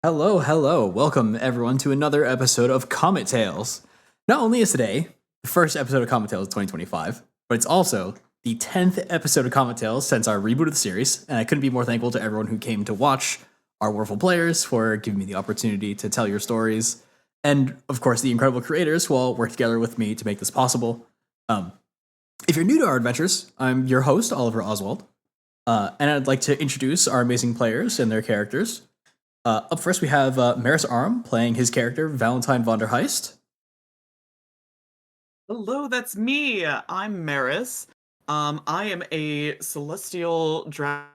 Hello, hello. Welcome everyone to another episode of Comet Tales. Not only is today the first episode of Comet Tales 2025, but it's also the 10th episode of Comet Tales since our reboot of the series, and I couldn't be more thankful to everyone who came to watch our wonderful players for giving me the opportunity to tell your stories, and of course the incredible creators who all work together with me to make this possible. If you're new to our adventures, I'm your host, Oliver Oswald, and I'd like to introduce our amazing players and their characters. Up first, we have Maris Aram playing his character, Valentine von der Heist. Hello, that's me. I'm Maris. I am a celestial dragon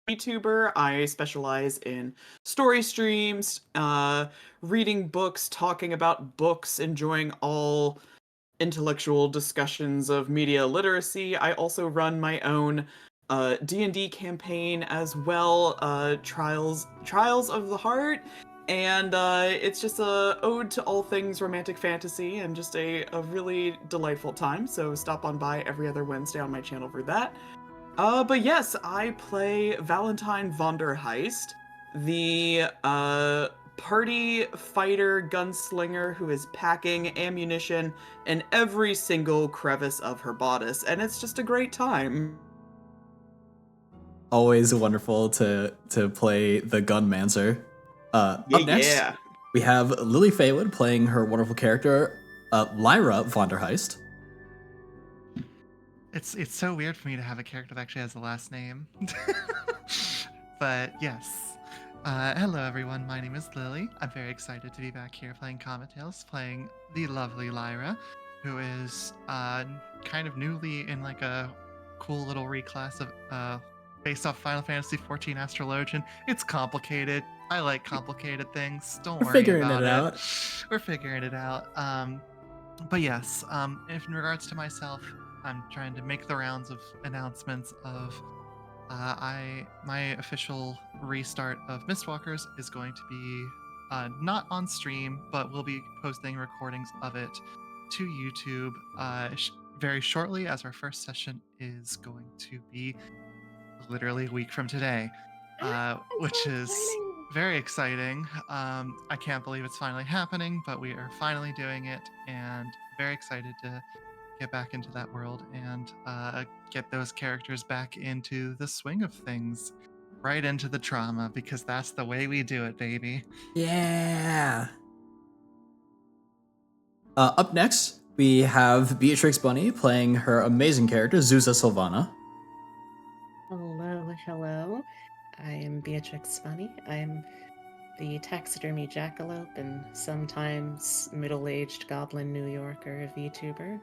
YouTuber. I specialize in story streams, reading books, talking about books, enjoying all intellectual discussions of media literacy. I also run my own D&D campaign as well, Trials of the Heart, and it's just a ode to all things romantic fantasy and just a really delightful time. So stop on by every other Wednesday on my channel for that. But yes, I play Valentine von der Heist, the party fighter gunslinger who is packing ammunition in every single crevice of her bodice, and it's just a great time. Always wonderful to play the Gunmancer. Yeah, Up next, yeah. we have Lily Faywood playing her wonderful character, Lyra von der Heist. It's so weird for me to have a character that actually has a last name. But yes. Hello everyone, my name is Lily. I'm very excited to be back here playing Comet Tales, playing the lovely Lyra, who is kind of newly in like a cool little reclass of based off Final Fantasy XIV Astrologian. It's complicated. I like complicated things. Don't worry Figuring about it it. out. We're figuring it out. But yes, if in regards to myself, I'm trying to make the rounds of announcements of my official restart of Mistwalkers is going to be not on stream, but we'll be posting recordings of it to YouTube very shortly, as our first session is going to be literally a week from today, which is very exciting. I can't believe it's finally happening, but we are finally doing it, and very excited to get back into that world and get those characters back into the swing of things, right into the drama, because that's the way we do it, baby. Yeah. Up next, we have Beatrix Bunny playing her amazing character, Zuza Silvana. Hello. I am Beatrix Funny. I'm the taxidermy jackalope and sometimes middle-aged goblin New Yorker VTuber.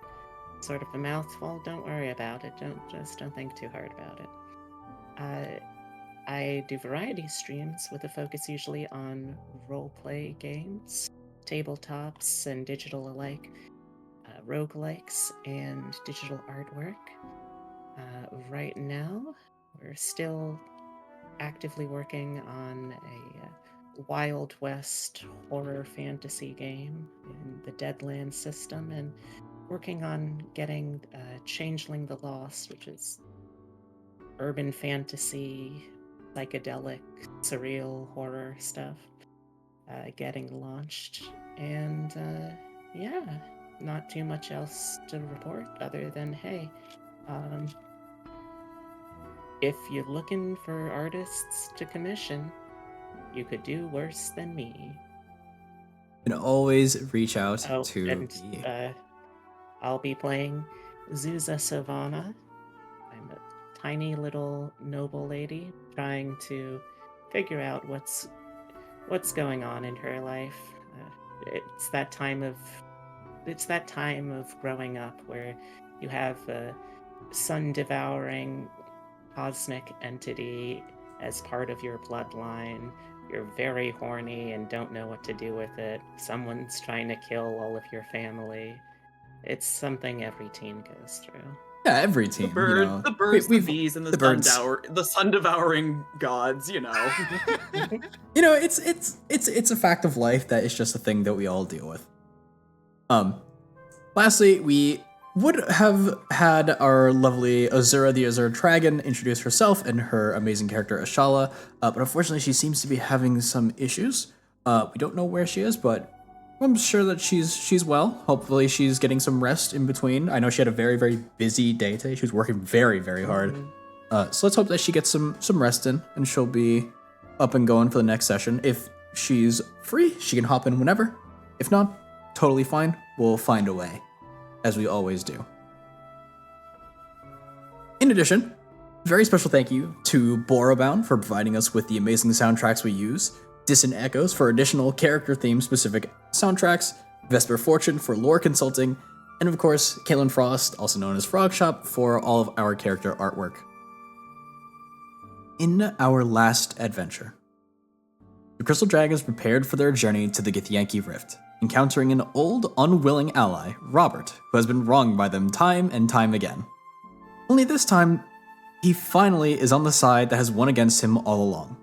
Sort of a mouthful. Don't worry about it. Don't think too hard about it. I do variety streams with a focus usually on roleplay games, tabletops, and digital alike, roguelikes, and digital artwork. Right now, we're still actively working on a Wild West horror fantasy game in the Deadlands system, and working on getting Changeling the Lost, which is urban fantasy, psychedelic, surreal horror stuff, getting launched. And yeah, not too much else to report other than, hey, if you're looking for artists to commission, you could do worse than me. You can always reach out Oh, to and the... I'll be playing Zuza Savannah. I'm a tiny little noble lady trying to figure out what's going on in her life. It's that time of growing up where you have a sun-devouring cosmic entity as part of your bloodline. You're very horny and don't know what to do with it. Someone's trying to kill all of your family. It's something every teen goes through. Yeah, every team. The birds, the bees, and the sun-devouring gods. It's a fact of life that is just a thing that we all deal with. Lastly, we would have had our lovely Azura the Azure Dragon introduce herself and her amazing character Ashala, but unfortunately she seems to be having some issues. We don't know where she is, but I'm sure that she's well. Hopefully she's getting some rest in between. I know she had a very, very busy day today. She was working very, very hard. So let's hope that she gets some rest in, and she'll be up and going for the next session. If she's free, she can hop in whenever. If not, totally fine. We'll find a way, as we always do. In addition, very special thank you to Borobound for providing us with the amazing soundtracks we use, Distant Echoes for additional character theme specific soundtracks, Vesper Fortune for lore consulting, and of course, Caitlin Frost, also known as Frog Shop, for all of our character artwork. In our last adventure, the Crystal Dragons prepared for their journey to the Githyanki Rift, encountering an old, unwilling ally, Robert, who has been wronged by them time and time again. Only this time, he finally is on the side that has won against him all along.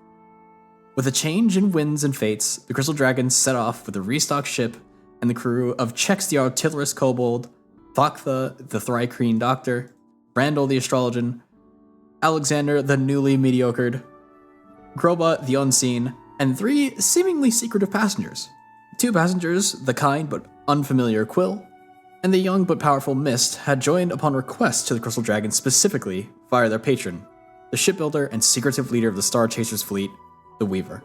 With a change in winds and fates, the Crystal Dragons set off with a restocked ship and the crew of Chex the Artillerist Kobold, Thoktha the Thrycreen Doctor, Randall the Astrologian, Alexander the newly mediocred, Groba the Unseen, and 3 seemingly secretive passengers. 2 passengers, the kind but unfamiliar Quill, and the young but powerful Mist, had joined upon request to the Crystal Dragons specifically via their patron, the shipbuilder and secretive leader of the Star Chasers fleet, the Weaver.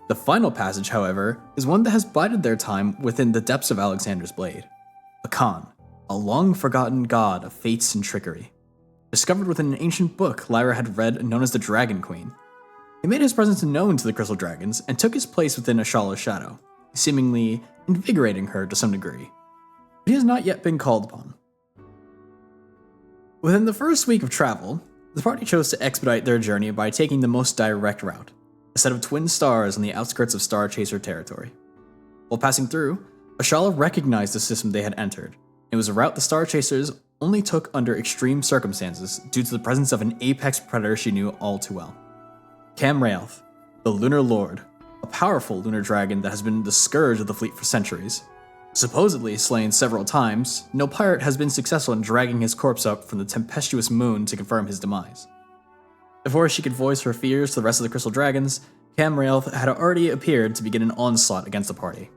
The final passage, however, is one that has bided their time within the depths of Alexander's blade. Akan, a long-forgotten god of fates and trickery. Discovered within an ancient book Lyra had read known as the Dragon Queen. He made his presence known to the Crystal Dragons and took his place within Ashala's shadow, seemingly invigorating her to some degree. But he has not yet been called upon. Within the first week of travel, the party chose to expedite their journey by taking the most direct route, a set of twin stars on the outskirts of Star Chaser territory. While passing through, Ashala recognized the system they had entered. It was a route the Star Chasers only took under extreme circumstances due to the presence of an apex predator she knew all too well. Cam Raelth, the Lunar Lord, a powerful lunar dragon that has been the scourge of the fleet for centuries. Supposedly slain several times, no pirate has been successful in dragging his corpse up from the tempestuous moon to confirm his demise. Before she could voice her fears to the rest of the Crystal Dragons, Cam Raelth had already appeared to begin an onslaught against the party.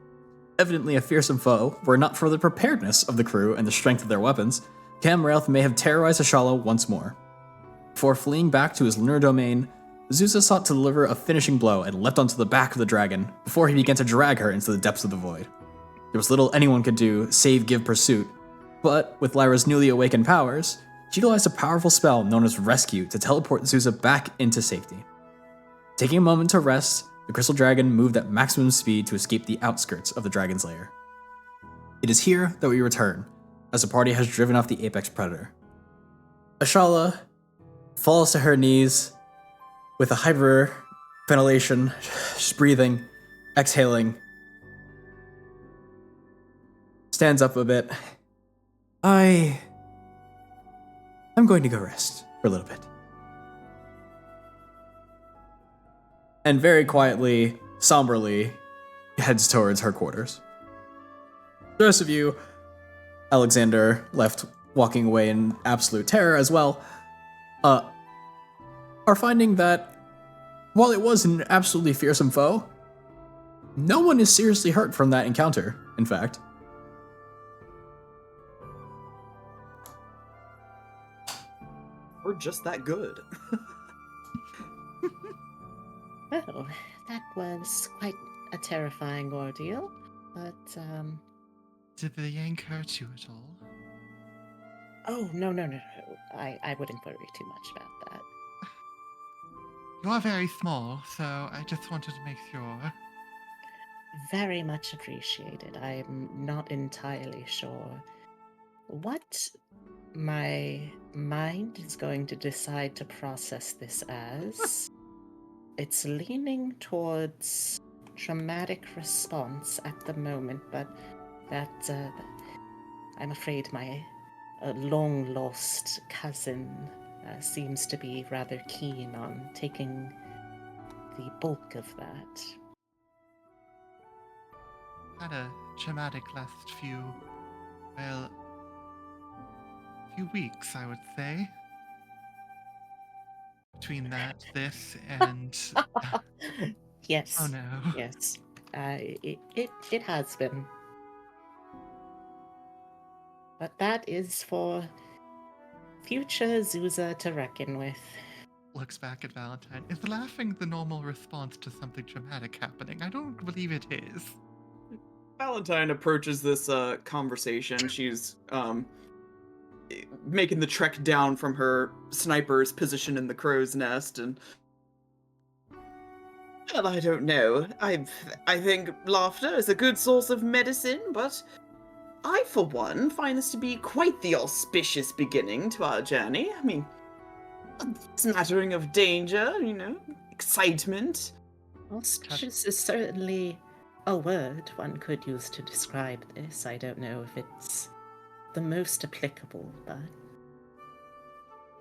Evidently a fearsome foe, were it not for the preparedness of the crew and the strength of their weapons, Cam Raelth may have terrorized Ashala once more. Before fleeing back to his lunar domain, Zuza sought to deliver a finishing blow and leapt onto the back of the dragon before he began to drag her into the depths of the void. There was little anyone could do save give pursuit, but with Lyra's newly awakened powers, she utilized a powerful spell known as Rescue to teleport Zuza back into safety. Taking a moment to rest, the Crystal Dragon moved at maximum speed to escape the outskirts of the dragon's lair. It is here that we return, as the party has driven off the apex predator. Ashala falls to her knees with a hyperventilation, just breathing, exhaling, stands up a bit. I'm going to go rest for a little bit. And very quietly, somberly, heads towards her quarters. The rest of you, Alexander left walking away in absolute terror as well, are finding that while it was an absolutely fearsome foe, no one is seriously hurt from that encounter, in fact. We're just that good. Well, that was quite a terrifying ordeal, but, Did the yank hurt you at all? oh, no. I wouldn't worry too much about that. You are very small, so I just wanted to make sure. Very much appreciated. I'm not entirely sure what my mind is going to decide to process this as. It's leaning towards traumatic response at the moment, but that I'm afraid my long-lost cousin seems to be rather keen on taking the bulk of that. Had a traumatic last few weeks, I would say. Between that, this, and Yes. oh no. Yes. It has been. But that is for future Zuza to reckon with. Looks back at Valentine. Is laughing the normal response to something traumatic happening? I don't believe it is. Valentine approaches this conversation. She's making the trek down from her sniper's position in the crow's nest, and well, I don't know. I think laughter is a good source of medicine, but I, for one, find this to be quite the auspicious beginning to our journey. I mean, a smattering of danger, excitement. Auspicious is certainly a word one could use to describe this. I don't know if it's the most applicable, but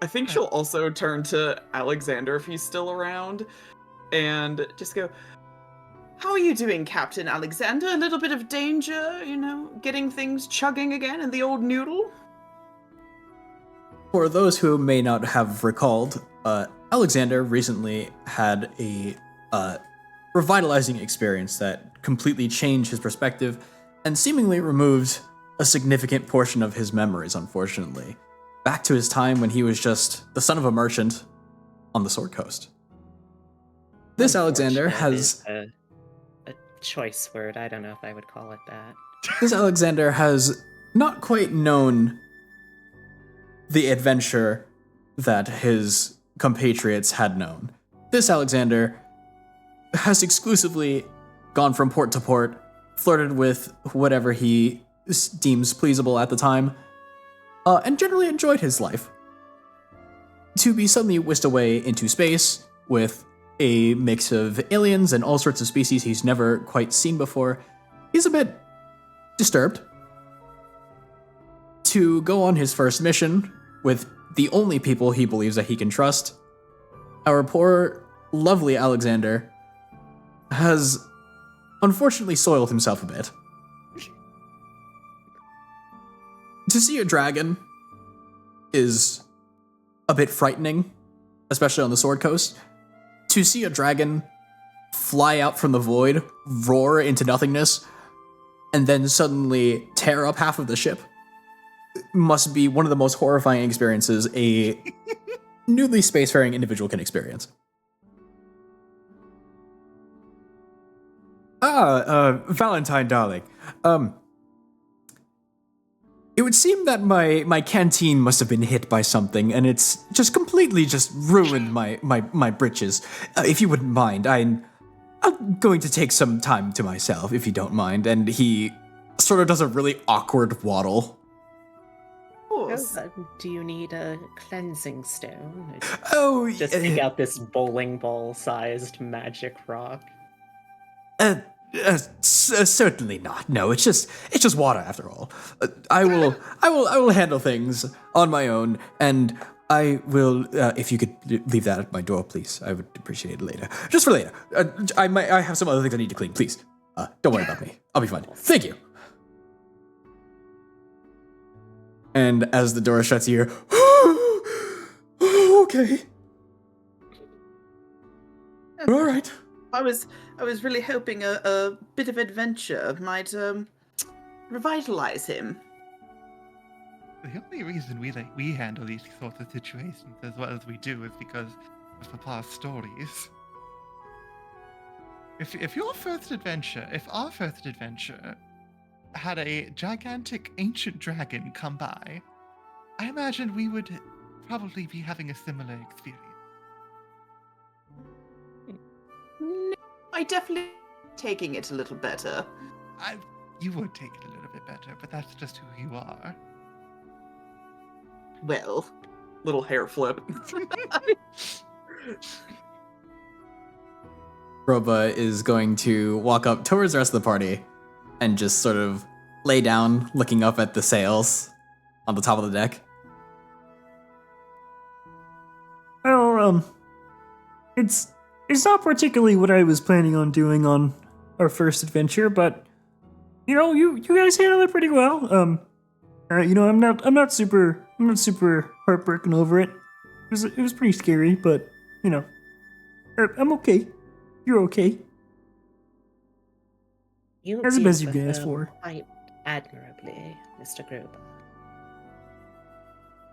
I think she'll also turn to Alexander if he's still around and just go, "How are you doing, Captain Alexander? A little bit of danger, getting things chugging again in the old noodle?" For those who may not have recalled, Alexander recently had a revitalizing experience that completely changed his perspective and seemingly removed a significant portion of his memories, unfortunately, back to his time when he was just the son of a merchant on the Sword Coast. This Alexander has... a choice word. I don't know if I would call it that. This Alexander has not quite known the adventure that his compatriots had known. This Alexander has exclusively gone from port to port, flirted with whatever he deems pleasable at the time, and generally enjoyed his life. To be suddenly whisked away into space with a mix of aliens and all sorts of species he's never quite seen before, he's a bit disturbed. To go on his first mission with the only people he believes that he can trust, our poor, lovely Alexander has unfortunately soiled himself a bit. To see a dragon is a bit frightening, especially on the Sword Coast. To see a dragon fly out from the void, roar into nothingness, and then suddenly tear up half of the ship must be one of the most horrifying experiences a newly spacefaring individual can experience. Valentine, darling. It would seem that my canteen must have been hit by something, and it's just completely just ruined my britches. If you wouldn't mind, I'm going to take some time to myself, if you don't mind. And he sort of does a really awkward waddle. Of course. Do you need a cleansing stone? Oh, Just take out this bowling ball-sized magic rock. Certainly not. No, it's just water after all. I will handle things on my own, and I will. If you could leave that at my door, please, I would appreciate it later. Just for later. I have some other things I need to clean. Please, don't worry about me. I'll be fine. Thank you. And as the door shuts, you hear, okay, all right. I was really hoping a bit of adventure might revitalize him. The only reason we handle these sorts of situations as well as we do is because of the past stories. If our first adventure had a gigantic ancient dragon come by, I imagine we would probably be having a similar experience. No, I definitely taking it a little better. You would take it a little bit better, but that's just who you are. Well, little hair flip. Roba is going to walk up towards the rest of the party and just sort of lay down, looking up at the sails on the top of the deck. Well, it's not particularly what I was planning on doing on our first adventure, but you guys handled it pretty well. I'm not super heartbroken over it. It was pretty scary, but I'm okay. You're okay. That's the best you can ask for. Quite admirably, Mr. Gruber.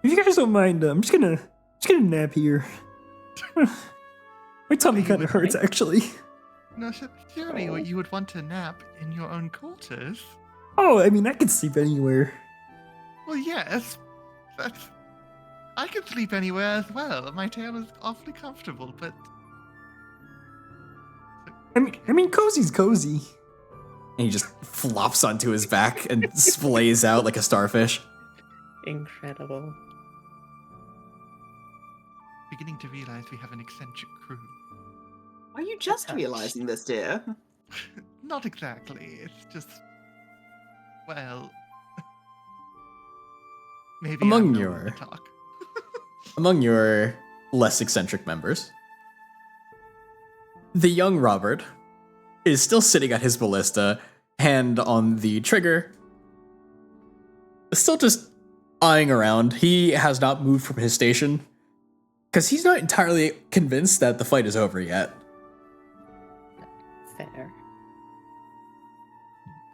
If you guys don't mind, I'm just gonna nap here. My tummy kind of hurts, actually. No, surely you would want to nap in your own quarters. Oh, I mean, I can sleep anywhere. Well, yes. I can sleep anywhere as well. My tail is awfully comfortable, but... I mean, cozy's cozy. And he just flops onto his back and splays out like a starfish. Incredible. Beginning to realize we have an eccentric crew. Are you just realizing this, dear? Not exactly. It's just... Well... Maybe Among I'm no your- one to talk. Among your less eccentric members, the young Robert is still sitting at his ballista, hand on the trigger, still just eyeing around. He has not moved from his station, because he's not entirely convinced that the fight is over yet. Fair.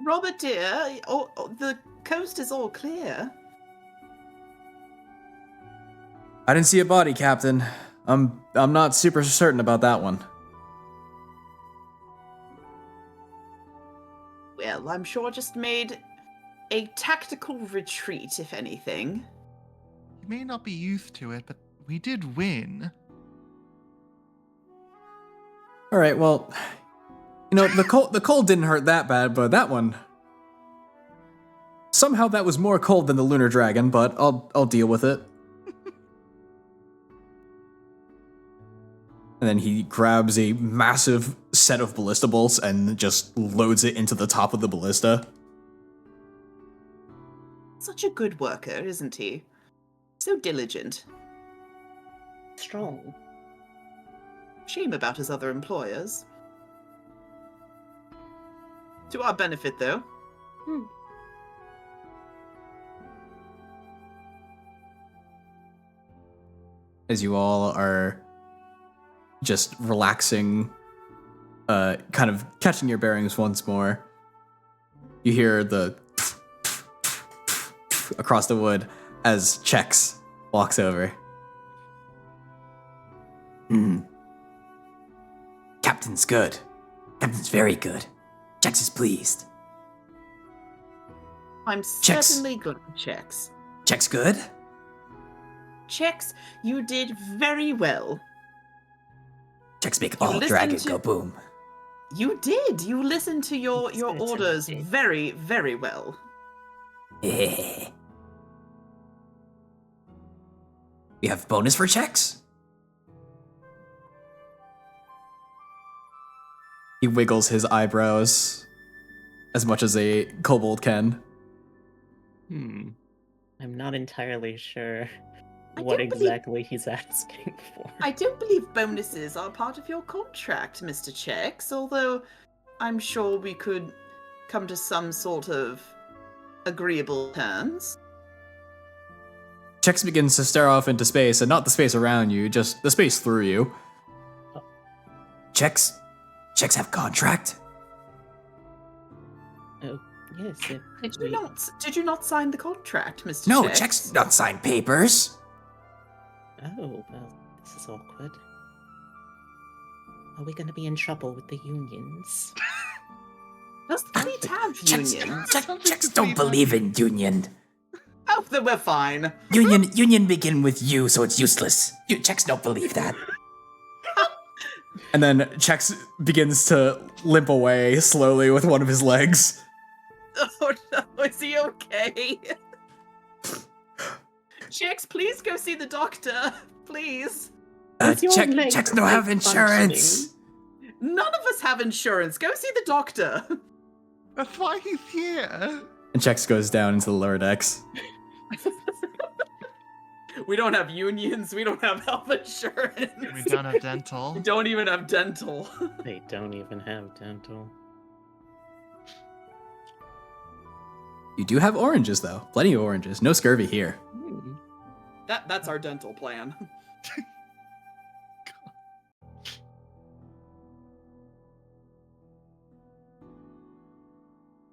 Robert, dear, the coast is all clear. I didn't see a body, Captain. I'm not super certain about that one. Well, I'm sure just made a tactical retreat, if anything. You may not be used to it, but we did win. All right, well, the cold didn't hurt that bad, but that one, somehow that was more cold than the lunar dragon, but I'll deal with it. And then he grabs a massive set of ballista bolts and just loads it into the top of the ballista. Such a good worker, isn't he? So diligent. Strong. Shame about his other employers. To our benefit, though. As you all are just relaxing, kind of catching your bearings once more, you hear the across the wood as Chex walks over. Captain's good. Captain's very good. Chex is pleased. I'm Checks. certainly good at checks. Checks good? Checks, you did very well. Checks make You all listened dragon to- go boom. You did. You listened to your Certainly orders did. very, very well. We have bonus for checks? He wiggles his eyebrows as much as a kobold can. I'm not entirely sure I what don't believe- exactly he's asking for. I don't believe bonuses are part of your contract, Mr. Checks, although I'm sure we could come to some sort of agreeable terms. Checks begins to stare off into space, and not the space around you, just the space through you. Oh. Checks have contract? Oh, yes. Did you not sign the contract, Mr. No, Checks? Checks not sign papers. Oh, well, this is awkward. Are we going to be in trouble with the unions? Does the fleet have unions? Checks don't believe in union. Oh, then we're fine. Union begin with you, so it's useless. Checks don't believe that. And then Checks begins to limp away slowly with one of his legs. Oh no, is he okay? Checks, please go see the doctor. Please. Is your leg Checks don't have insurance. None of us have insurance. Go see the doctor. That's why he's here. And Checks goes down into the lower decks. We don't have unions. We don't have health insurance. We don't have dental. We don't even have dental. They don't even have dental. You do have oranges, though. Plenty of oranges. No scurvy here. That's our dental plan.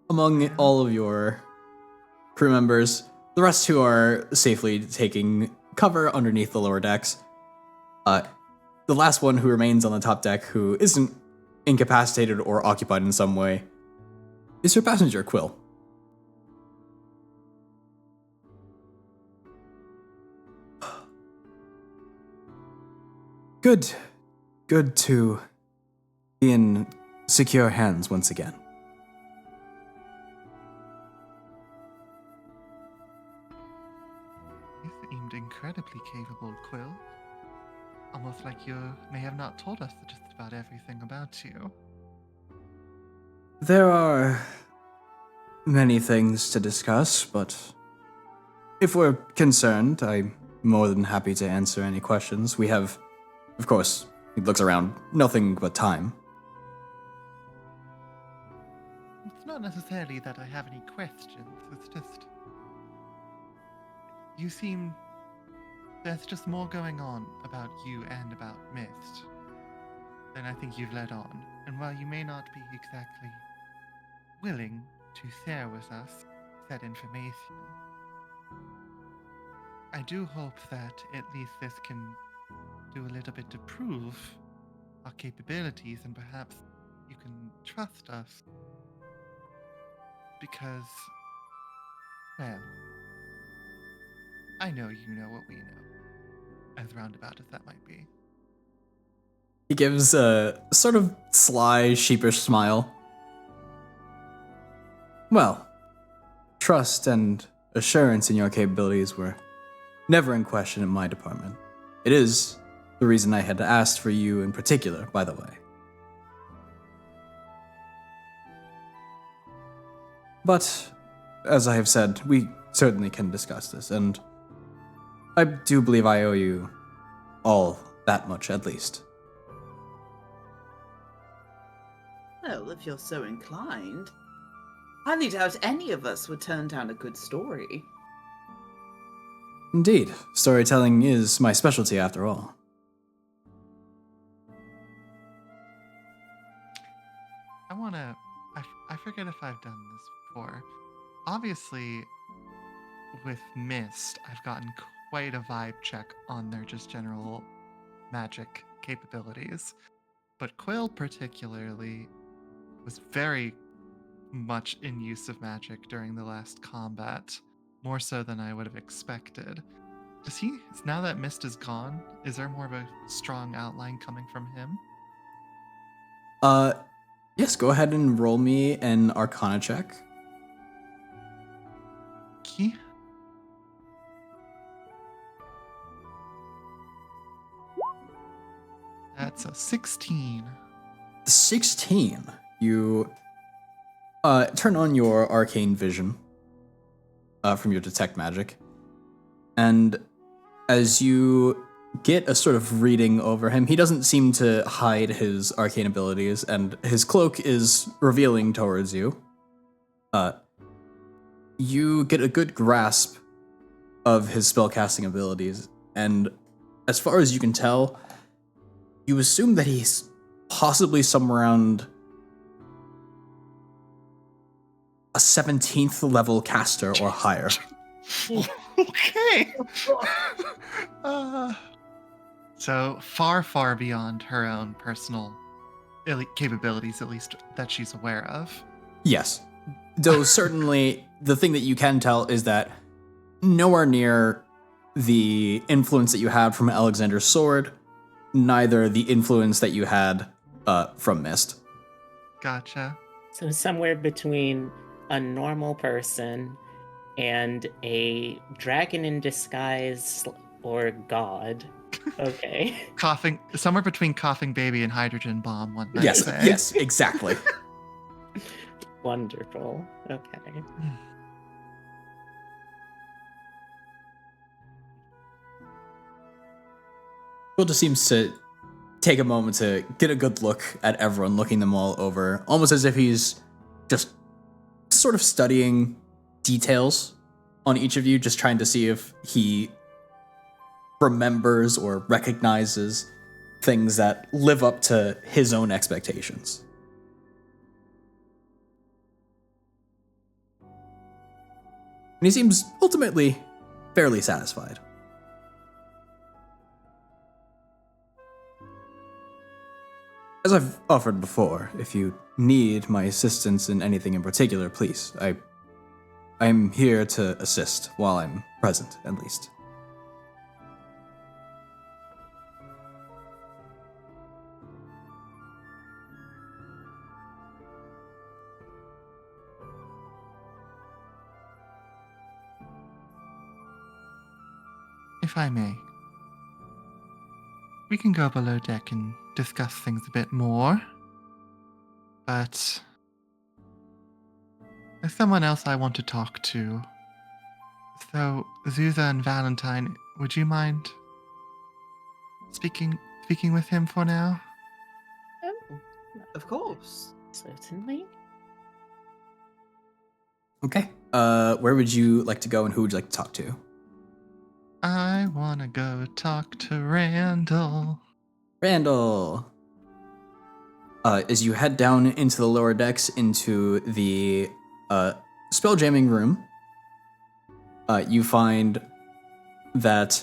Among all of your crew members, the rest who are safely taking cover underneath the lower decks, the last one who remains on the top deck who isn't incapacitated or occupied in some way is your passenger, Quill. Good to be in secure hands once again. You seemed incredibly capable, Quill. Almost like you may have not told us just about everything about you. There are many things to discuss, but if we're concerned, I'm more than happy to answer any questions. We have, of course, he looks around, nothing but time. It's not necessarily that I have any questions, it's just. You seem. There's just more going on about you and about Mist than I think you've let on. And while you may not be exactly willing to share with us that information, I do hope that at least this can do a little bit to prove our capabilities, and perhaps you can trust us. Because, well, I know you know what we know, as roundabout as that might be. He gives a sort of sly, sheepish smile. Well, trust and assurance in your capabilities were never in question in my department. It is the reason I had asked for you in particular, by the way. But, as I have said, we certainly can discuss this, and I do believe I owe you all that much, at least. Well, if you're so inclined. I highly doubt any of us would turn down a good story. Indeed, storytelling is my specialty after all. I forget if I've done this before. Obviously, with Mist, I've gotten quite a vibe check on their just general magic capabilities. But Quill particularly was very, much in use of magic during the last combat, more so than I would have expected. Now that Mist is gone, is there more of a strong outline coming from him? Yes, go ahead and roll me an Arcana check. Key? That's a 16. 16. You turn on your arcane vision from your detect magic, and as you get a sort of reading over him, he doesn't seem to hide his arcane abilities, and his cloak is revealing towards you. You get a good grasp of his spellcasting abilities, and as far as you can tell, you assume that he's possibly somewhere around a 17th level caster or higher. Okay. So far, far beyond her own personal capabilities, at least that she's aware of. Yes. Though certainly the thing that you can tell is that nowhere near the influence that you had from Alexander's sword, neither the influence that you had from Mist. Gotcha. So somewhere between a normal person and a dragon in disguise or god. Okay. Somewhere between coughing baby and hydrogen bomb, one might Yes, say. yes, exactly. Wonderful. Okay. Will just seems to take a moment to get a good look at everyone, looking them all over, almost as if he's just sort of studying details on each of you, just trying to see if he remembers or recognizes things that live up to his own expectations. And he seems ultimately fairly satisfied. As I've offered before, if you need my assistance in anything in particular, please. I'm here to assist while I'm present, at least. If I may, we can go below deck and discuss things a bit more. But there's someone else I want to talk to. So, Zuza and Valentine, would you mind speaking with him for now? Oh, Of course. certainly. Okay. Where would you like to go and who would you like to talk to? I wanna go talk to Randall. Randall. As you head down into the lower decks into the spell jamming room, you find that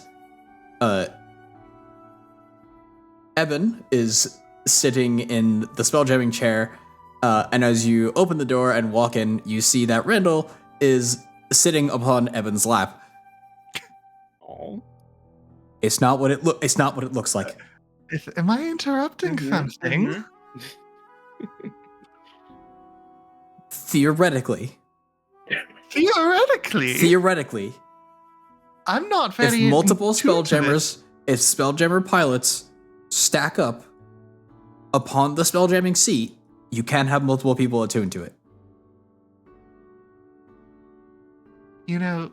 Eben is sitting in the spell jamming chair, and as you open the door and walk in, you see that Randall is sitting upon Eben's lap. Oh. It's not what it looks like. Am I interrupting Mhm, something? mhm. Theoretically, Theoretically, I'm not if very multiple intuitive. spelljammers, if spelljammer pilots stack up upon the spelljamming seat, you can have multiple people attuned to it. You know,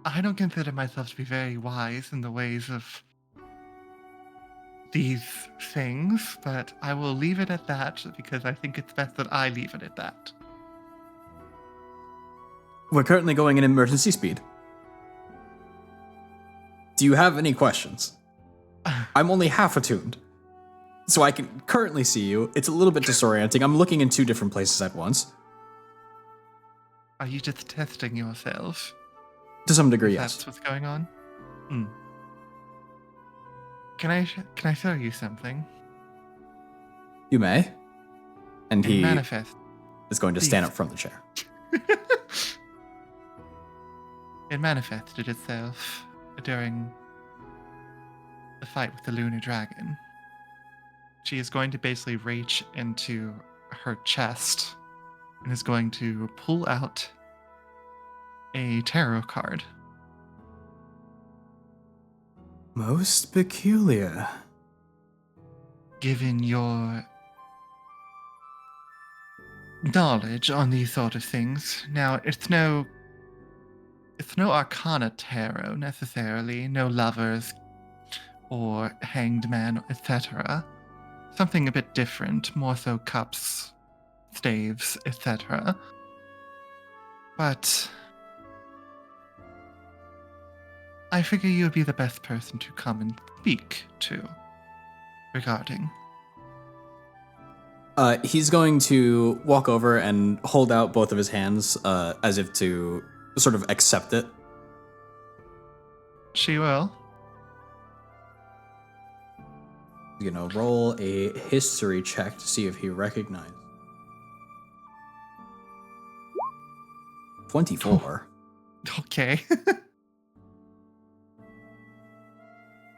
I don't consider myself to be very wise in the ways of these things, but I will leave it at that because I think it's best that I leave it at that. We're currently going in emergency speed. Do you have any questions? I'm only half attuned, so I can currently see you. It's a little bit disorienting. I'm looking in two different places at once. Are you just testing yourself? To some degree, If yes. That's what's going on? Can I show you something? You may. And In he Manifest, is going to stand up from the chair. It manifested itself during the fight with the lunar dragon. She is going to basically reach into her chest and is going to pull out a tarot card. Most peculiar. Given your knowledge on these sort of things, now it's no Arcana tarot necessarily, no lovers or hanged man, etc. Something a bit different, more so cups, staves, etc. But I figure you'd be the best person to come and speak to regarding. He's going to walk over and hold out both of his hands as if to sort of accept it. She will. He's going to roll a history check to see if he recognizes. 24. Okay.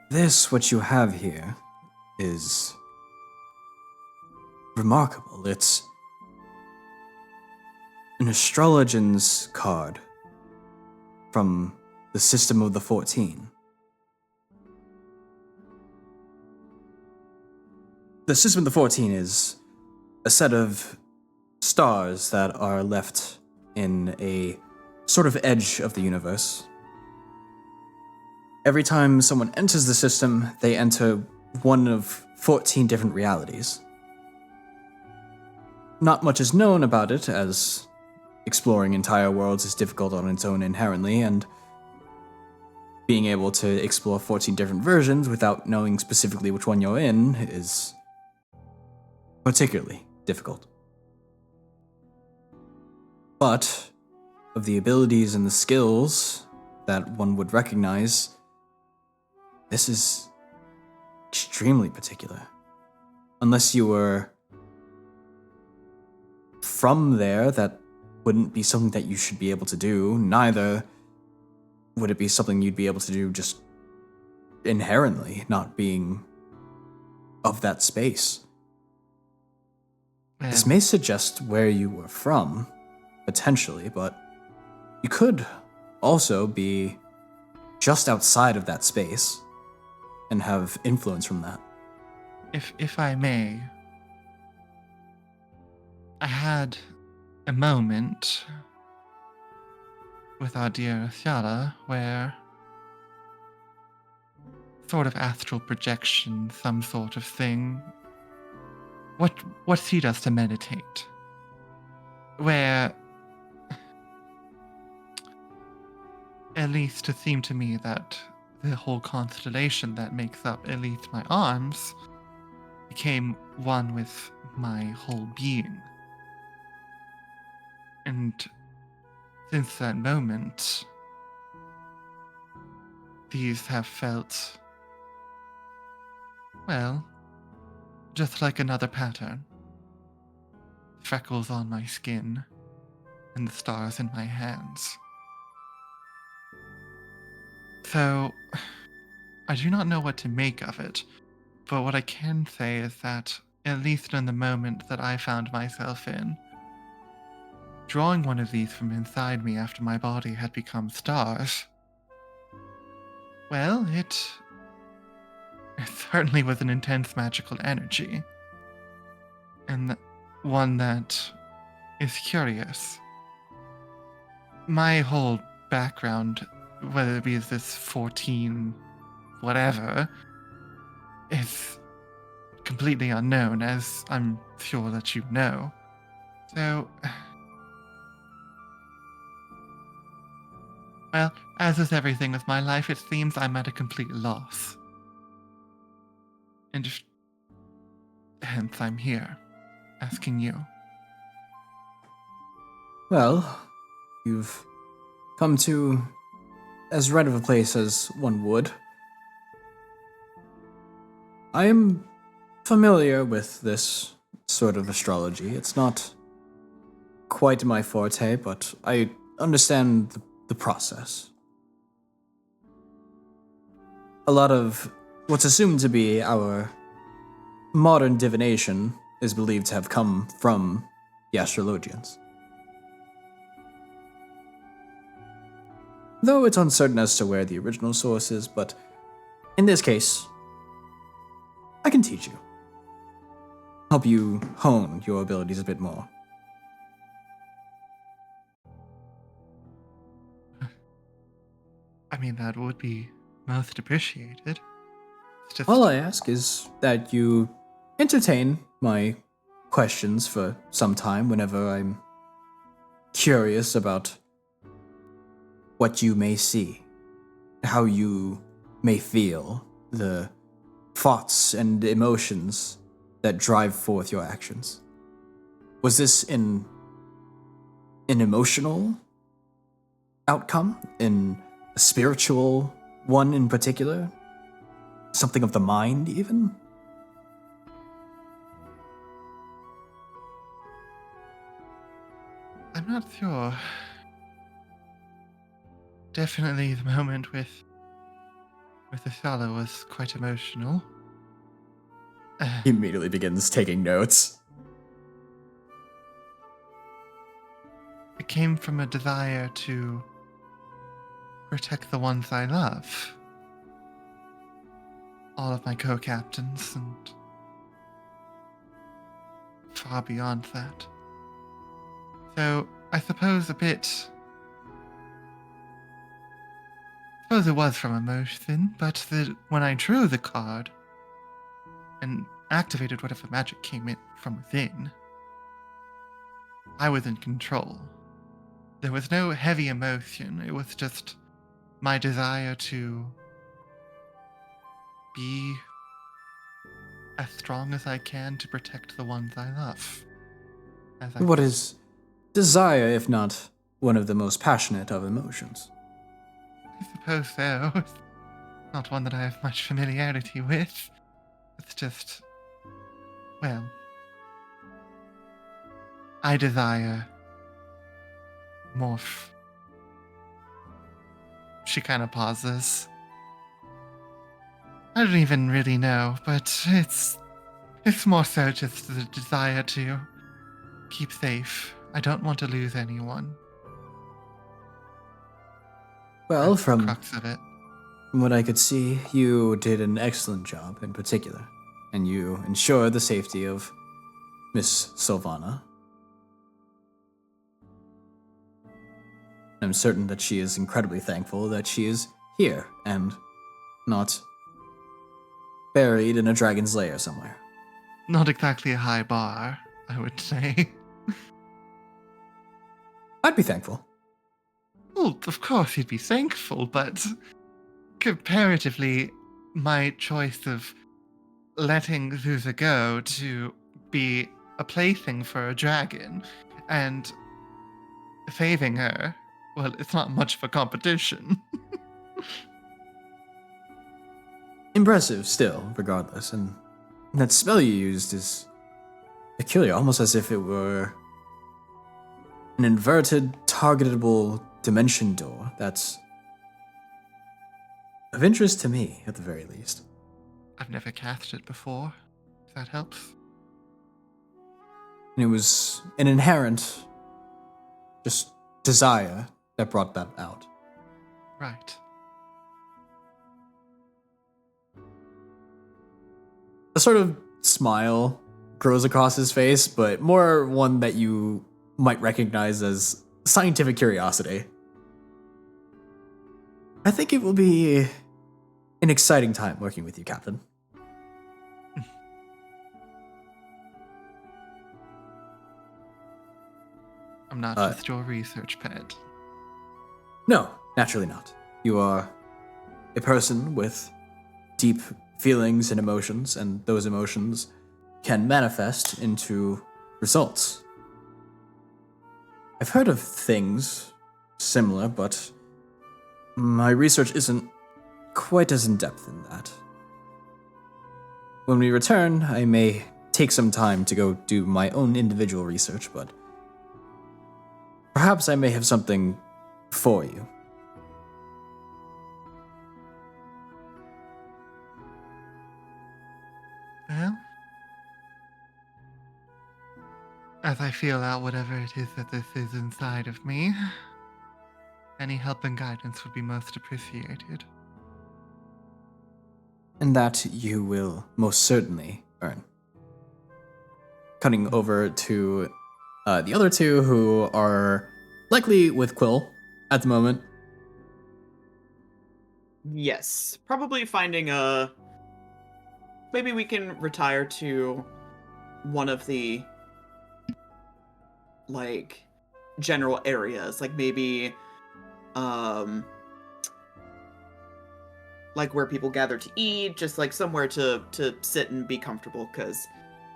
This, what you have here, is remarkable. It's an astrologian's card from the system of the 14. The system of the 14 is a set of stars that are left in a sort of edge of the universe. Every time someone enters the system, they enter one of 14 different realities. Not much is known about it, as exploring entire worlds is difficult on its own inherently, and being able to explore 14 different versions without knowing specifically which one you're in is particularly difficult. But of the abilities and the skills that one would recognize, this is extremely particular. Unless you were from there, that wouldn't be something that you should be able to do. Neither would it be something you'd be able to do just inherently, not being of that space. This may suggest where you were from, potentially, but you could also be just outside of that space and have influence from that. If I may, I had a moment with our dear Thyala where sort of astral projection, some sort of thing. What she does to meditate. Where at least it seemed to me that the whole constellation that makes up at least my arms became one with my whole being. And since that moment, these have felt, well, just like another pattern. Freckles on my skin and the stars in my hands. So, I do not know what to make of it, but what I can say is that, at least in the moment that I found myself in, drawing one of these from inside me after my body had become stars, well, it certainly was an intense magical energy. And one that is curious. My whole background, whether it be this 14 whatever, is completely unknown, as I'm sure that you know. So, well, as is everything with my life, it seems I'm at a complete loss. And hence I'm here, asking you. Well, you've come to as right of a place as one would. I am familiar with this sort of astrology. It's not quite my forte, but I understand the process. A lot of what's assumed to be our modern divination is believed to have come from the astrologians. Though it's uncertain as to where the original source is, but in this case, I can teach you. Help you hone your abilities a bit more. I mean, that would be most appreciated. It's just, All I ask is that you entertain my questions for some time whenever I'm curious about what you may see, how you may feel, the thoughts and emotions that drive forth your actions. Was this an emotional outcome? In a spiritual one in particular? Something of the mind, even? I'm not sure. Definitely the moment with the fellow was quite emotional. He immediately begins taking notes. It came from a desire to protect the ones I love. All of my co-captains and far beyond that. So I suppose it was from emotion, but when I drew the card and activated whatever magic came in from within, I was in control. There was no heavy emotion, it was just my desire to be as strong as I can to protect the ones I love. What is desire, if not one of the most passionate of emotions? I suppose so. It's not one that I have much familiarity with. It's just, well, I desire morph. She kind of pauses. I don't even really know, but it's more so just the desire to keep safe. I don't want to lose anyone. Well, That's the from crux of it. what I could see, you did an excellent job in particular, and you ensured the safety of Miss Sylvana. I'm certain that she is incredibly thankful that she is here and not buried in a dragon's lair somewhere. Not exactly a high bar, I would say. I'd be thankful. Well, of course you'd be thankful, but comparatively, my choice of letting Zuza go to be a plaything for a dragon and saving her, well, it's not much of a competition. Impressive still, regardless, and that spell you used is peculiar, almost as if it were an inverted, targetable dimension door that's of interest to me, at the very least. I've never cast it before, if that helps. And it was an inherent, just desire that brought that out. Right. A sort of smile grows across his face, but more one that you might recognize as scientific curiosity. I think it will be an exciting time working with you, Captain. I'm not just your research pet. No, naturally not. You are a person with deep feelings and emotions, and those emotions can manifest into results. I've heard of things similar, but my research isn't quite as in-depth in that. When we return, I may take some time to go do my own individual research, but perhaps I may have something for you. Well, as I feel out whatever it is that this is inside of me, any help and guidance would be most appreciated. And that you will most certainly earn. Cutting over to the other two who are likely with Quill at the moment. Yes, probably finding a. Maybe we can retire to one of the like general areas, like maybe like where people gather to eat, just like somewhere to sit and be comfortable, because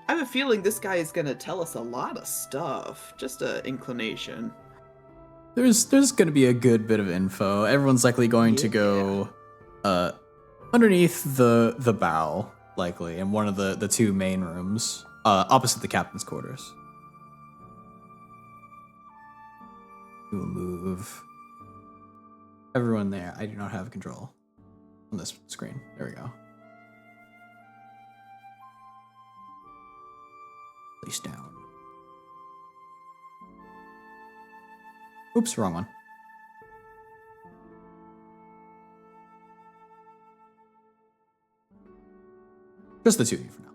I have a feeling this guy is gonna tell us a lot of stuff. Just a inclination. There's going to be a good bit of info. Everyone's likely going to go underneath the bow, likely, in one of the two main rooms, opposite the captain's quarters. We will move everyone there. I do not have control on this screen. There we go. Place down. Oops, wrong one. Just the two of you for now.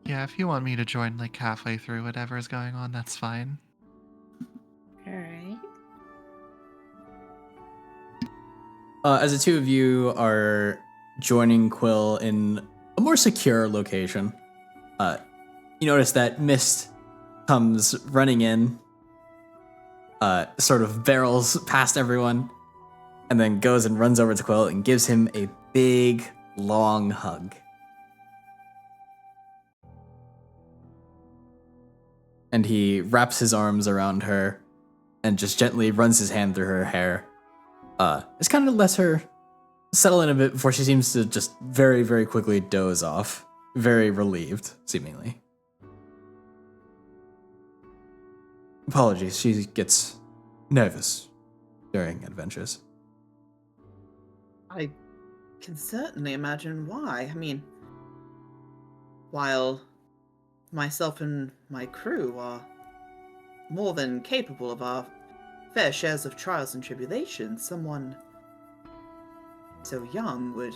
Yeah, if you want me to join like halfway through whatever is going on, that's fine. All right. As the two of you are joining Quill in a more secure location, you notice that Mist comes running in, sort of barrels past everyone, and then goes and runs over to Quill and gives him a big, long hug. And he wraps his arms around her and just gently runs his hand through her hair. Just kind of lets her settle in a bit before she seems to just very, very quickly doze off. Very relieved, seemingly. Apologies, she gets nervous during adventures. I can certainly imagine why. I mean, while myself and my crew are more than capable of our fair shares of trials and tribulations, someone so young would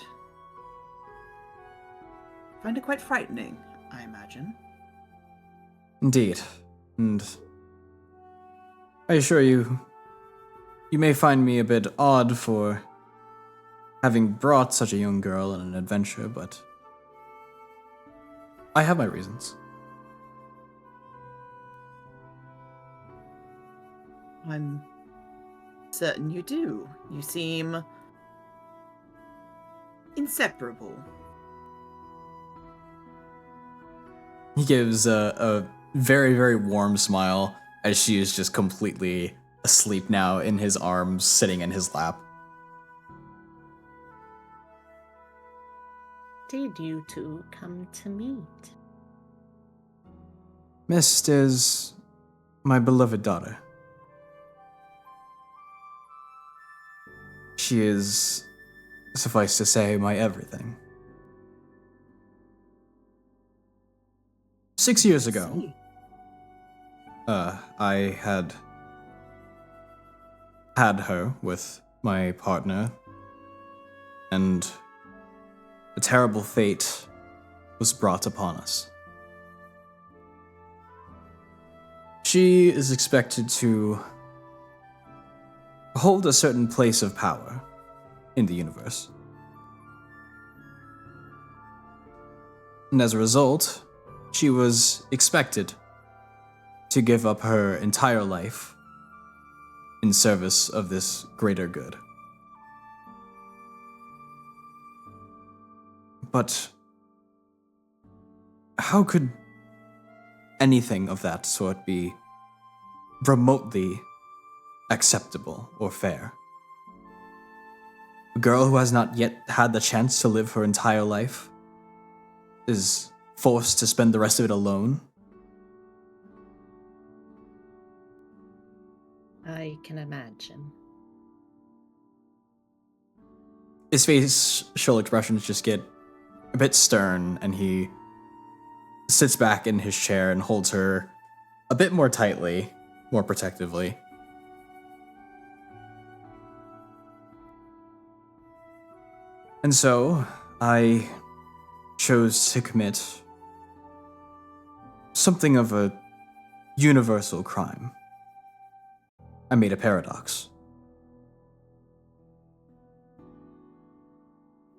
find it quite frightening, I imagine. Indeed. And I assure you, you may find me a bit odd for having brought such a young girl on an adventure, but I have my reasons. I'm certain you do. You seem inseparable. He gives a very, very warm smile as she is just completely asleep now in his arms, sitting in his lap. Did you two come to meet? Mist is my beloved daughter. She is, suffice to say, my everything. 6 years ago, I had her with my partner, and a terrible fate was brought upon us. She is expected to hold a certain place of power in the universe. And as a result, she was expected to give up her entire life in service of this greater good. But how could anything of that sort be remotely acceptable or fair? A girl who has not yet had the chance to live her entire life is forced to spend the rest of it alone? I can imagine. His facial expressions just get a bit stern, and he sits back in his chair and holds her a bit more tightly, more protectively. And so, I chose to commit something of a universal crime. I made a paradox.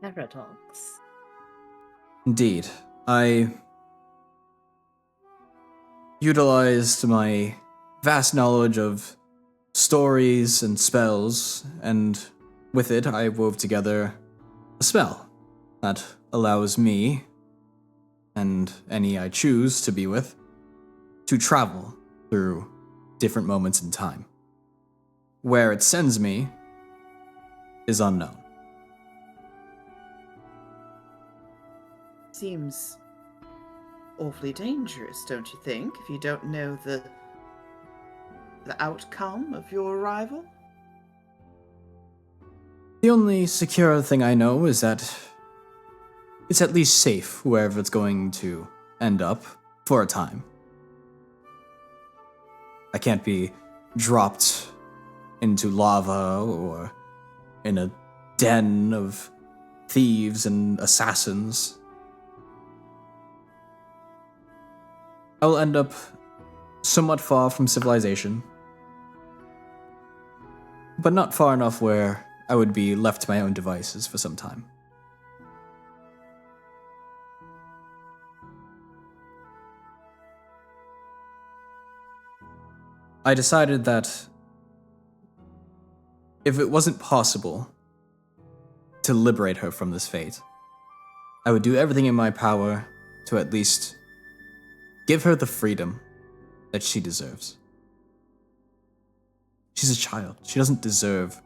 Paradox. Indeed, I utilized my vast knowledge of stories and spells, and with it I wove together a spell that allows me, and any I choose to be with, to travel through different moments in time. Where it sends me is unknown. Seems awfully dangerous, don't you think, if you don't know the outcome of your arrival? The only secure thing I know is that it's at least safe wherever it's going to end up for a time. I can't be dropped into lava or in a den of thieves and assassins. I'll end up somewhat far from civilization, but not far enough where I would be left to my own devices for some time. I decided that if it wasn't possible to liberate her from this fate, I would do everything in my power to at least give her the freedom that she deserves. She's a child. She doesn't deserve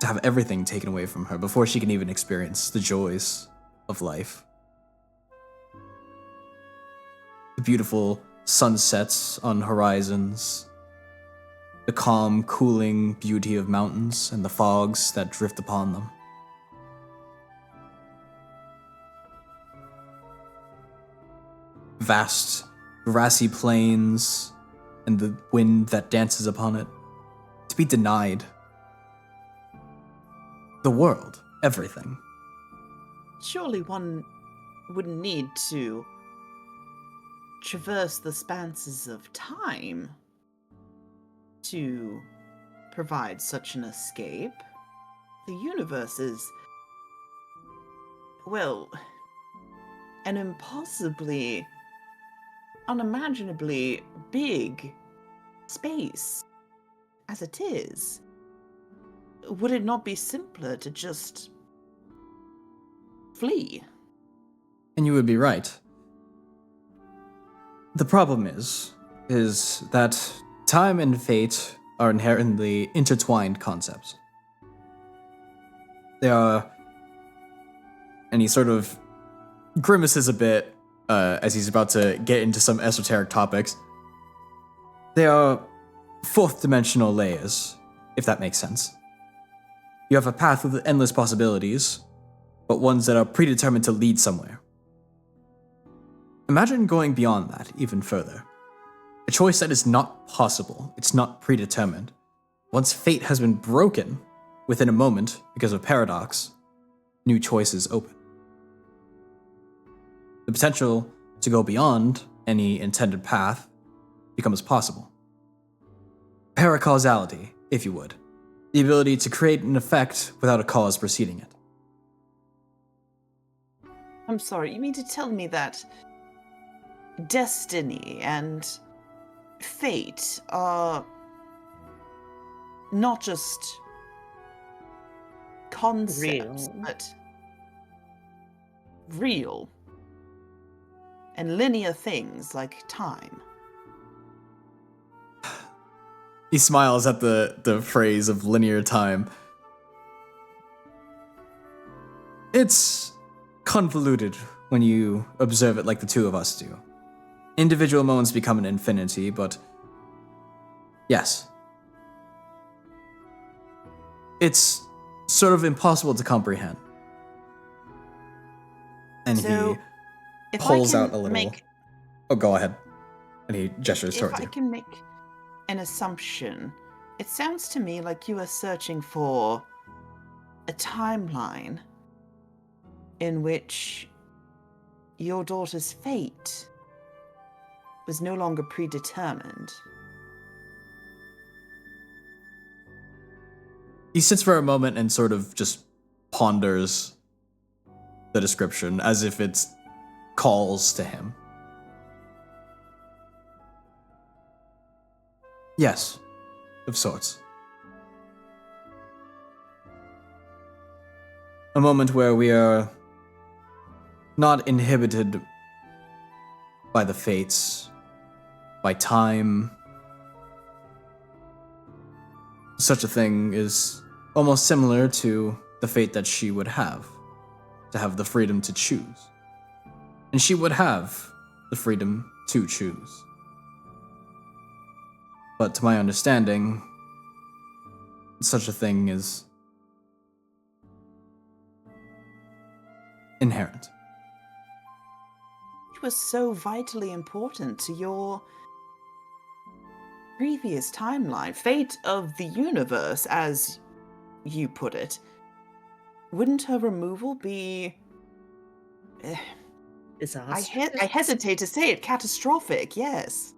to have everything taken away from her before she can even experience the joys of life. The beautiful sunsets on horizons, the calm, cooling beauty of mountains and the fogs that drift upon them. Vast, grassy plains and the wind that dances upon it. To be denied the world, everything. Surely one wouldn't need to traverse the spanses of time to provide such an escape. The universe is, well, an impossibly, unimaginably big space as it is. Would it not be simpler to just flee? And you would be right. The problem is that time and fate are inherently intertwined concepts. They are, and he sort of grimaces a bit as he's about to get into some esoteric topics. They are fourth dimensional layers, if that makes sense. You have a path with endless possibilities, but ones that are predetermined to lead somewhere. Imagine going beyond that even further. A choice that is not possible, it's not predetermined. Once fate has been broken, within a moment, because of paradox, new choices open. The potential to go beyond any intended path becomes possible. Paracausality, if you would. The ability to create an effect without a cause preceding it. I'm sorry, you mean to tell me that destiny and fate are not just concepts, Real. but real and linear things like time? He smiles at the phrase of linear time. It's convoluted when you observe it like the two of us do. Individual moments become an infinity, but yes, It's sort of impossible to comprehend. And So, he if pulls I can out a little. make, Oh, go ahead. And he gestures if towards I you. can make an assumption, it sounds to me like you are searching for a timeline in which your daughter's fate was no longer predetermined. He sits for a moment and sort of just ponders the description as if it's calls to him. Yes, of sorts. A moment where we are not inhibited by the fates, by time. Such a thing is almost similar to the fate that she would have, to have the freedom to choose. And she would have the freedom to choose. But to my understanding, such a thing is inherent. It was so vitally important to your previous timeline, fate of the universe, as you put it. Wouldn't her removal be... Disastrous. I hesitate to say it, catastrophic, yes.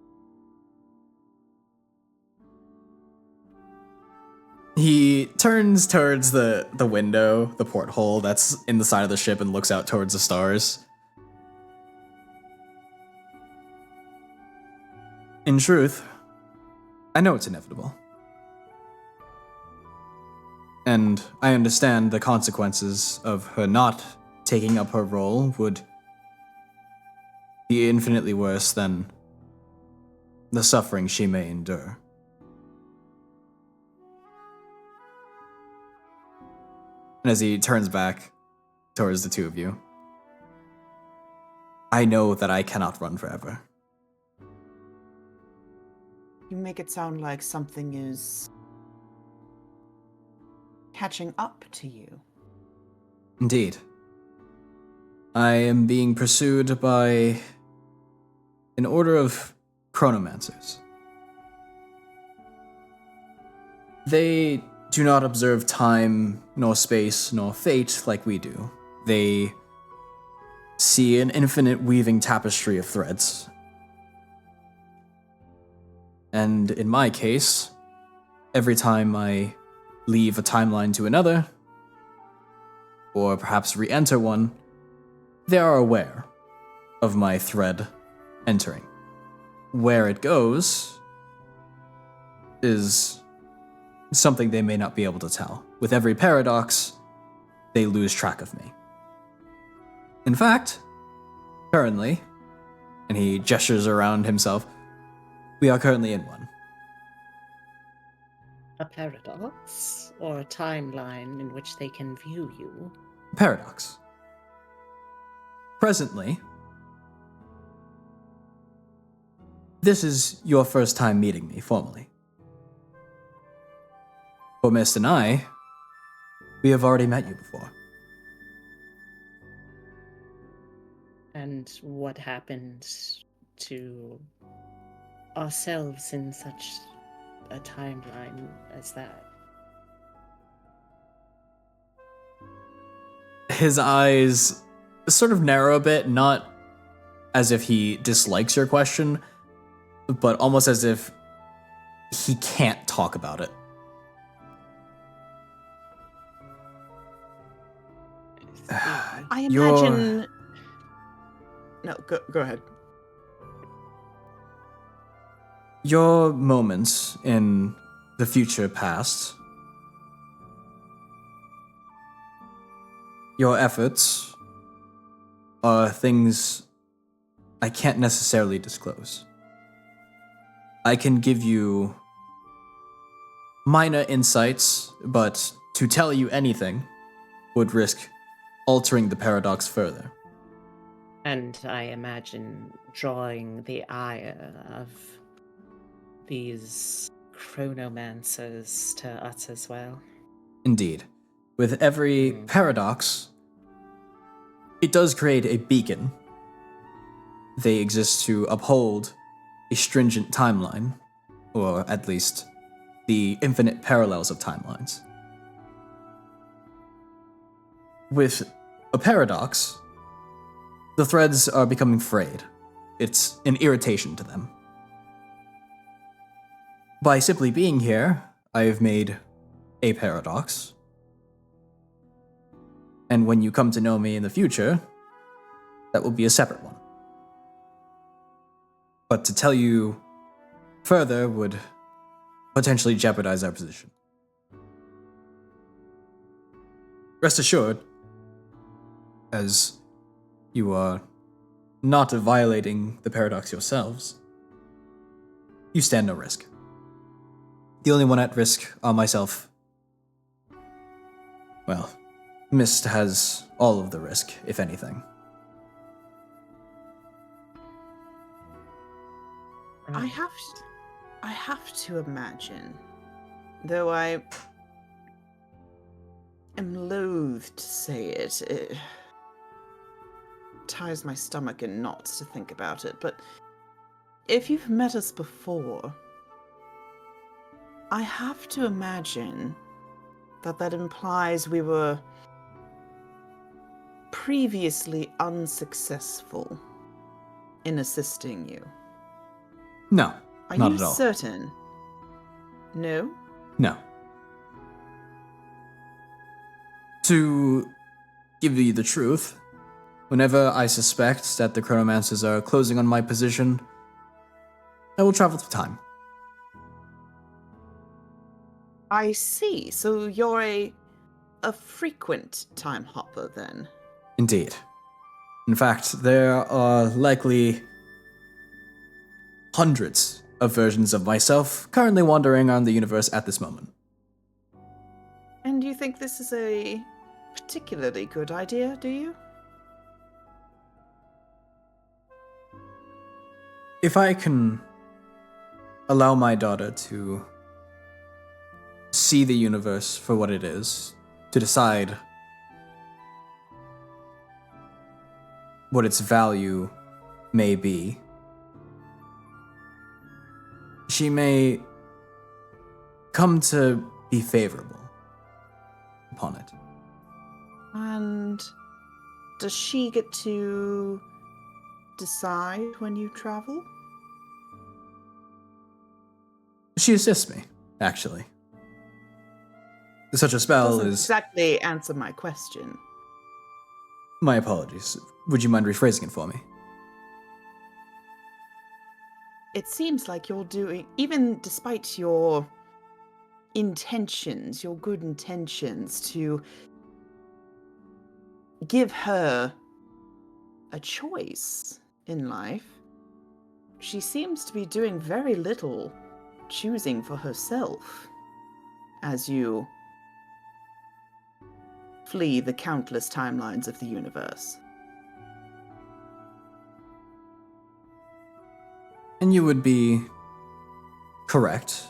He turns towards the window, the porthole that's in the side of the ship, and looks out towards the stars. In truth, I know it's inevitable. And I understand the consequences of her not taking up her role would be infinitely worse than the suffering she may endure. And as he turns back towards the two of you, I know that I cannot run forever. You make it sound like something is catching up to you. Indeed. I am being pursued by an order of chronomancers. They do not observe time, nor space, nor fate like we do. They see an infinite weaving tapestry of threads. And in my case, every time I leave a timeline to another, or perhaps re-enter one, they are aware of my thread entering. Where it goes is something they may not be able to tell. With every paradox, they lose track of me. In fact, currently, and he gestures around himself, we are currently in one. A paradox or a timeline in which they can view you. Paradox. Presently, this is your first time meeting me formally. For Mist and I, we have already met you before. And what happened to ourselves in such a timeline as that? His eyes sort of narrow a bit, not as if he dislikes your question, but almost as if he can't talk about it. I Your- imagine... No, go ahead. Your moments in the future past, your efforts, are things I can't necessarily disclose. I can give you minor insights, but to tell you anything would risk altering the paradox further. And I imagine drawing the ire of these chronomancers to us as well. Indeed. With every paradox, it does create a beacon. They exist to uphold a stringent timeline, or at least the infinite parallels of timelines. With a paradox, the threads are becoming frayed. It's an irritation to them. By simply being here, I have made a paradox. And when you come to know me in the future, that will be a separate one. But to tell you further would potentially jeopardize our position. Rest assured, as you are not violating the paradox yourselves, you stand no risk. The only one at risk are myself. Well, Mist has all of the risk, if anything. I have to imagine, though I am loath to say it, it ties my stomach in knots to think about it, but if you've met us before, I have to imagine that implies we were previously unsuccessful in assisting you. No, Are not you at all. certain? No? No. To give you the truth, whenever I suspect that the chronomancers are closing on my position, I will travel through time. I see. So you're a frequent time hopper then. Indeed. In fact, there are likely hundreds of versions of myself currently wandering around the universe at this moment. And you think this is a particularly good idea, do you? If I can allow my daughter to see the universe for what it is, to decide what its value may be, she may come to be favorable upon it. And does she get to decide when you travel? She assists me, actually. Such a spell Doesn't is... exactly answer my question. My apologies. Would you mind rephrasing it for me? It seems like you're doing, even despite your intentions, your good intentions, to give her a choice in life, she seems to be doing very little choosing for herself as you flee the countless timelines of the universe. And you would be correct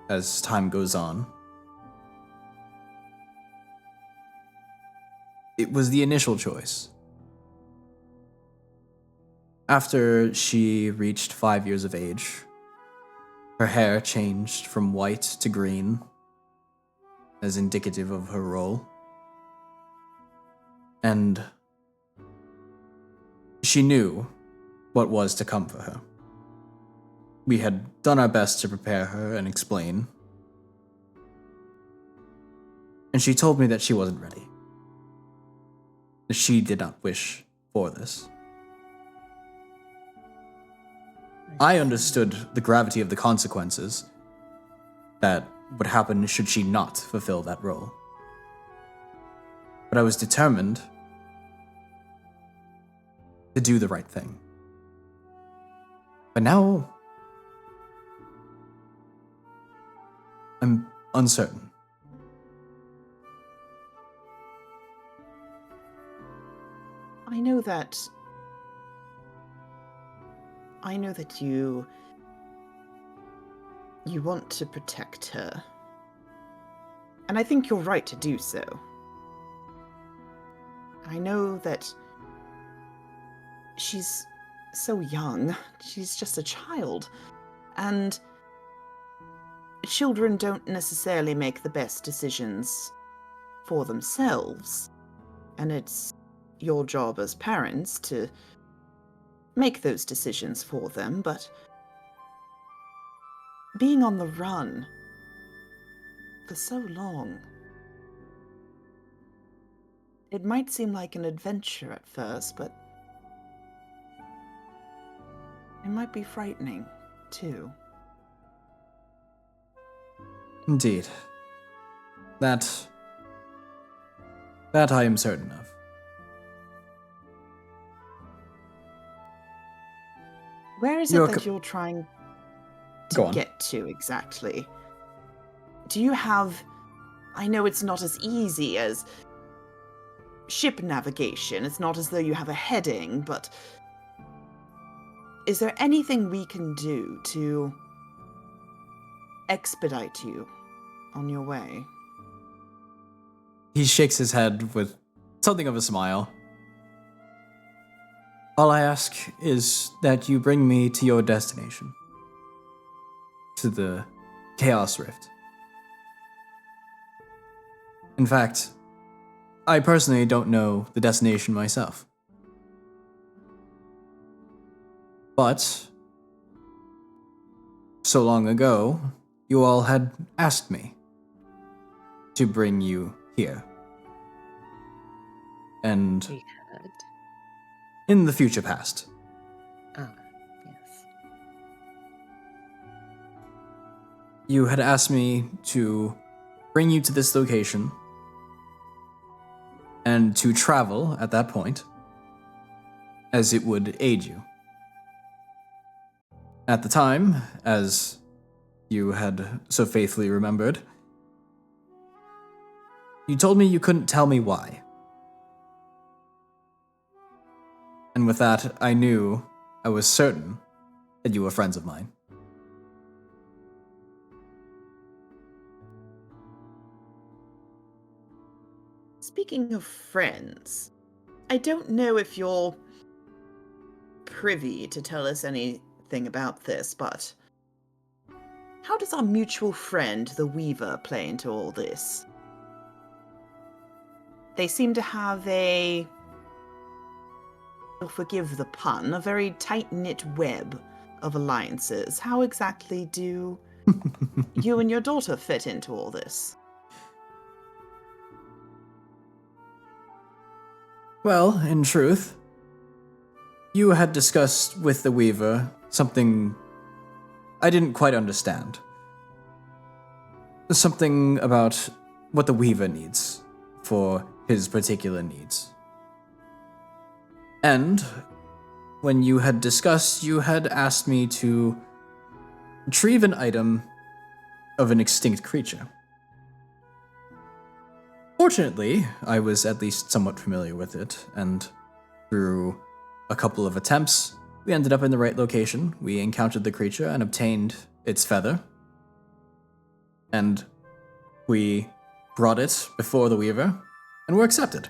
as time goes on. It was the initial choice. After she reached 5 years of age, her hair changed from white to green, as indicative of her role. And she knew what was to come for her. We had done our best to prepare her and explain. And she told me that she wasn't ready. That she did not wish for this. I understood the gravity of the consequences that would happen should she not fulfill that role. But I was determined to do the right thing. But now, I'm uncertain. I know that you want to protect her. And I think you're right to do so. I know that she's so young. She's just a child. And children don't necessarily make the best decisions for themselves. And it's your job as parents to make those decisions for them, but being on the run for so long, it might seem like an adventure at first, but it might be frightening, too. Indeed. That I am certain of. Where is it that you're trying Go to on. get to exactly? Do you have... I know it's not as easy as ship navigation. It's not as though you have a heading, but is there anything we can do to expedite you on your way? He shakes his head with something of a smile. All I ask is that you bring me to your destination. To the Chaos Rift. In fact, I personally don't know the destination myself. But, so long ago, you all had asked me to bring you here. And We had. in the future past, Ah, yes. you had asked me to bring you to this location and to travel at that point, as it would aid you. At the time, as you had so faithfully remembered, you told me you couldn't tell me why. And with that, I knew, I was certain, that you were friends of mine. Speaking of friends, I don't know if you're privy to tell us anything about this, but how does our mutual friend, the Weaver, play into all this? They seem to have you'll forgive the pun, a very tight-knit web of alliances. How exactly do you and your daughter fit into all this? Well, in truth, you had discussed with the Weaver something I didn't quite understand. Something about what the Weaver needs for his particular needs. And when you had discussed, you had asked me to retrieve an item of an extinct creature. Fortunately, I was at least somewhat familiar with it, and through a couple of attempts, we ended up in the right location. We encountered the creature and obtained its feather. And we brought it before the Weaver, and were accepted.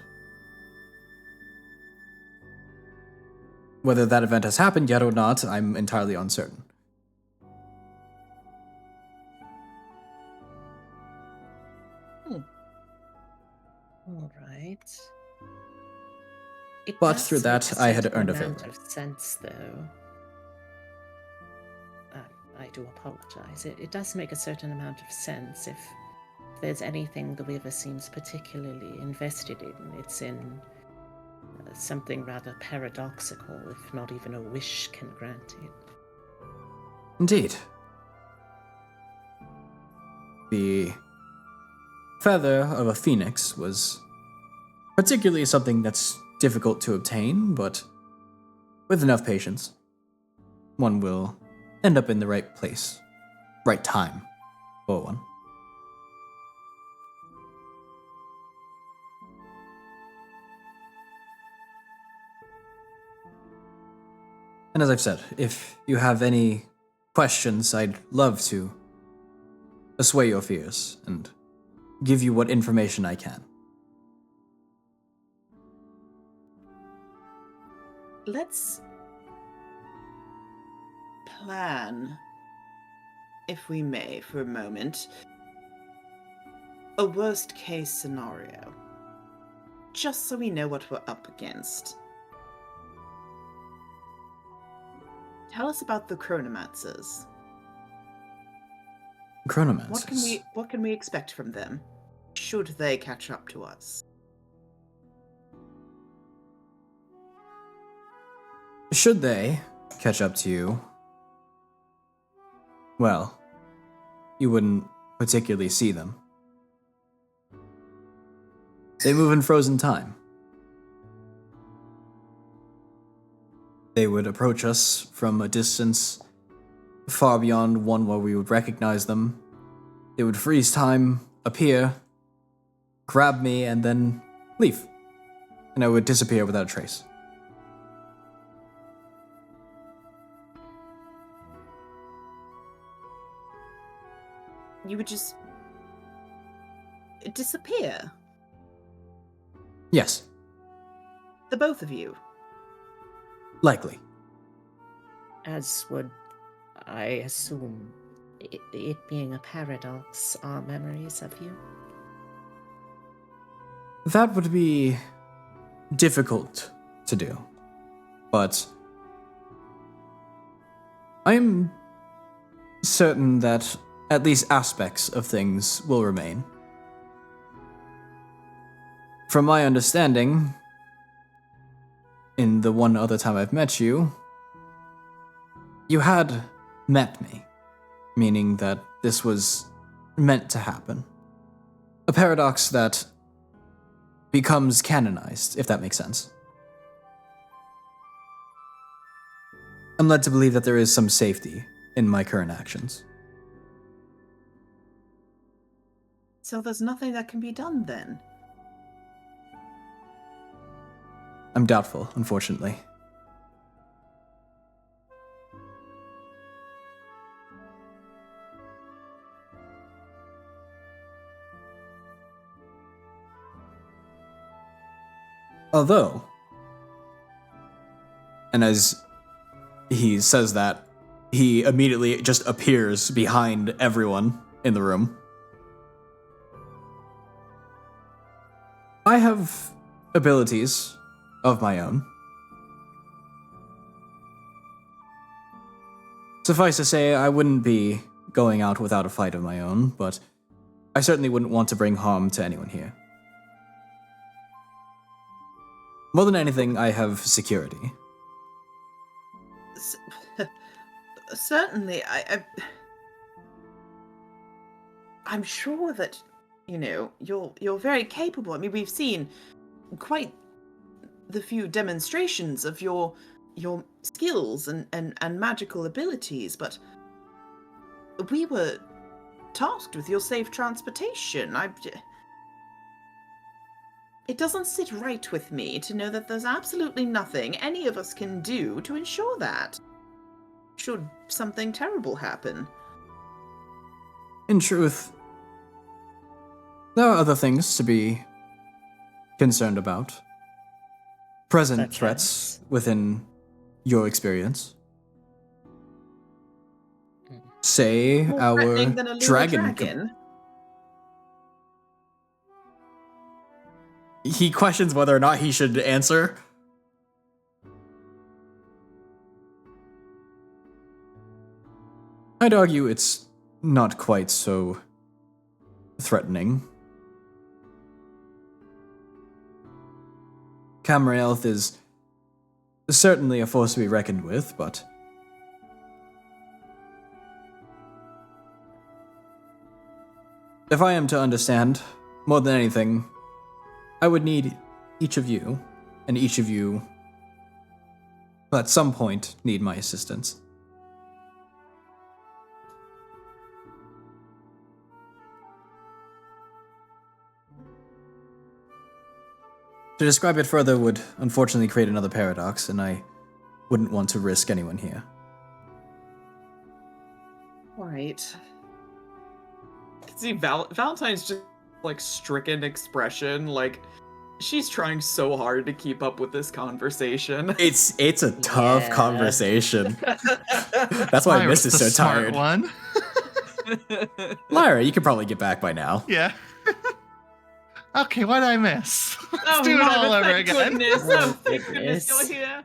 Whether that event has happened yet or not, I'm entirely uncertain. All right. It But does through that, make a I had certain earned a amount favor. of sense, though. I do apologize. It does make a certain amount of sense if there's anything the Weaver seems particularly invested in. It's in something rather paradoxical, if not even a wish can grant it. Indeed. The feather of a phoenix was particularly something that's difficult to obtain, but with enough patience, one will end up in the right place, right time for one. And as I've said, if you have any questions, I'd love to assuage your fears and give you what information I can. Let's plan, if we may, for a moment, a worst case scenario. Just so we know what we're up against. Tell us about the chronomancers. Chronomancers. What can we expect from them? Should they catch up to us? Should they catch up to you, well, you wouldn't particularly see them. They move in frozen time. They would approach us from a distance far beyond one where we would recognize them. They would freeze time, appear, grab me, and then leave. And I would disappear without a trace. You would just disappear? Yes, The both of you? likely. As would, I assume, it being a paradox, our memories of you. That would be difficult to do, but I am certain that at least aspects of things will remain. From my understanding, in the one other time I've met you, you had met me, meaning that this was meant to happen. A paradox that becomes canonized, if that makes sense. I'm led to believe that there is some safety in my current actions. So there's nothing that can be done then? I'm doubtful, unfortunately. Although, and as he says that, he immediately just appears behind everyone in the room. I have abilities of my own. Suffice to say, I wouldn't be going out without a fight of my own, but I certainly wouldn't want to bring harm to anyone here. More than anything, I have security. Certainly, I'm sure that, you're very capable. I mean, we've seen quite the few demonstrations of your skills and magical abilities, but we were tasked with your safe transportation. It doesn't sit right with me to know that there's absolutely nothing any of us can do to ensure that, should something terrible happen. In truth, there are other things to be concerned about. Present Such threats as? within your experience. Mm. Say More our threatening than a lunar dragon. He questions whether or not he should answer. I'd argue it's not quite so threatening. Camarelth is certainly a force to be reckoned with, but if I am to understand, more than anything, I would need each of you, and each of you will at some point need my assistance. To describe it further would unfortunately create another paradox, and I wouldn't want to risk anyone here. Right. See, Valentine's just like stricken expression. Like she's trying so hard to keep up with this conversation. It's a tough Yeah. conversation. That's why Lyra's Mist is the so smart tired. one. Lyra, you could probably get back by now. Yeah. Okay, what did I miss? Let's do it Lyra, all over thank again. Goodness. Oh, Thank goodness goodness. you're here.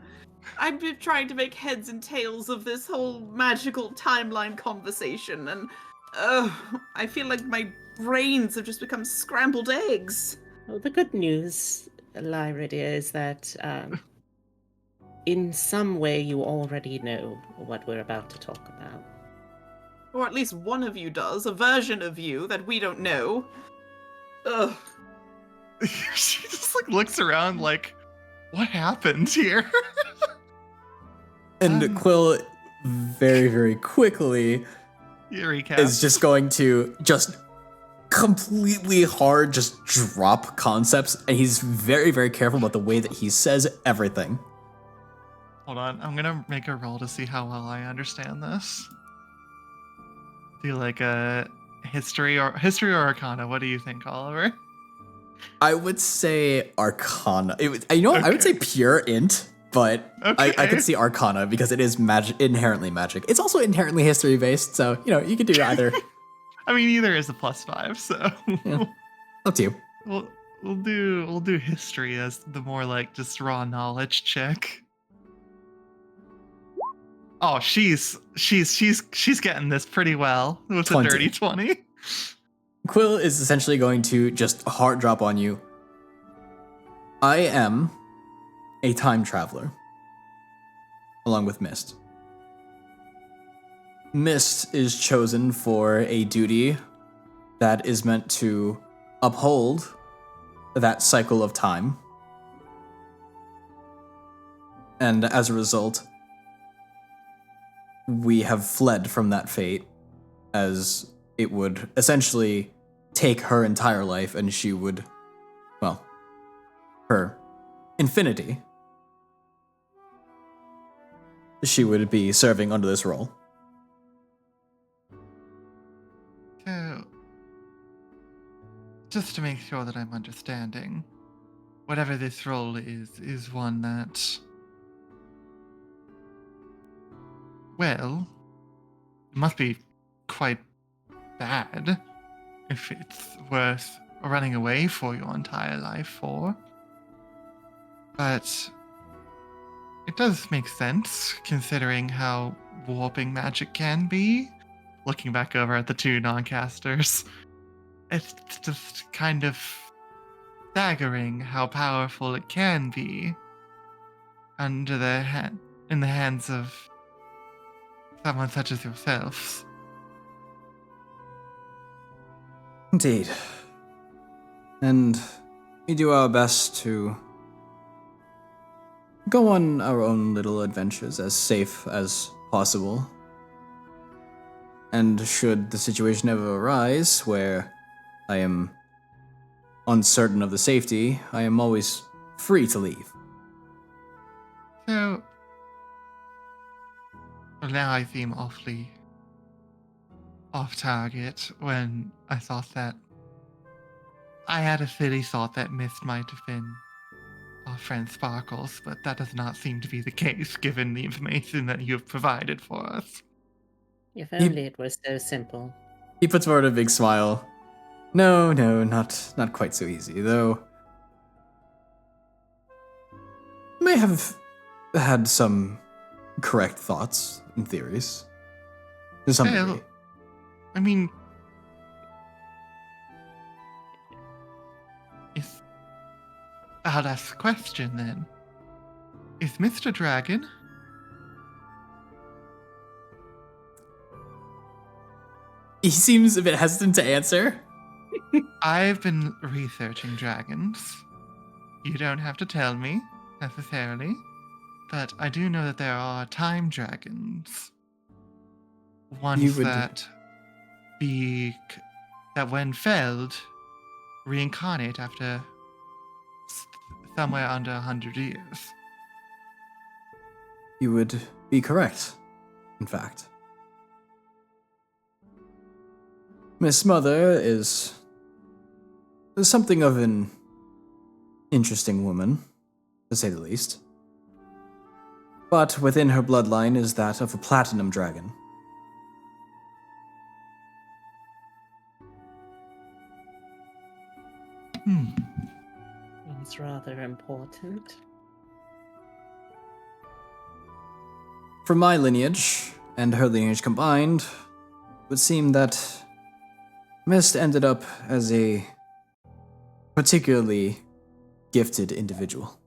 I've been trying to make heads and tails of this whole magical timeline conversation, and I feel like my brains have just become scrambled eggs. Well, the good news, Lyra dear, is that in some way you already know what we're about to talk about. Or at least one of you does, a version of you that we don't know. Ugh. She just like looks around like, what happened here? And Quill very, very quickly You recap. is just going to just completely hard just drop concepts, and he's very, very careful about the way that he says everything. Hold on, I'm gonna make a roll to see how well I understand this. Do like a history or Arcana? What do you think, Oliver? I would say Arcana. I would say pure int, but I Okay. could see Arcana because it is inherently magic. It's also inherently history based, so you could do either. I mean, either is a +5, so Yeah. Up to you. we'll do history as the more like just raw knowledge check. Oh, she's getting this pretty well with 20. a dirty 20. Quill is essentially going to just heart drop on you. I am a time traveler, along with Mist. Mist is chosen for a duty that is meant to uphold that cycle of time. And as a result, we have fled from that fate, as it would essentially take her entire life, and she would, well, her infinity. She would be serving under this role. So, just to make sure that I'm understanding, whatever this role is one that, well, it must be quite bad if it's worth running away for your entire life for. But it does make sense considering how warping magic can be. Looking back over at the two non-casters, it's just kind of staggering how powerful it can be in the hands of someone such as yourself. Indeed. And we do our best to go on our own little adventures as safe as possible. And should the situation ever arise where I am uncertain of the safety, I am always free to leave. So, well, now I seem awfully off target when I thought that I had a silly thought that Mist might have been our friend Sparkles, but that does not seem to be the case given the information that you have provided for us. If only it was so simple. He puts forward a big smile. No, not quite so easy, though. May have had some correct thoughts and theories. To some Well, degree. I mean, I'll ask the question then. Is Mr. Dragon? He seems a bit hesitant to answer. I've been researching dragons. You don't have to tell me, necessarily. But I do know that there are time dragons. Ones that when felled, reincarnate after somewhere under 100 years. You would be correct, in fact. Miss Mother is something of an interesting woman, to say the least. But within her bloodline is that of a platinum dragon. Seems rather important. From my lineage and her lineage combined, it would seem that Mist ended up as a particularly gifted individual.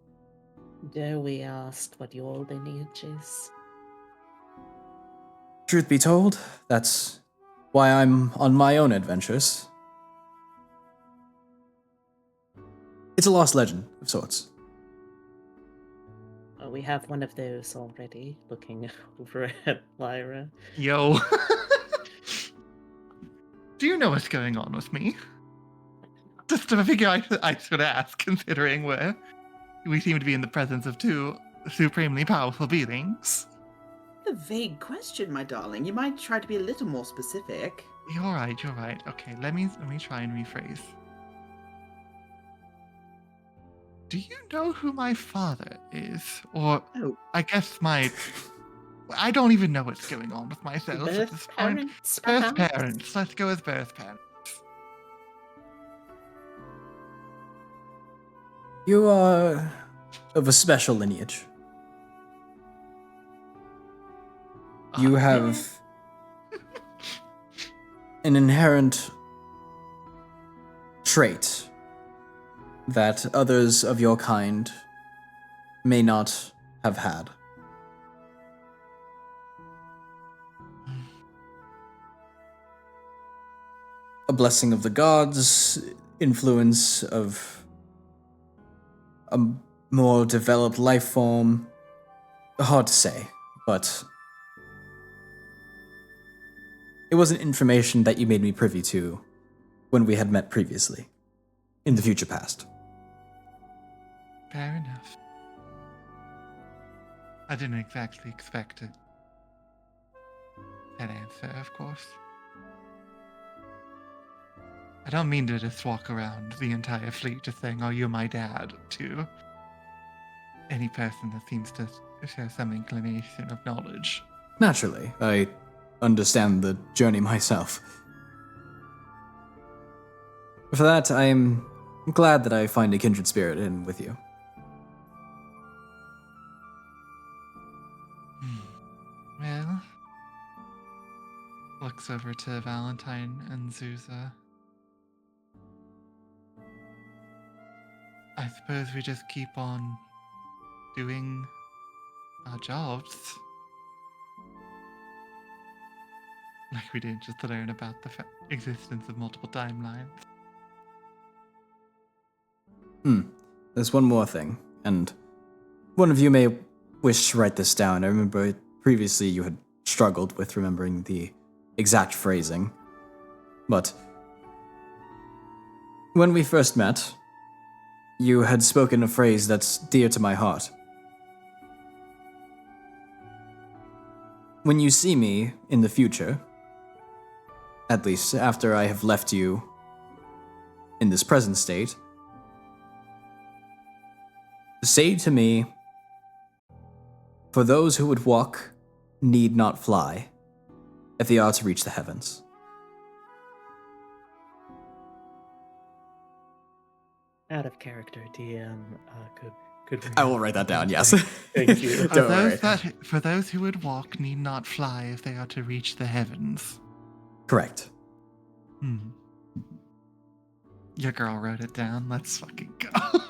Dare we ask what your lineage is? Truth be told, that's why I'm on my own adventures. It's a lost legend of sorts. Oh, we have one of those already, looking over at Lyra. Yo. Do you know what's going on with me? Just a figure I should ask, considering we seem to be in the presence of two supremely powerful beings. A vague question, my darling. You might try to be a little more specific. You're right. Okay, let me try and rephrase. Do you know who my father is? Or Oh. I guess I don't even know what's going on with myself at this Birth point. parents, Birth perhaps? parents. Let's go with birth parents. You are of a special lineage. You have an inherent trait that others of your kind may not have had. A blessing of the gods, influence of a more developed life form. Hard to say, but it wasn't information that you made me privy to when we had met previously, in the future past. Fair enough. I didn't exactly expect that answer, of course. I don't mean to just walk around the entire fleet just saying, "Oh, you're my dad," to any person that seems to show some inclination of knowledge. Naturally, I understand the journey myself. For that, I am glad that I find a kindred spirit in with you. Well, looks over to Valentine and Zuza. I suppose we just keep on doing our jobs. Like we did just learn about the existence of multiple timelines. There's one more thing, and one of you may wish to write this down. I remember previously you had struggled with remembering the exact phrasing, but when we first met, you had spoken a phrase that's dear to my heart. When you see me in the future, at least after I have left you in this present state, say to me, "For those who would walk need not fly, if they are to reach the heavens." Out of character, DM. Could we I will write that down, yes. Thank you. Don't worry. For those who would walk need not fly if they are to reach the heavens. Correct. Your girl wrote it down. Let's fucking go.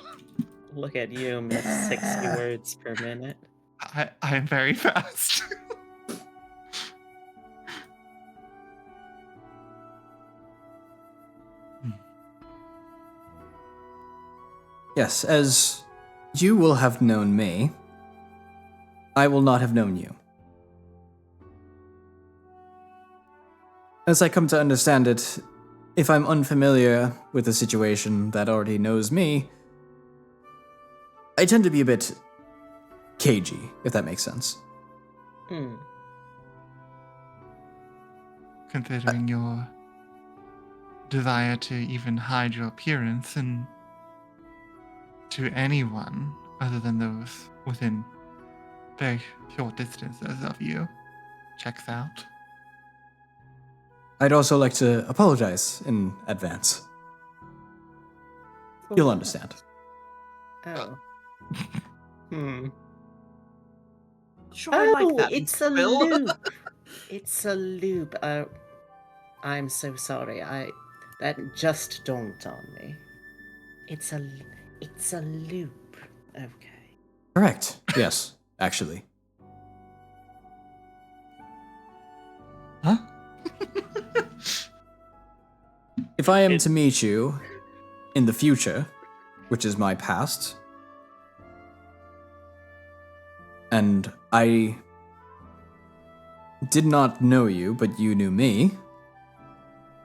Look at you, miss 60 words per minute. I am very fast. Yes, as you will have known me, I will not have known you. As I come to understand it, if I'm unfamiliar with a situation that already knows me, I tend to be a bit cagey, if that makes sense. Considering your desire to even hide your appearance and to anyone other than those within very short distances of you checks out. I'd also like to apologize in advance. For You'll what? understand. Oh. Sure, I like that. It's a Bill. loop. It's a loop. I'm so sorry. That just dawned on me. It's a loop. Okay. Correct. Yes, actually. Huh? If I am to meet you in the future, which is my past, and I did not know you, but you knew me,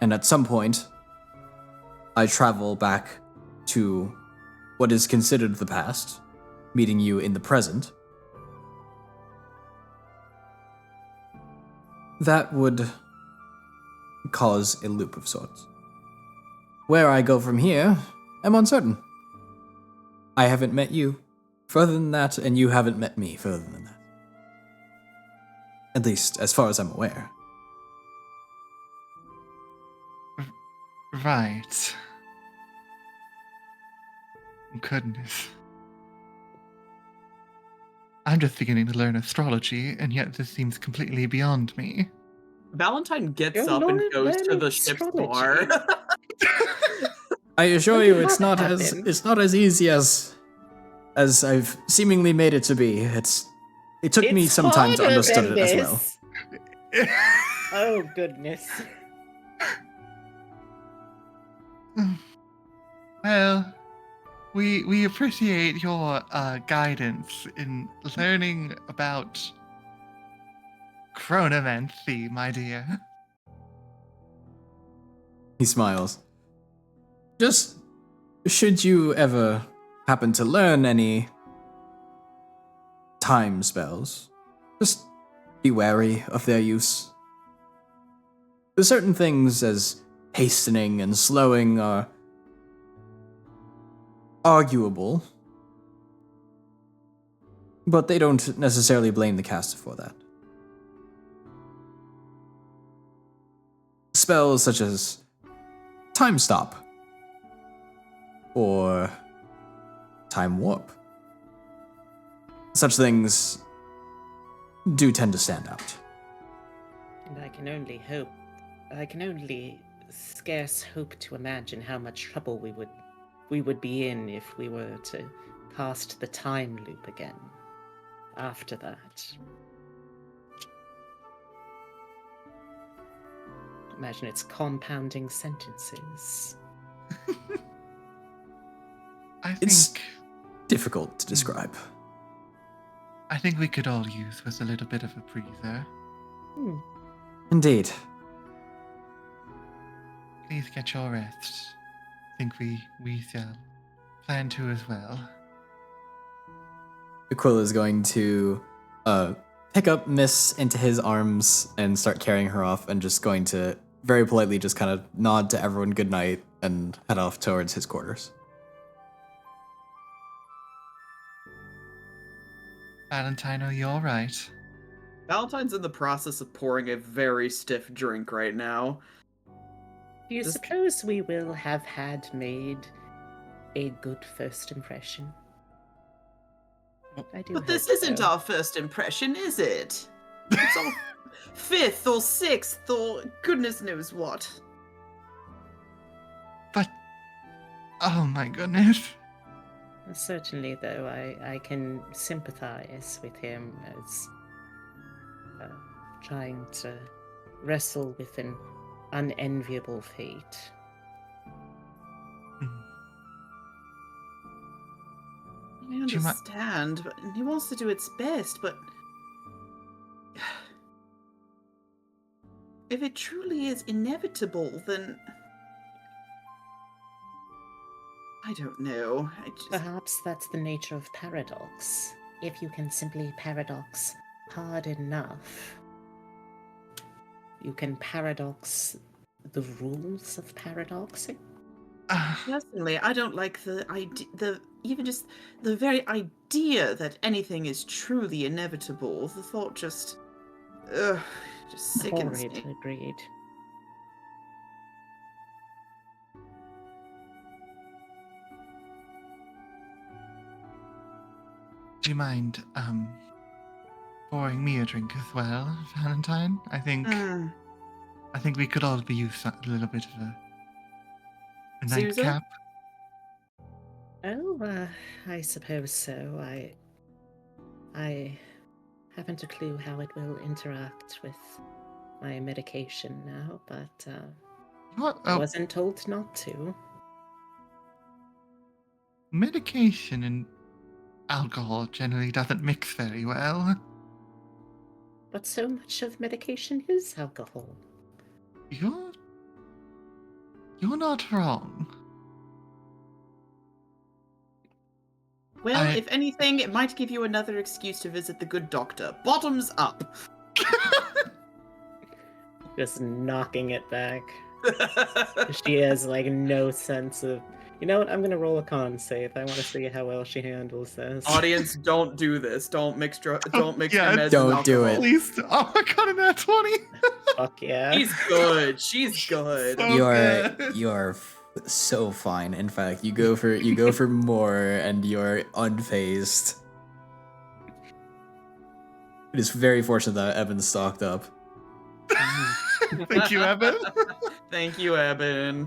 and at some point, I travel back to what is considered the past, meeting you in the present, that would cause a loop of sorts. Where I go from here, I'm uncertain. I haven't met you further than that, and you haven't met me further than that. At least, as far as I'm aware. Right. Goodness. I'm just beginning to learn astrology, and yet this seems completely beyond me. Valentine gets You're up and learning goes to the ship's bar. astrology. I assure When you, did it's that not happen? as easy as I've seemingly made it to be. It took me It's some time to harder understand than it as well. this. Oh goodness. Well, we appreciate your guidance in learning about chronomancy, my dear. He smiles. Just should you ever happen to learn any time spells, just be wary of their use. There's certain things as hastening and slowing are arguable, but they don't necessarily blame the caster for that. Spells such as Time Stop or Time Warp. Such things do tend to stand out. And I can only scarce hope to imagine how much trouble we would be in if we were to cast the time loop again after that. Imagine it's compounding sentences. I It's- think Difficult to describe. I think we could all use with a little bit of a breather. Indeed. Please get your rest. I think we shall plan to as well. Aquila is going to pick up Miss into his arms and start carrying her off, and just going to very politely just kind of nod to everyone goodnight and head off towards his quarters. Valentino, you all right? Valentine's in the process of pouring a very stiff drink right now. Do you Just- suppose we will have had made a good first impression? I do. But this hope isn't so. our first impression, is it? It's our fifth or sixth or goodness knows what. But oh my goodness. Certainly, though, I can sympathize with him as trying to wrestle with an unenviable fate. I Do you mi- understand, but he wants to do its best, but if it truly is inevitable, then I don't know. Perhaps that's the nature of paradox. If you can simply paradox hard enough, you can paradox the rules of paradoxing? Personally, I don't like the idea, even just the very idea that anything is truly inevitable. The thought just sickens Horrid, me. agreed. Do you mind pouring me a drink as well, Valentine? I think we could all use a little bit of a Susan? nightcap. Oh, I suppose so. I haven't a clue how it will interact with my medication now, but What? I Oh, wasn't told not to. medication and alcohol generally doesn't mix very well. But so much of medication is alcohol. You're not wrong. Well, I- if anything, it might give you another excuse to visit the good doctor. Bottoms up. Just knocking it back. She has like no sense of. You know what? I'm gonna roll a con save. I want to see how well she handles this. Audience, don't do this. Don't mix your Yeah, meds don't and do alcohol. it. Please. Oh, I got a nat 20. Fuck yeah. She's good. She's good. So good. You are so fine. In fact, you go for more, and you're unfazed. It is very fortunate that Evan's stocked up. Thank you, Evan. Thank you, Eben.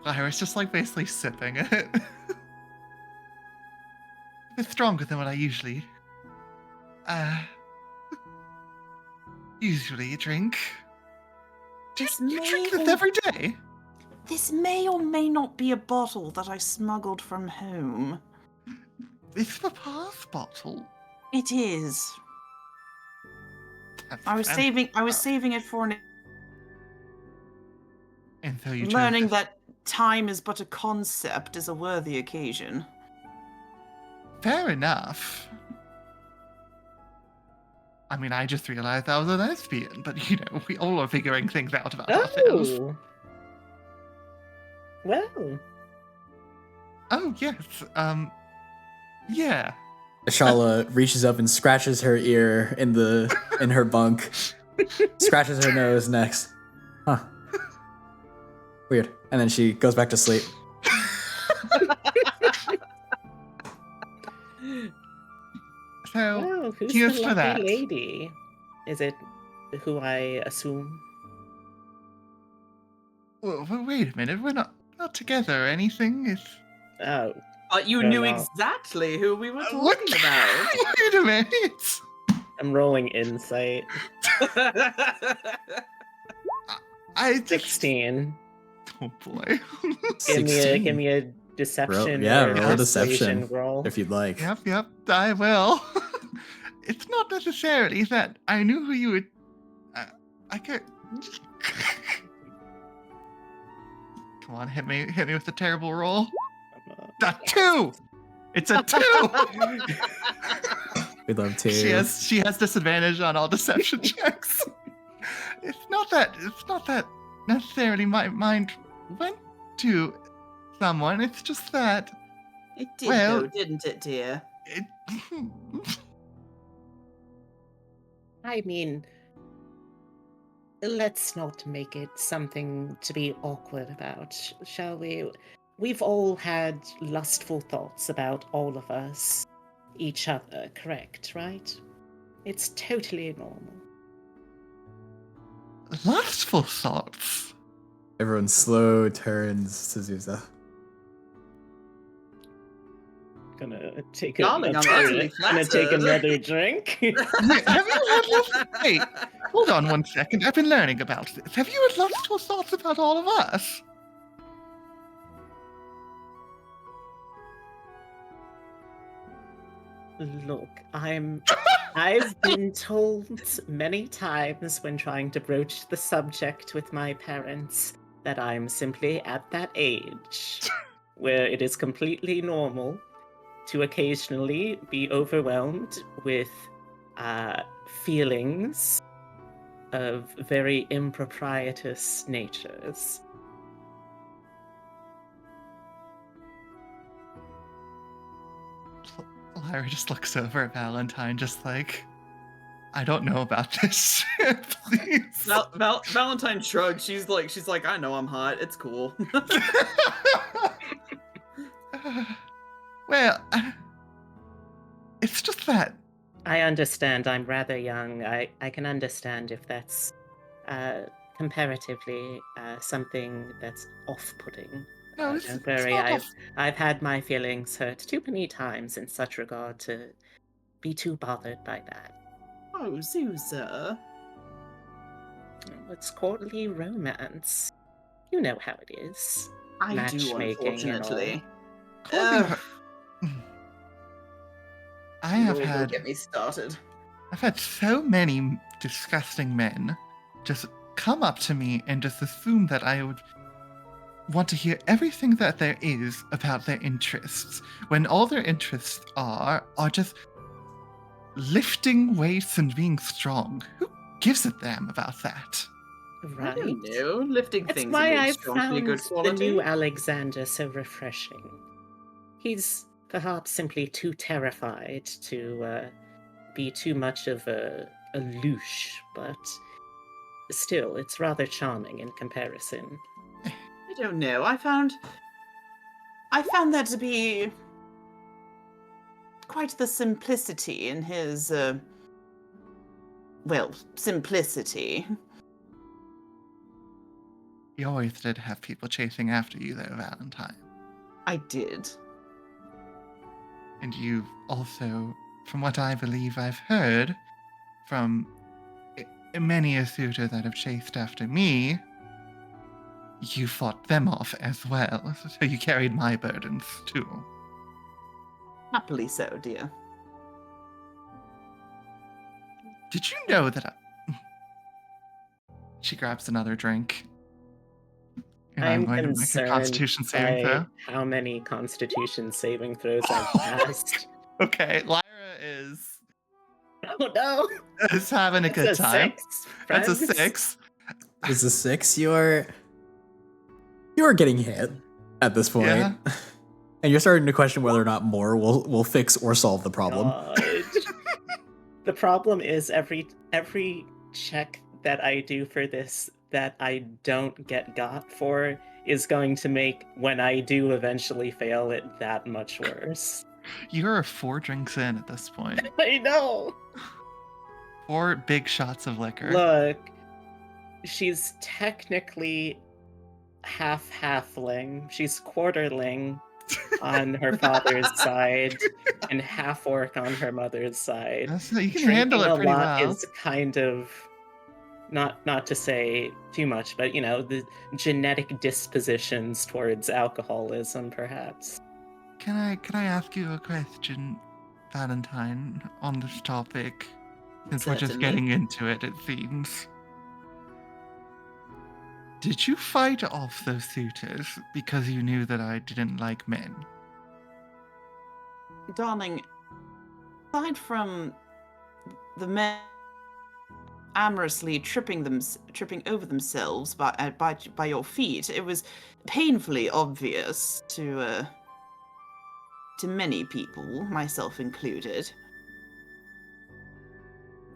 Iris just like basically sipping it. It's stronger than what I usually drink. This You drink this may every day? This may or may not be a bottle that I smuggled from home. It's the pass bottle. It is. That's I was saving it for And so you learning chose that time is but a concept is a worthy occasion. Fair enough. I mean, I just realized I was a lesbian, but you know, we all are figuring things out about ourselves. Oh. Well. Oh yes. Yeah. Ashala reaches up and scratches her ear in her bunk, scratches her nose next. Huh. Weird. And then she goes back to sleep. So Well, who's here's the to lucky that. lady? Is it who I assume? Well, wait a minute, we're not together or anything. It's Oh, But you No, knew no. exactly who we were what? talking about. Wait a minute. I'm rolling insight. I just 16. oh boy. Give me 16. a deception Yeah, or roll a persuasion deception. roll. If you'd like. Yep, I will. It's not necessarily that I knew who you would. I could. Come on, hit me with a terrible roll. A 2. It's a 2. We'd love to. She has disadvantage on all deception checks. It's not that necessarily my mind went to someone. It's just that It did, Well- though, didn't it, dear? it. I mean, let's not make it something to be awkward about, shall we? We've all had lustful thoughts about all of us, each other, correct, right? It's totally normal. Lustful thoughts. Everyone slow turns to Zuza. Gonna take Darling, I'm utterly gonna take flattered. another drink. Have you had lustful? Wait, hold on one second. I've been learning about this. Have you had lustful thoughts about all of us? Look, I've been told many times when trying to broach the subject with my parents that I'm simply at that age where it is completely normal to occasionally be overwhelmed with feelings of very improprietous natures. Lyra just looks over at Valentine, just like, I don't know about this shit, please. Valentine shrugs. She's like, I know I'm hot. It's cool. Well, it's just that. I understand I'm rather young. I can understand if that's comparatively something that's off-putting. No, Don't it's worry, not off. I've had my feelings hurt too many times in such regard to be too bothered by that. Oh, Zuza. It's courtly romance. You know how it is. I do, Matchmaking and all. unfortunately. Courtly I have Lord, don't had get me started. I've had so many disgusting men just come up to me and just assume that I would want to hear everything that there is about their interests, when all their interests are just lifting weights and being strong. Who gives a damn about that? I Right? don't know. Lifting That's things why and being I've strong to be found good the quality. new Alexander so refreshing. He's perhaps simply too terrified to be too much of a louche, but still, it's rather charming in comparison. I don't know. I found that to be quite the simplicity in his, simplicity. You always did have people chasing after you, though, Valentine. I did. And you've also, from what I believe I've heard from many a suitor that have chased after me, you fought them off as well. So you carried my burdens, too. Happily so, dear. Did you know that She grabs another drink. And I'm I'm going to make a concerned Constitution saving by throw. how many Constitution saving throws I've passed. Okay, Lyra is Oh no! having a It's good a time. 6, That's a friends. 6. This is a 6. You are getting hit at this point. Yeah. And you're starting to question whether or not more will fix or solve the problem. God. The problem is every check that I do for this that I don't get got for is going to make when I do eventually fail it that much worse. You're 4 drinks in at this point. I know. 4 big shots of liquor. Look, she's technically half halfling. She's quarterling on her father's side and half orc on her mother's side. You can handle it pretty well. Is kind of not to say too much, but the genetic dispositions towards alcoholism, perhaps. Can I ask you a question, Valentine, on this topic? Since we're just Certainly. getting into it, it seems. Did you fight off those suitors because you knew that I didn't like men? Darling, aside from the men amorously tripping over themselves by your feet, it was painfully obvious to many people, myself included.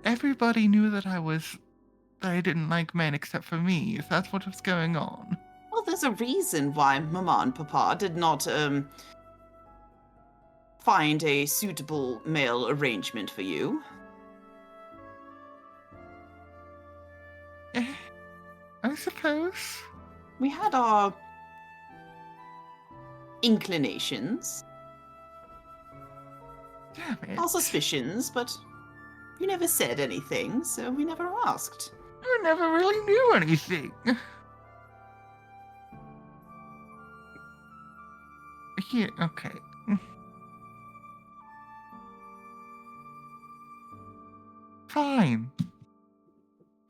Everybody knew that I didn't like men except for me. If that's what was going on. Well, there's a reason why Mama and Papa did not find a suitable male arrangement for you. I suppose. We had our inclinations, Damn it. our suspicions, but you never said anything, so we never asked. You never really knew anything. Here, okay. Fine.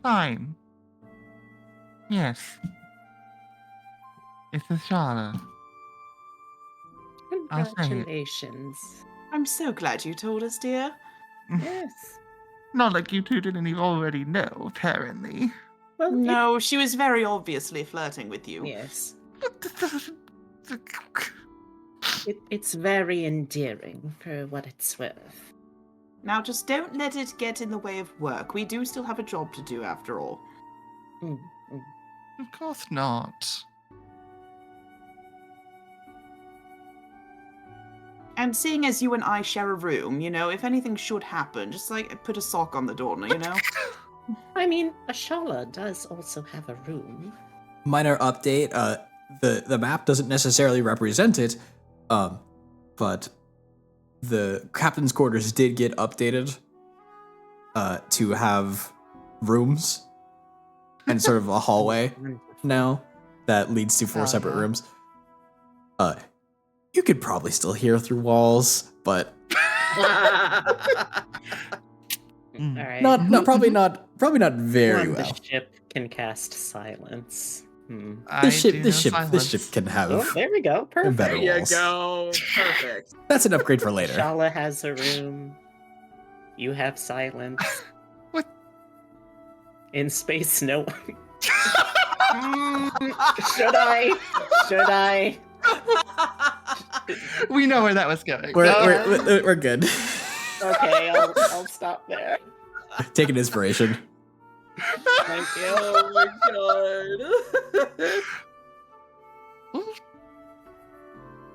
Fine. Yes. It's a Shala. I'll say it. Congratulations. I'm so glad you told us, dear. Yes. Not like you two didn't already know, apparently. Well, No, she was very obviously flirting with you. yes. It's very endearing for what it's worth. Now just don't let it get in the way of work. We do still have a job to do after all. Mm, mm. Of course not. And seeing as you and I share a room, you know, if anything should happen, just like put a sock on the door, you know? I mean, Ashala does also have a room. Minor update, the map doesn't necessarily represent it, but the captain's quarters did get updated to have rooms and sort of a hallway now that leads to 4 separate rooms. You could probably still hear through walls, but All right. probably not very On well. The ship can cast silence. This ship can have Oh, there we go. Perfect. better There you walls. go. Perfect. That's an upgrade for later. Shala has a room. You have silence. What? In space, no. Should I? Should I? We know where that was going. We're good. Okay, I'll stop there. Take an inspiration. Thank you. Oh my god. Well,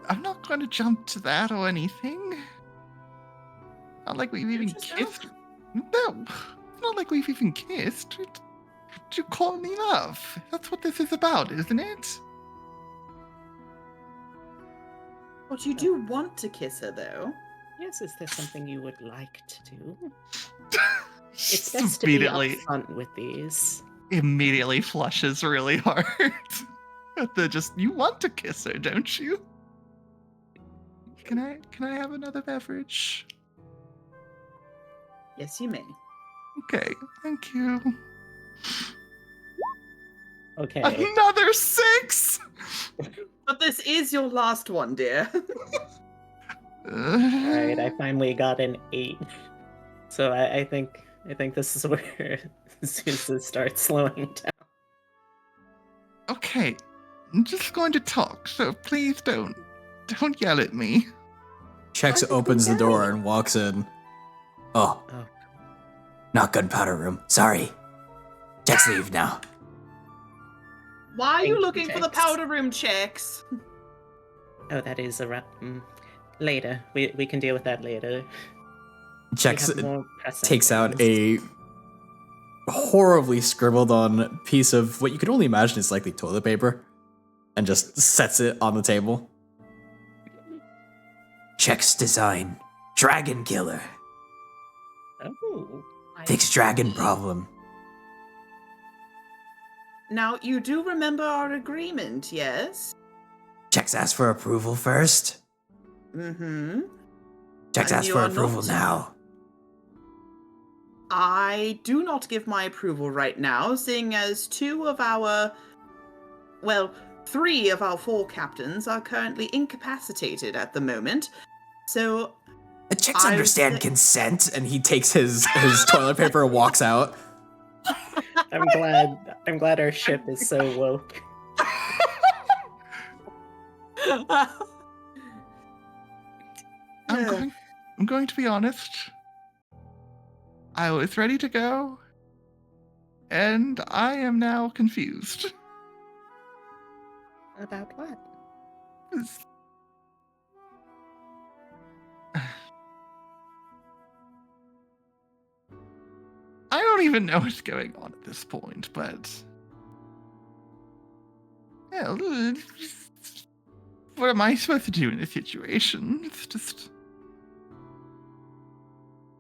I'm not going to jump to that or anything. Not like we've even just know? kissed. No, it's not like we've even kissed. You call me love. That's what this is about, isn't it? But you do want to kiss her, though. Yes, is there something you would like to do? It's best to be upfront with these. Immediately flushes really hard. They're just, you want to kiss her, don't you? Can I have another beverage? Yes, you may. Okay, thank you. Okay. Another 6. But this is your last one, dear. Alright, I finally got an 8. So I think this is where Zeus starts slowing down. Okay, I'm just going to talk, so please don't yell at me. Chex opens the door and walks in. Oh, not gunpowder room. Sorry. Chex leave now. Why are Thank you you, looking for the Jax. powder room checks? Oh, that is later. We can deal with that later. We Chex have more pressing takes out things. a horribly scribbled on piece of what you could only imagine is likely toilet paper and just sets it on the table. Chex design. Dragon killer. Oh. Fix dragon problem. Now, you do remember our agreement, yes? Chex asked for approval first. Mm-hmm. Chex And asked you for are approval not- now. I do not give my approval right now, seeing as 3 of our 4 captains are currently incapacitated at the moment. So Chex I understand would- consent, and he takes his toilet paper and walks out. I'm glad our ship is so woke. I'm going to be honest. I was ready to go, and I am now confused. About what? I don't even know what's going on at this point, but yeah, what am I supposed to do in this situation? It's just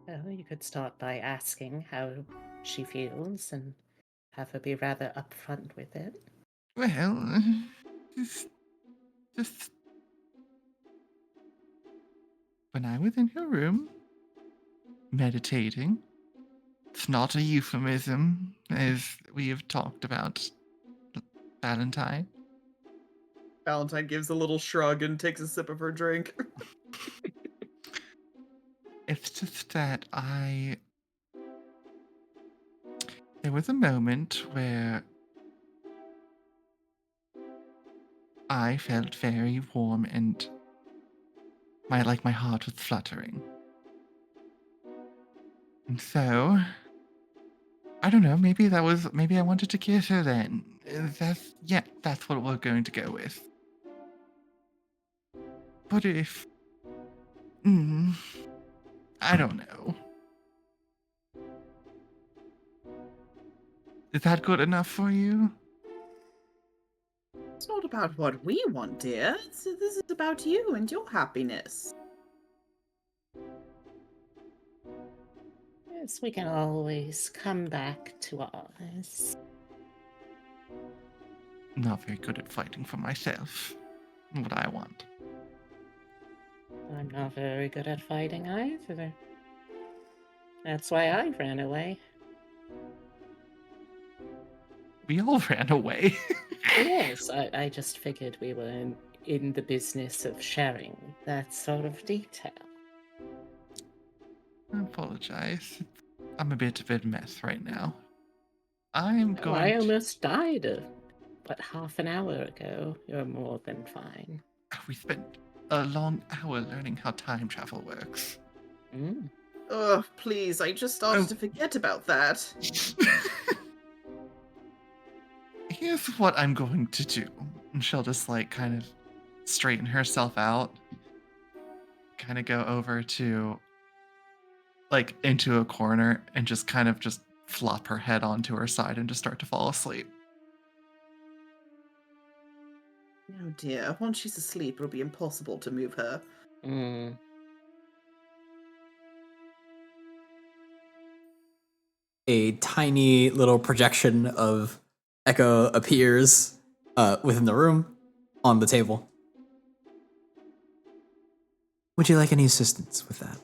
Well, you could start by asking how she feels and have her be rather upfront with it. well, just when I was in her room meditating. It's not a euphemism, as we have talked about Valentine. Valentine gives a little shrug and takes a sip of her drink. It's just that I there was a moment where I felt very warm and my heart was fluttering. And so, I don't know, maybe I wanted to kiss her then. That's what we're going to go with. But if, mm, I don't know. Is that good enough for you? It's not about what we want, dear. This is about you and your happiness. Yes, we can always come back to ours. Not very good at fighting for myself. What I want. I'm not very good at fighting either. That's why I ran away. We all ran away. Yes, I just figured we were in the business of sharing that sort of detail. I apologize. I'm a bit of a mess right now. I'm Oh, going I to... almost died, but half an hour ago. You're more than fine. We spent a long hour learning how time travel works. Mm. Ugh, please, I just started to forget about that. Here's what I'm going to do. And she'll just kind of straighten herself out. Kind of go over to into a corner and just flop her head onto her side and just start to fall asleep. Oh dear, once she's asleep, it'll be impossible to move her. Mm. A tiny little projection of Echo appears within the room on the table. Would you like any assistance with that?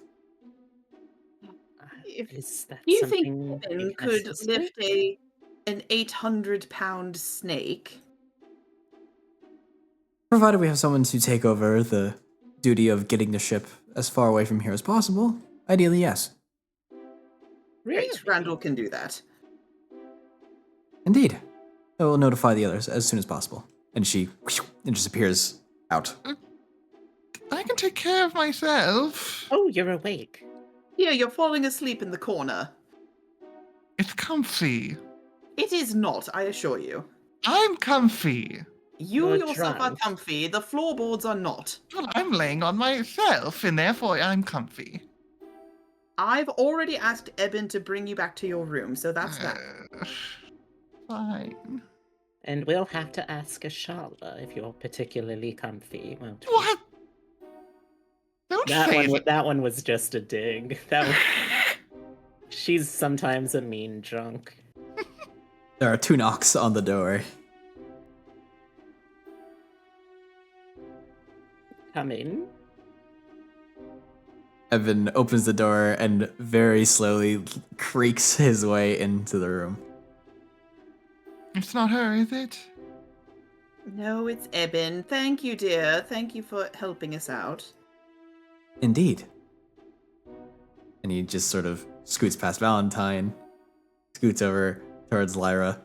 If Is that you think something Evan it could has to lift say? an 800-pound snake, Provided we have someone to take over the duty of getting the ship as far away from here as possible, ideally, yes. Really? great, Randall can do that. Indeed. I will notify the others as soon as possible. And she disappears out. I can take care of myself. Oh, you're awake. Here, you're falling asleep in the corner. It's comfy. It is not, I assure you. I'm comfy. You You're yourself are drunk. comfy, the floorboards are not. Well, I'm laying on myself, and therefore I'm comfy. I've already asked Eben to bring you back to your room, so that's that. Fine. And we'll have to ask Ashala if you're particularly comfy, won't we? What? Don't say that. That one was just a dig. She's sometimes a mean drunk. There are 2 knocks on the door. Come in. Evan opens the door and very slowly creaks his way into the room. It's not her, is it? No, it's Eben. Thank you, dear. Thank you for helping us out. Indeed. And he just sort of scoots past Valentine, scoots over towards Lyra.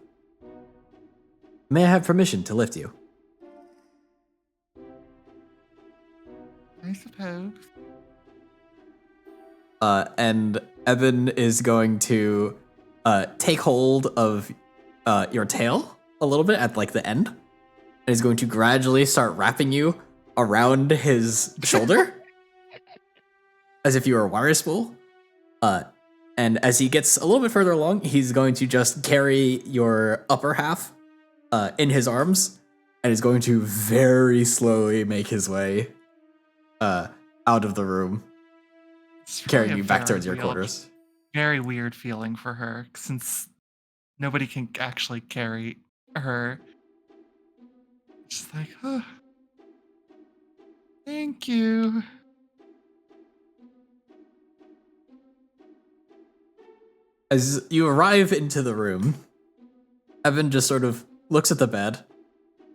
May I have permission to lift you? I suppose. And Evan is going to take hold of your tail a little bit at the end, and is going to gradually start wrapping you around his shoulder as if you were a wire spool. And as he gets a little bit further along, he's going to just carry your upper half in his arms, and is going to very slowly make his way out of the room, carrying you back towards your quarters. Very weird feeling for her, since nobody can actually carry her. Just oh, thank you. As you arrive into the room, Evan just sort of looks at the bed,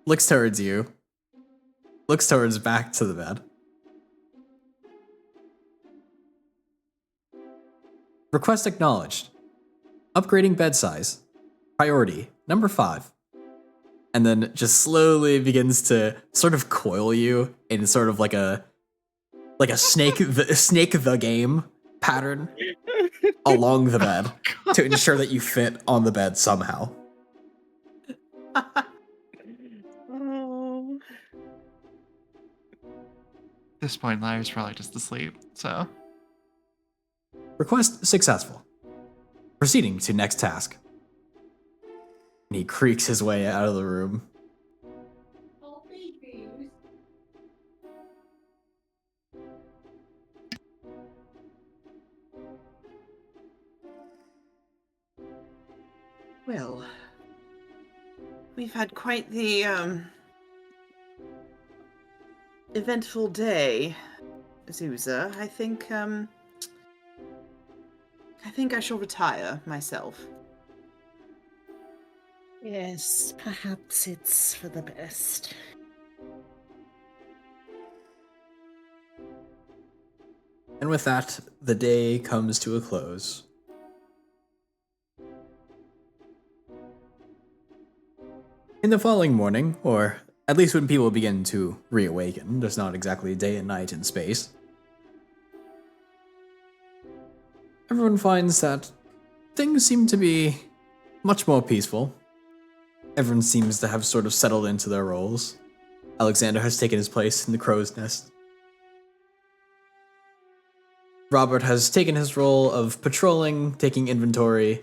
looks towards you, looks towards back to the bed. Request acknowledged. Upgrading bed size Priority number 5. And then just slowly begins to sort of coil you in sort of like a snake the game pattern along the bed to ensure that you fit on the bed somehow. Oh. At this point, Lyra's probably just asleep, so. Request successful. Proceeding to next task. And he creaks his way out of the room. Well, we've had quite the eventful day, Zuza. I think I shall retire myself. Yes, perhaps it's for the best. And with that, the day comes to a close. In the following morning, or at least when people begin to reawaken, there's not exactly day and night in space, everyone finds that things seem to be much more peaceful. Everyone seems to have sort of settled into their roles. Alexander has taken his place in the crow's nest. Robert has taken his role of patrolling, taking inventory,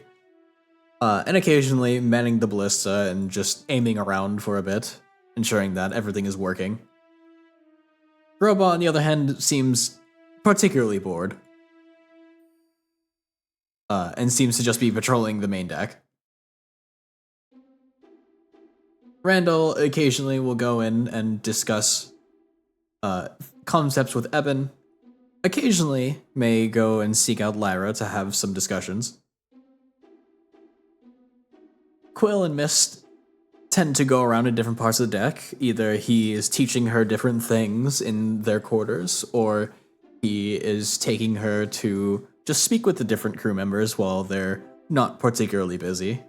and occasionally manning the ballista and just aiming around for a bit, ensuring that everything is working. Robot, on the other hand, seems particularly bored, and seems to just be patrolling the main deck. Randall occasionally will go in and discuss concepts with Eben. Occasionally may go and seek out Lyra to have some discussions. Quill and Mist tend to go around in different parts of the deck. Either he is teaching her different things in their quarters, or he is taking her to just speak with the different crew members while they're not particularly busy.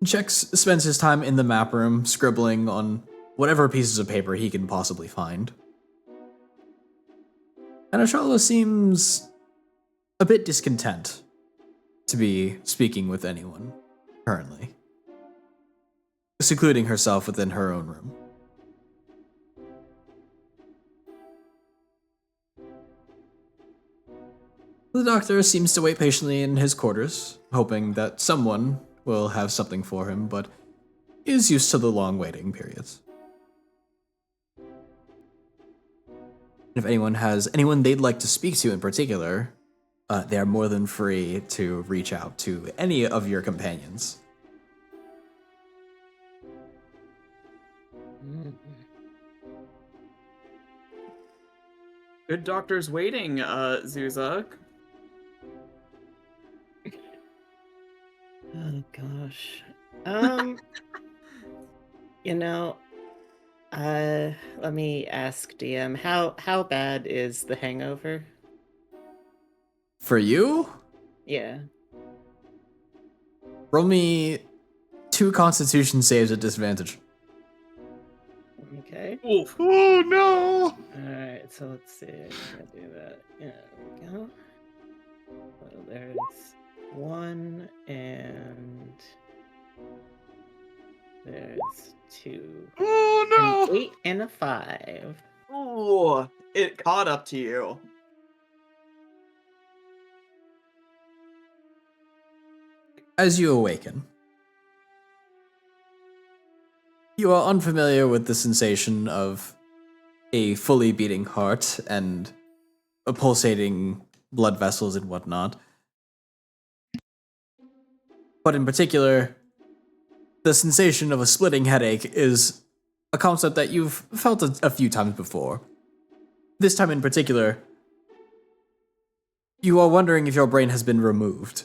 Chex spends his time in the map room, scribbling on whatever pieces of paper he can possibly find. And Ashala seems a bit discontent to be speaking with anyone currently, secluding herself within her own room. The doctor seems to wait patiently in his quarters, hoping that someone will have something for him, but is used to the long waiting periods. If anyone has anyone they'd like to speak to in particular, they are more than free to reach out to any of your companions. Good doctor's waiting, Zuza. Oh gosh. You know, let me ask DM, how bad is the hangover? For you, Yeah. roll me 2 Constitution saves at disadvantage. Okay. Oof. Oh no! Alright, so let's see. I'm gonna do that. Yeah, there we go. So there's 1 and there's 2. Oh An no! 8 and a 5. Ooh, it caught up to you. As you awaken, you are unfamiliar with the sensation of a fully beating heart and a pulsating blood vessels and whatnot. But in particular, the sensation of a splitting headache is a concept that you've felt a few times before. This time in particular, you are wondering if your brain has been removed.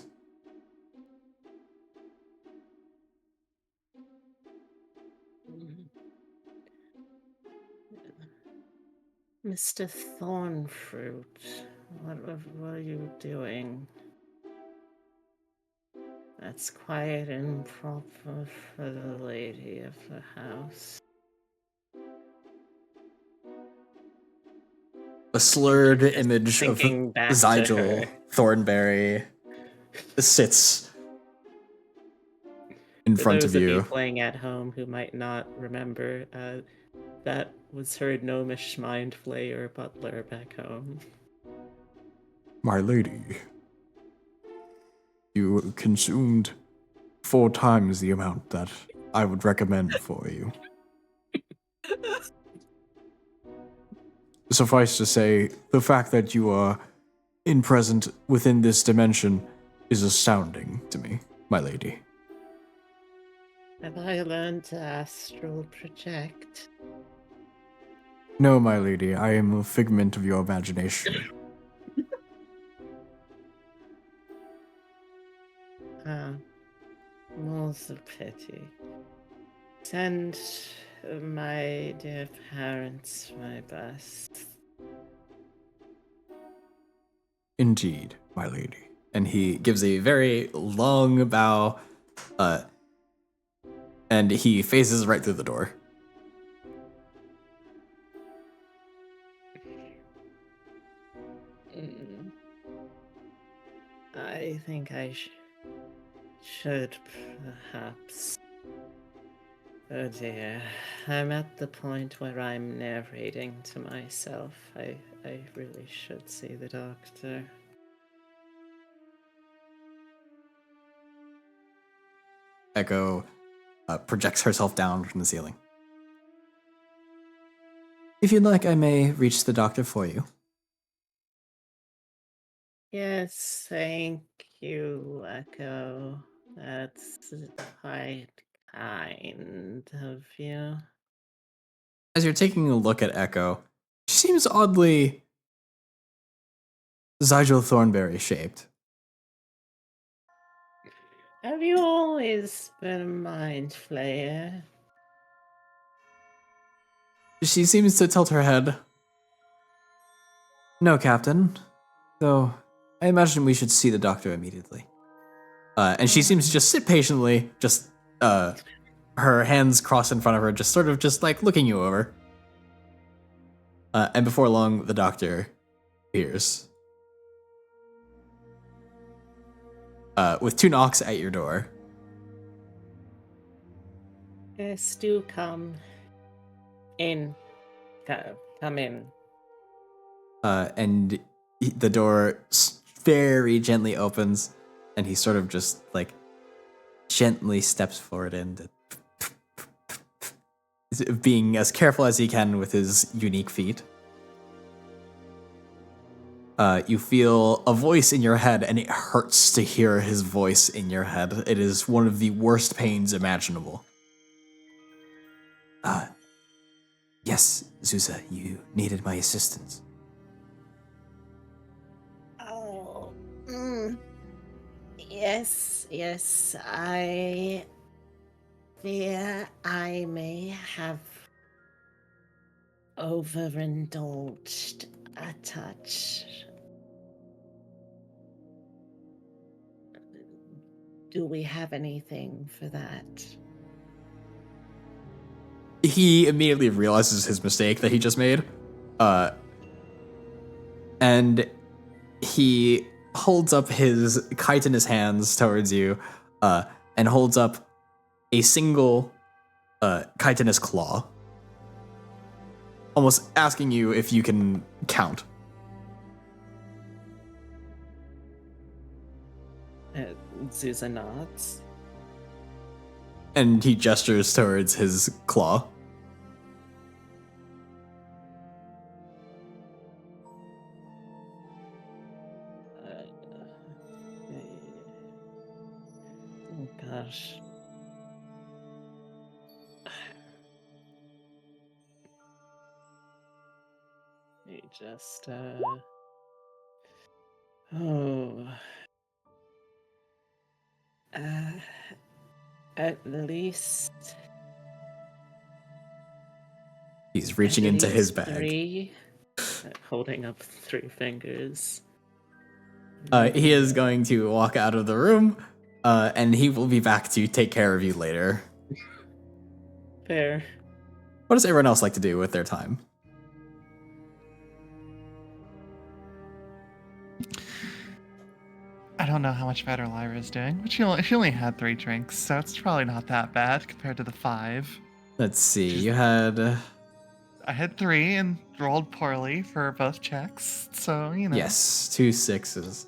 Mr. Thornfruit, what are you doing? That's quiet and proper for the lady of the house. A slurred Just image of thinking back to Zygel her. Thornberry sits in For front those of of you you. playing at home who might not remember, that was her gnomish mind flayer butler back home. My lady, you consumed 4 times the amount that I would recommend for you. Suffice to say, the fact that you are in present within this dimension is astounding to me, my lady. Have I learned to astral project? No, my lady, I am a figment of your imagination. Ah, more's a pity. Send my dear parents my best. Indeed, my lady. And he gives a very long bow, and he faces right through the door. I think I should perhaps. Oh dear, I'm at the point where I'm narrating to myself. I really should see the doctor. Echo projects herself down from the ceiling. If you'd like, I may reach the doctor for you. Yes, thank you, Echo. That's quite kind of you. As you're taking a look at Echo, she seems oddly Zygel Thornberry shaped. Have you always been a mind flayer? She seems to tilt her head. No, Captain. Though, I imagine we should see the doctor immediately. And she seems to just sit patiently, just, her hands crossed in front of her, just sort of just like looking you over. And before long, the doctor appears. With 2 knocks at your door. Yes, do come in. Come in. And the door very gently opens, and he sort of just like gently steps forward and being as careful as he can with his unique feet. You feel a voice in your head, and it hurts to hear his voice in your head. It is one of the worst pains imaginable. Yes, Zusa, you needed my assistance. Oh, yes, I fear I may have overindulged a touch. Do we have anything for that? He immediately realizes his mistake that he just made. And he holds up his kite in his hands towards you, and holds up a single chitinous claw, almost asking you if you can count. Zusa nods. And he gestures towards his claw. Oh gosh. He just at least He's reaching into his bag. 3, holding up 3 fingers. He is going to walk out of the room, and he will be back to take care of you later. Fair. What does everyone else like to do with their time? I don't know how much better Lyra's doing, but she only had 3 drinks, so it's probably not that bad compared to the 5. Let's see. You had I had 3 and rolled poorly for both checks, so you know. yes, 2 6s.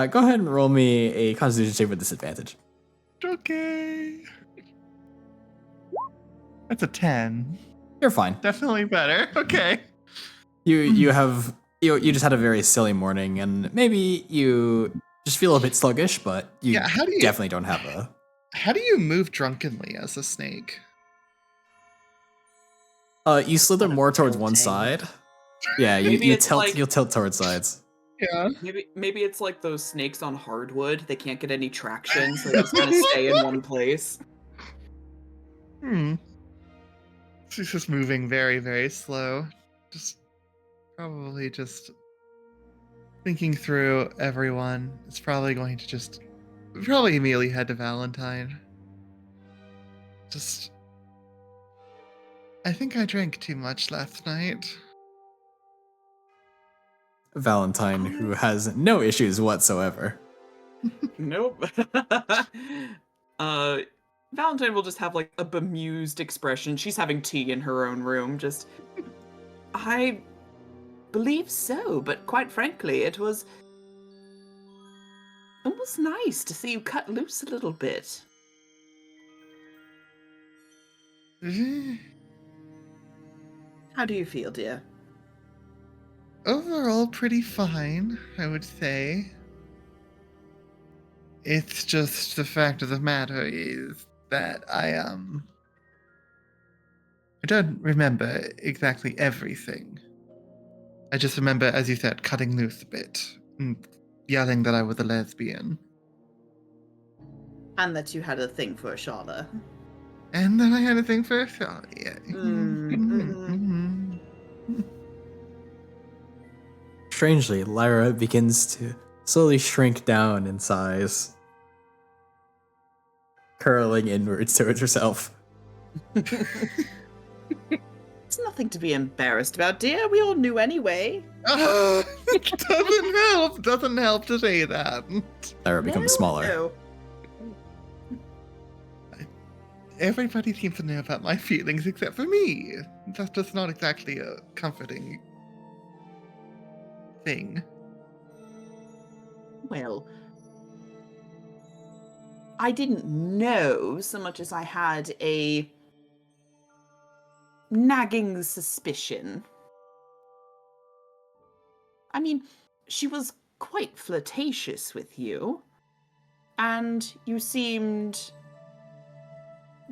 Go ahead and roll me a Constitution save with disadvantage. Okay. That's a 10. You're fine. Definitely better. Okay. You have you just had a very silly morning, and maybe you just feel a bit sluggish, but you Yeah, how do you- definitely don't have a. How do you move drunkenly as a snake? You slither Lot of more towards one tilting. side. Yeah, Maybe you it's tilt. like- You'll tilt towards sides. Yeah. Maybe it's like those snakes on hardwood. They can't get any traction, so they just kind of stay in one place. She's just moving very, very slow. Probably just thinking through everyone. It's probably going to probably immediately head to Valentine. I think I drank too much last night. Valentine, who has no issues whatsoever. Nope. Valentine will just have like a bemused expression. She's having tea in her own room. I believe so, but quite frankly, it was nice to see you cut loose a little bit. How do you feel, dear? Overall, pretty fine, I would say. It's just the fact of the matter is that I don't remember exactly everything. I just remember, as you said, cutting loose a bit and yelling that I was a lesbian. And that you had a thing for Charlotte. And then I had a thing for Charlie. Strangely, Lyra begins to slowly shrink down in size, curling inwards towards herself. It's nothing to be embarrassed about, dear. We all knew anyway. It doesn't help to say that. Lyra becomes smaller. No. Everybody seems to know about my feelings except for me. That's just not exactly a comforting thing. Well, I didn't know so much as I had a nagging suspicion. I mean, she was quite flirtatious with you, and you seemed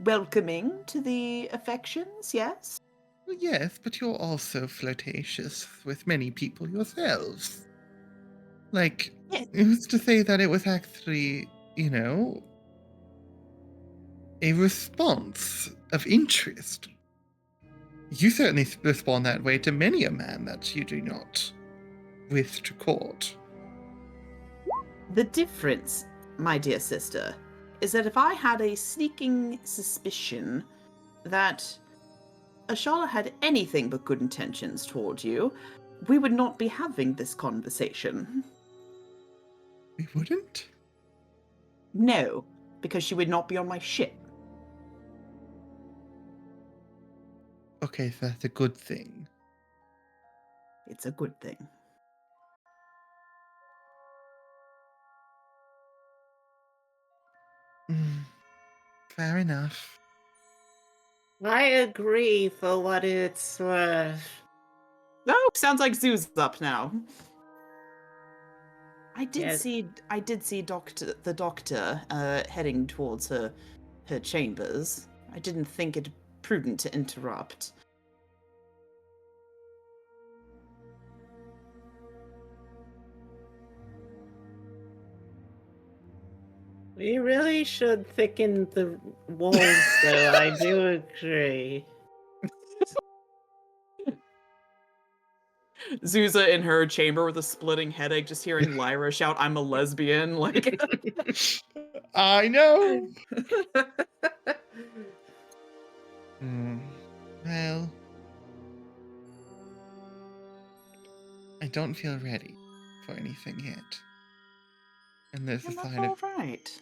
welcoming to the affections, yes? Well, yes, but you're also flirtatious with many people yourselves. Like, Yes. who's to say that it was actually, a response of interest? You certainly respond that way to many a man that you do not wish to court. The difference, my dear sister, is that if I had a sneaking suspicion that Ashala had anything but good intentions toward you, we would not be having this conversation. We wouldn't? No, because she would not be on my ship. Okay, so that's a good thing. It's a good thing. Fair enough. I agree for what it's worth. Oh, sounds like Zoo's up now. I did Yes. see the doctor heading towards her chambers. I didn't think it prudent to interrupt. We really should thicken the walls, though. I do agree. Zuza in her chamber with a splitting headache, just hearing Lyra shout, "I'm a lesbian!" Like, I know. Well, I don't feel ready for anything yet. And there's a Well, that's side of all right.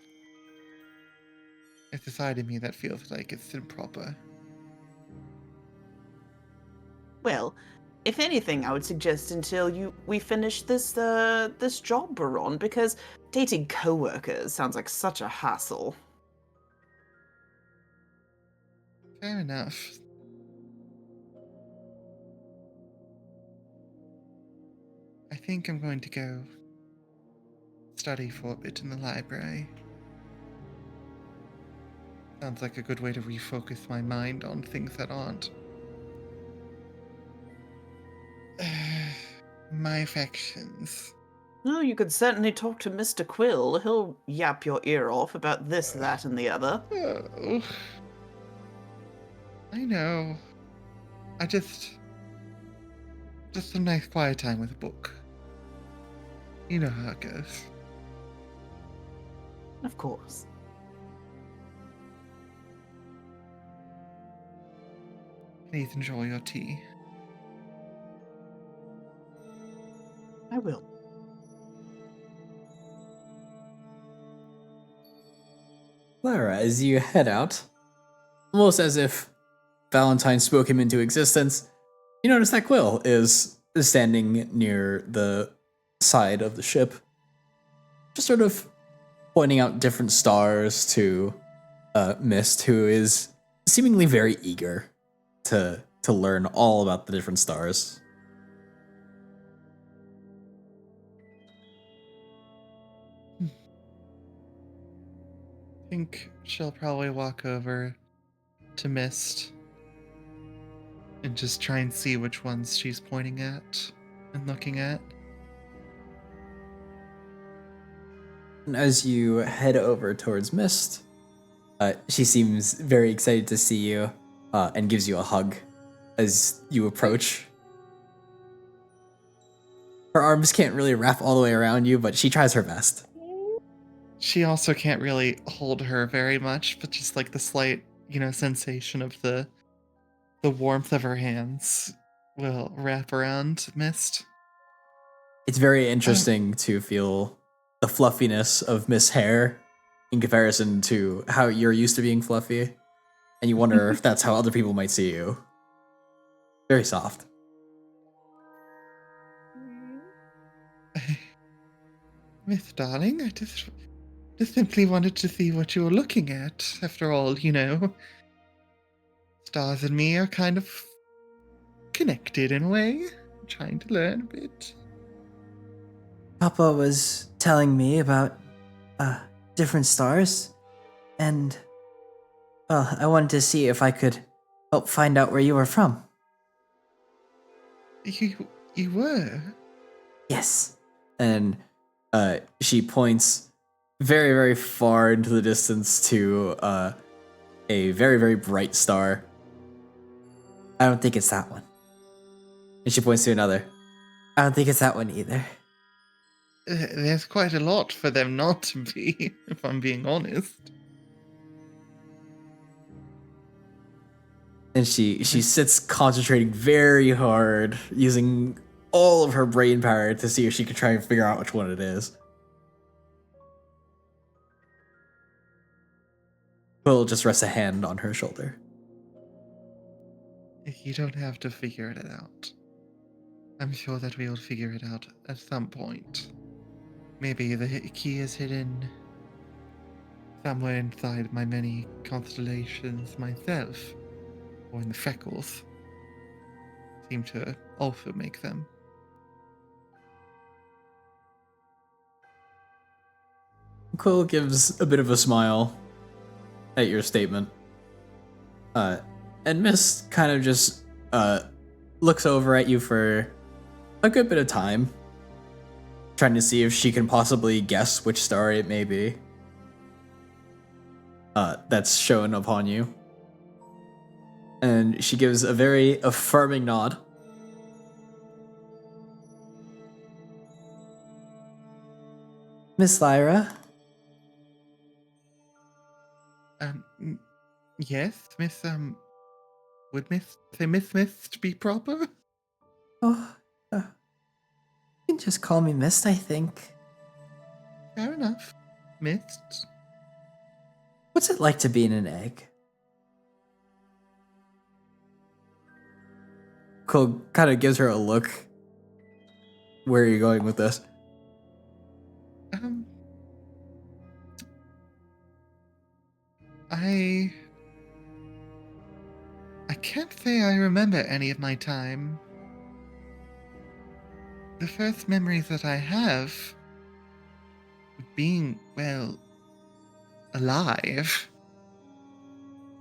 it's a side of me that feels like it's improper. Well, if anything, I would suggest until we finish this job we're on, because dating coworkers sounds like such a hassle. Fair enough. I think I'm going to go study for a bit in the library. Sounds like a good way to refocus my mind on things that aren't my affections. Well, you could certainly talk to Mr. Quill. He'll yap your ear off about this, that, and the other. Oh, I know. I just a nice quiet time with a book. You know how it goes. Of course. Please enjoy your tea. I will. Lara, as you head out, almost as if Valentine spoke him into existence, you notice that Quill is standing near the side of the ship, just sort of pointing out different stars to Mist, who is seemingly very eager to learn all about the different stars. I think she'll probably walk over to Mist and just try and see which ones she's pointing at and looking at. And as you head over towards Mist, she seems very excited to see you and gives you a hug as you approach. Her arms can't really wrap all the way around you, but she tries her best. She also can't really hold her very much, but just like the slight, sensation of the warmth of her hands will wrap around Mist. It's very interesting to feel the fluffiness of Mist's hair in comparison to how you're used to being fluffy. And you wonder if that's how other people might see you. Very soft. Mist, darling, I just simply wanted to see what you were looking at. After all, stars and me are kind of connected in a way. I'm trying to learn a bit. Papa was telling me about different stars, and well, I wanted to see if I could help find out where you were from. You were? Yes. And she points very, very far into the distance to a very, very bright star. I don't think it's that one. And she points to another. I don't think it's that one either. There's quite a lot for them not to be, if I'm being honest. And she sits concentrating very hard, using all of her brain power to see if she can try and figure out which one it is. Quill just rests a hand on her shoulder. You don't have to figure it out. I'm sure that we'll figure it out at some point. Maybe the key is hidden somewhere inside my many constellations myself, or in the freckles. Seem to also make them. Quill gives a bit of a smile at your statement. And Mist kind of just looks over at you for a good bit of time, trying to see if she can possibly guess which star it may be that's shown upon you. And she gives a very affirming nod. Miss Lyra, Mm, yes, would Miss Mist be proper? Oh, you can just call me Mist, I think. Fair enough. Mist? What's it like to be in an egg? Cole kind of gives her a look. Where are you going with this? Um, I can't say I remember any of my time. The first memories that I have of being, well, alive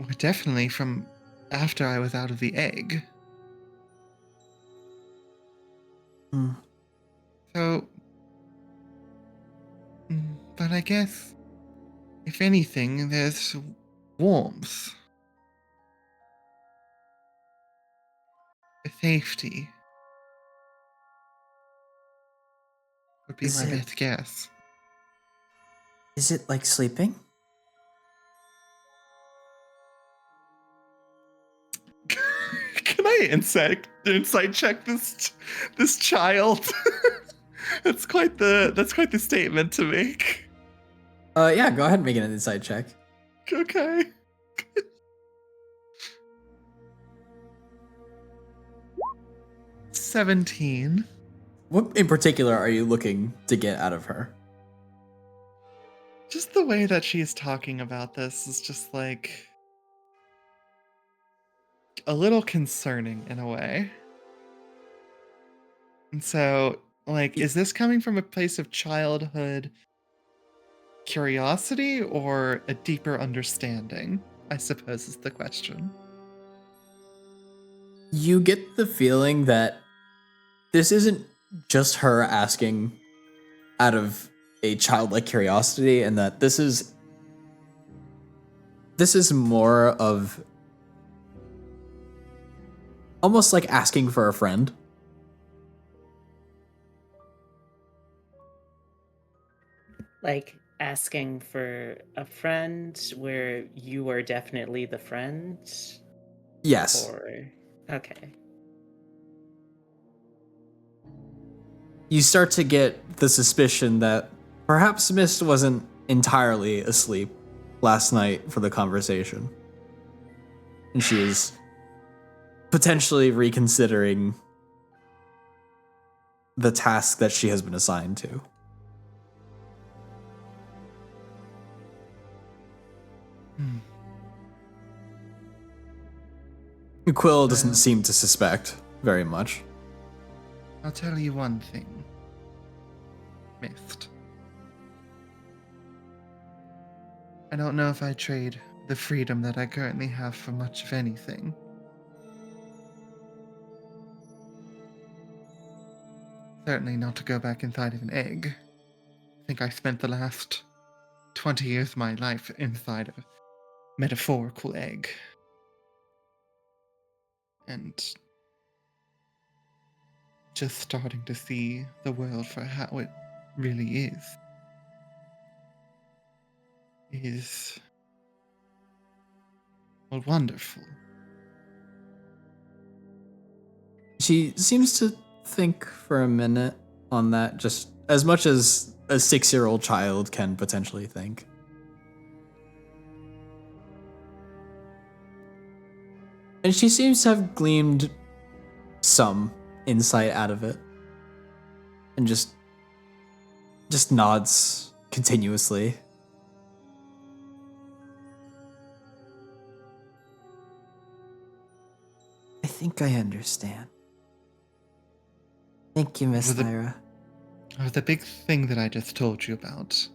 were definitely from after I was out of the egg. Hmm. So, but I guess, if anything, there's warmth, safety would be Is my it best guess. is it like sleeping? Can I insight check this child? That's quite the statement to make. Yeah, go ahead and make an insight check. Okay. 17. What in particular are you looking to get out of her? Just the way that she's talking about this is just like a little concerning in a way. And so, like, is this coming from a place of childhood curiosity or a deeper understanding? I suppose is the question. You get the feeling that this isn't just her asking out of a childlike curiosity, and that this is more of almost like asking for a friend. Like asking for a friend where you are definitely the friend? Yes. Or. Okay. You start to get the suspicion that perhaps Mist wasn't entirely asleep last night for the conversation. And she is potentially reconsidering the task that she has been assigned to. Quill doesn't seem to suspect very much. I'll tell you one thing, Mist. I don't know if I trade the freedom that I currently have for much of anything. Certainly not to go back inside of an egg. I think I spent the last 20 years of my life inside of a metaphorical egg. And just starting to see the world for how it really is well, wonderful. She seems to think for a minute on that, just as much as a 6-year-old child can potentially think. And she seems to have gleaned some insight out of it. And just nods continuously. I think I understand. Thank you, Miss With the- Lyra. The big thing that I just told you about.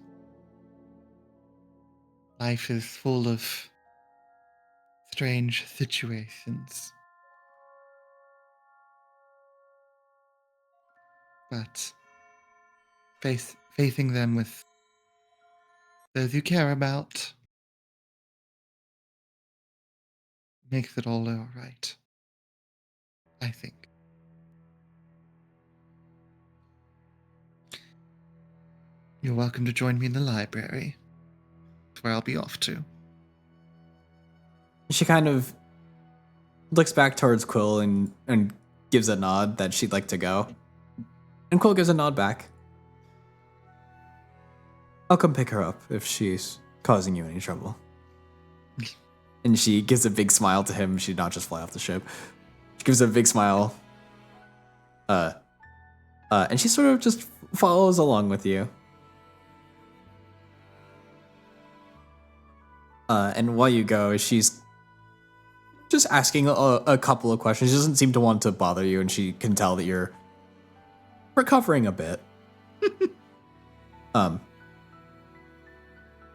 Life is full of strange situations. But facing them with those you care about makes it all right. I think. You're welcome to join me in the library. That's where I'll be off to. She kind of looks back towards Quill and gives a nod that she'd like to go. And Quill gives a nod back. I'll come pick her up if she's causing you any trouble. And she gives a big smile to him. She'd not just fly off the ship. She gives a big smile. And she sort of just follows along with you. And while you go, she's just asking a couple of questions. She doesn't seem to want to bother you, and she can tell that you're recovering a bit.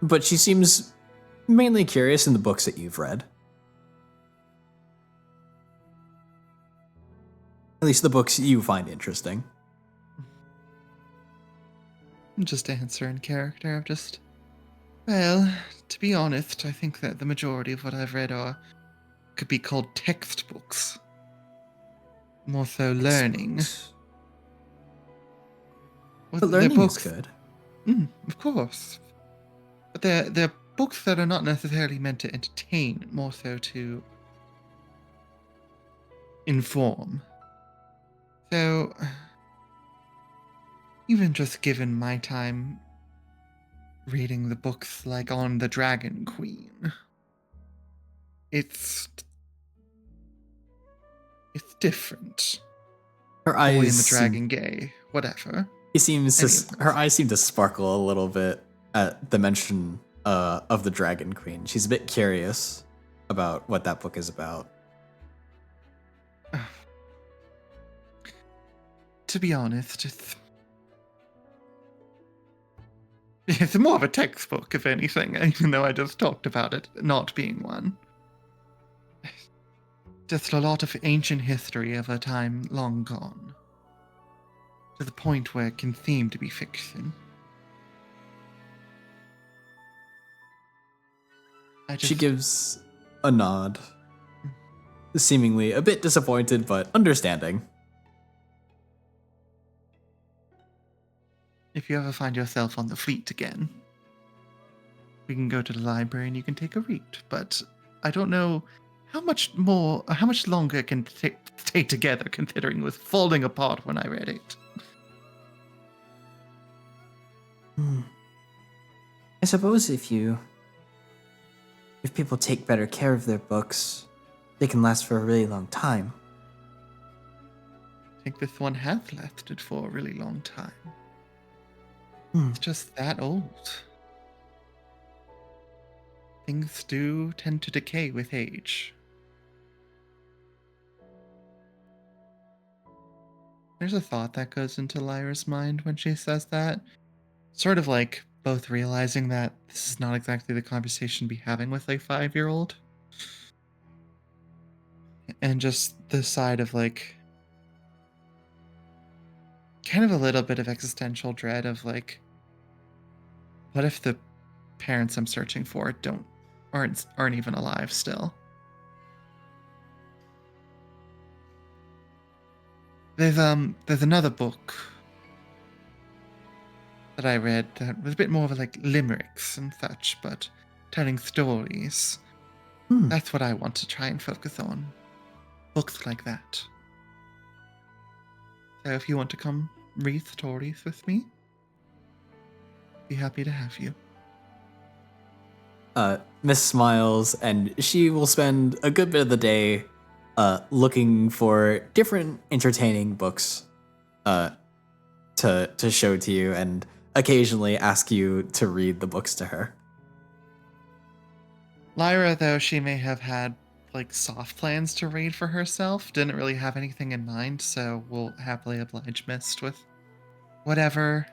But she seems mainly curious in the books that you've read. At least the books you find interesting. Just answer in character of just, well, to be honest, I think that the majority of what I've read could be called textbooks. More so learning. Well, But they're learning is books- good. Of course. But they're books that are not necessarily meant to entertain, more so to inform. So, even just given my time reading the books like on the Dragon Queen, it's different. Her Boy eyes and the seem- Dragon Gay, whatever. He seems Any to, of those. her eyes seem to sparkle a little bit at the mention of the Dragon Queen. She's a bit curious about what that book is about. To be honest, it's more of a textbook, if anything, even though I just talked about it not being one. Just a lot of ancient history of a time long gone. To the point where it can seem to be fiction. She gives a nod, seemingly a bit disappointed, but understanding. If you ever find yourself on the fleet again, we can go to the library and you can take a read. But I don't know how much longer it can stay together, considering it was falling apart when I read it. I suppose if people take better care of their books, they can last for a really long time. I think this one has lasted for a really long time. It's just that old. Things do tend to decay with age. There's a thought that goes into Lyra's mind when she says that. Sort of like both realizing that this is not exactly the conversation to be having with a 5-year-old. And just the side of like kind of a little bit of existential dread of like, what if the parents I'm searching for aren't even alive still? There's another book that I read that was a bit more of like limericks and such, but telling stories. That's what I want to try and focus on. Books like that. So if you want to come read stories with me, be happy to have you. Miss smiles, and she will spend a good bit of the day looking for different entertaining books to show to you, and occasionally ask you to read the books to her. Lyra, though she may have had like soft plans to read for herself, didn't really have anything in mind, so we'll happily oblige Mist with whatever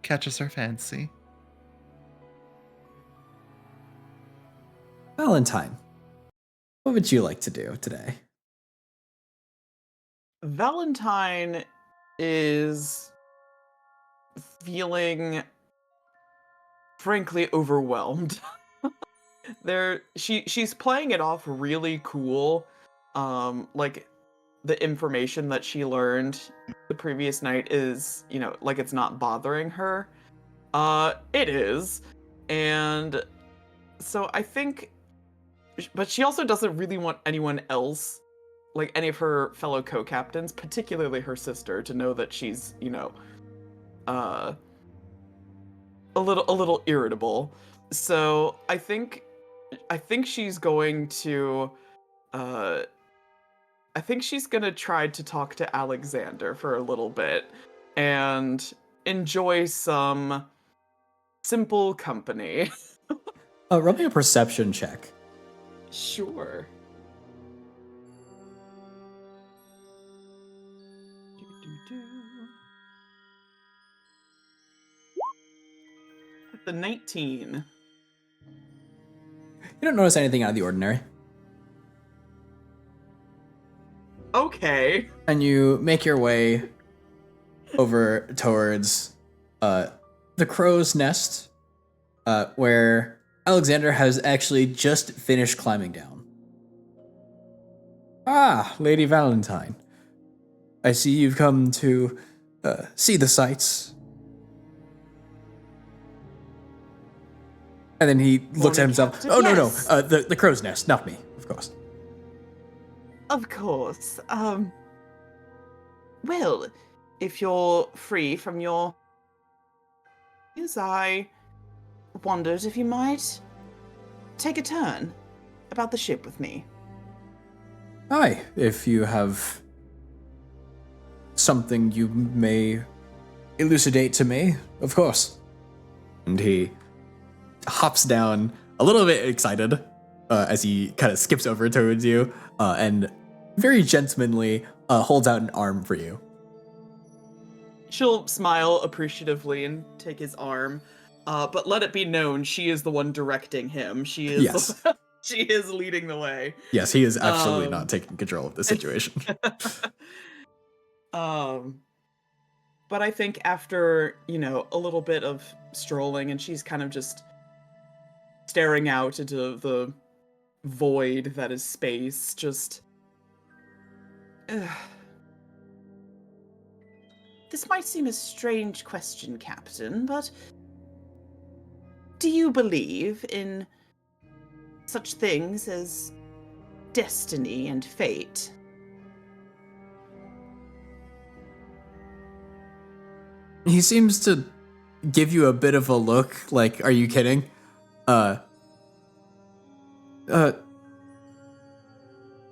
catches her fancy. Valentine, what would you like to do today? Valentine is feeling frankly overwhelmed. She's playing it off really cool. Like the information that she learned the previous night is, like it's not bothering her. It is. And so I think but she also doesn't really want anyone else, like any of her fellow co-captains, particularly her sister, to know that she's, uh, a little irritable. So I think she's going to, I think she's gonna try to talk to Alexander for a little bit and enjoy some simple company. Roll me a perception check. Sure. The 19. You don't notice anything out of the ordinary. Okay. And you make your way over towards the crow's nest, where Alexander has actually just finished climbing down. Ah, Lady Valentine. I see you've come to see the sights. And then he looks at himself. Captain. Oh, Yes. no, the crow's nest, not me, of course. Of course. Well, if you're free from your... Yes, I wondered if you might take a turn about the ship with me. Aye, if you have something you may elucidate to me, of course. And he hops down a little bit excited as he kind of skips over towards you and very gentlemanly holds out an arm for you. She'll smile appreciatively and take his arm, but let it be known she is the one directing him. She is Yes. she is leading the way. Yes, he is absolutely not taking control of the situation. But I think after, a little bit of strolling and she's kind of just staring out into the void that is space, just... This might seem a strange question, Captain, but do you believe in such things as destiny and fate? He seems to give you a bit of a look, like, are you kidding?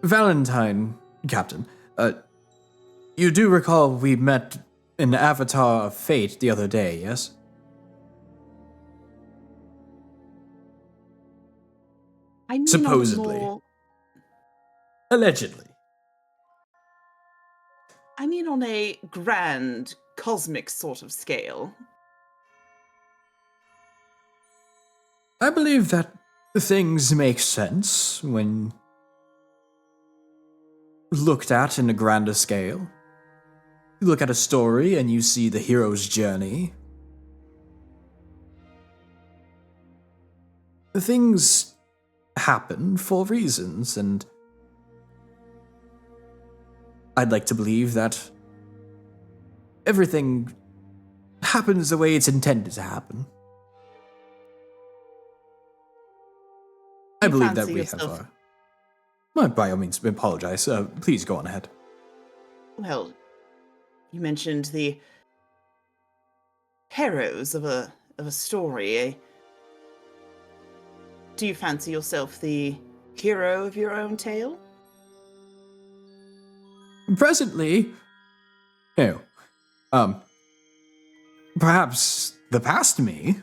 Valentine, Captain, you do recall we met an avatar of fate the other day, yes? I mean, Supposedly. Allegedly. I mean on a grand, cosmic sort of scale. I believe that things make sense when looked at in a grander scale. You look at a story and you see the hero's journey. Things happen for reasons, and I'd like to believe that everything happens the way it's intended to happen. I You believe that fancy we yourself- have well, by all means, apologize. Please go on ahead. Well, you mentioned the heroes of a story. Do you fancy yourself the hero of your own tale? Presently, perhaps the past me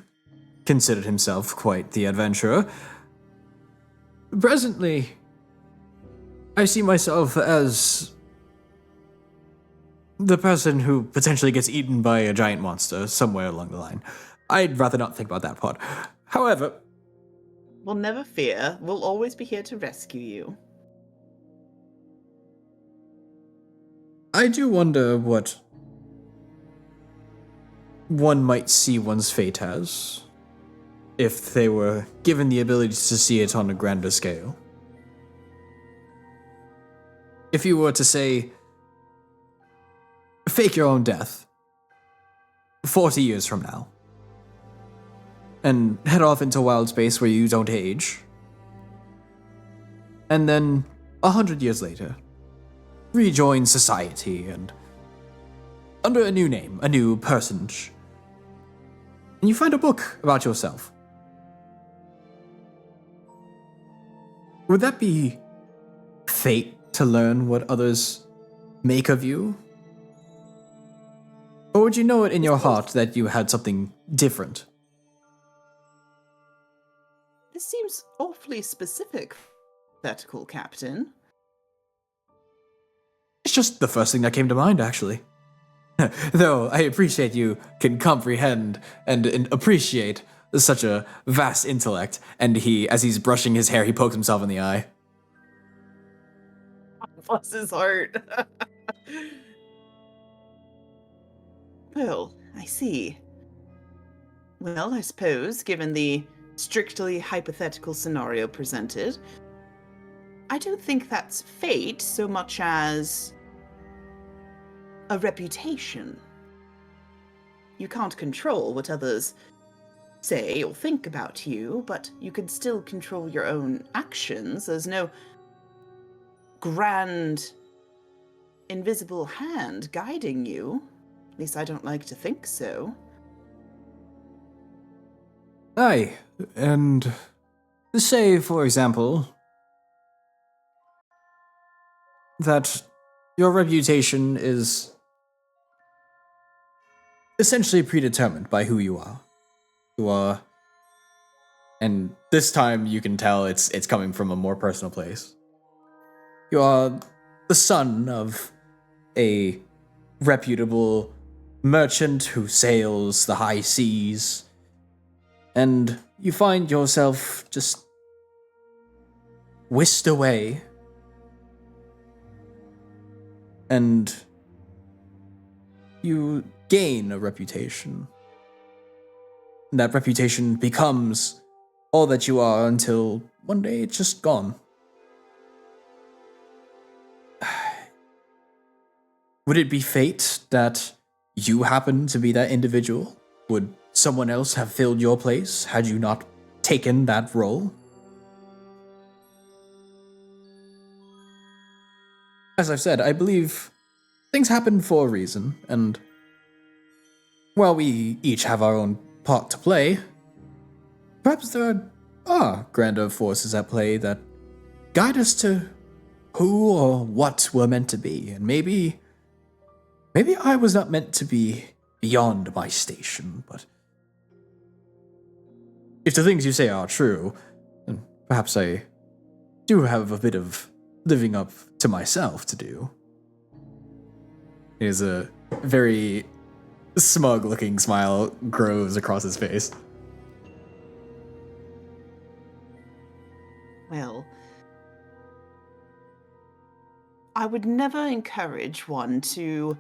considered himself quite the adventurer. Presently, I see myself as the person who potentially gets eaten by a giant monster somewhere along the line. I'd rather not think about that part. However, Well, never fear. We'll always be here to rescue you. I do wonder what one might see one's fate as if they were given the ability to see it on a grander scale. If you were to say, fake your own death 40 years from now and head off into wild space where you don't age, and then 100 years later, rejoin society and under a new name, a new personage. And you find a book about yourself. Would that be fate to learn what others make of you? Or would you know it in your heart that you had something different? This seems awfully specific, Vertical Captain. It's just the first thing that came to mind, actually. Though I appreciate you can comprehend and appreciate such a vast intellect, and as he's brushing his hair, he pokes himself in the eye. Bless his heart. Well, I see. Well, I suppose, given the strictly hypothetical scenario presented, I don't think that's fate so much as a reputation. You can't control what others say or think about you, but you can still control your own actions. There's no grand, invisible hand guiding you. At least I don't like to think so. Aye, and say, for example, that your reputation is essentially predetermined by who you are. You are, and this time you can tell it's coming from a more personal place. You are the son of a reputable merchant who sails the high seas, and you find yourself just whisked away, and you gain a reputation. And that reputation becomes all that you are until one day it's just gone. Would it be fate that you happen to be that individual? Would someone else have filled your place had you not taken that role? As I've said, I believe things happen for a reason, and while we each have our own part to play, perhaps there are grander forces at play that guide us to who or what we're meant to be, and maybe I was not meant to be beyond my station, but if the things you say are true, then perhaps I do have a bit of living up to myself to do. There's a very smug-looking smile grows across his face. Well, I would never encourage one to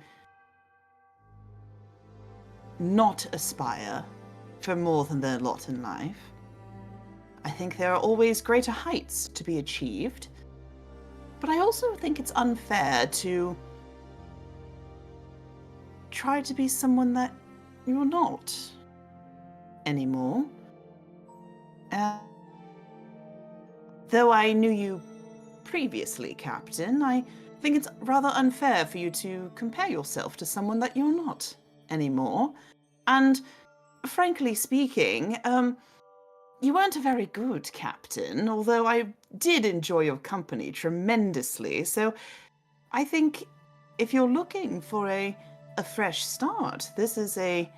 not aspire for more than their lot in life. I think there are always greater heights to be achieved, but I also think it's unfair to try to be someone that you're not anymore. Though I knew you previously, Captain, I think it's rather unfair for you to compare yourself to someone that you're not anymore. And frankly speaking, you weren't a very good captain, although I did enjoy your company tremendously. So I think if you're looking for a fresh start, this is a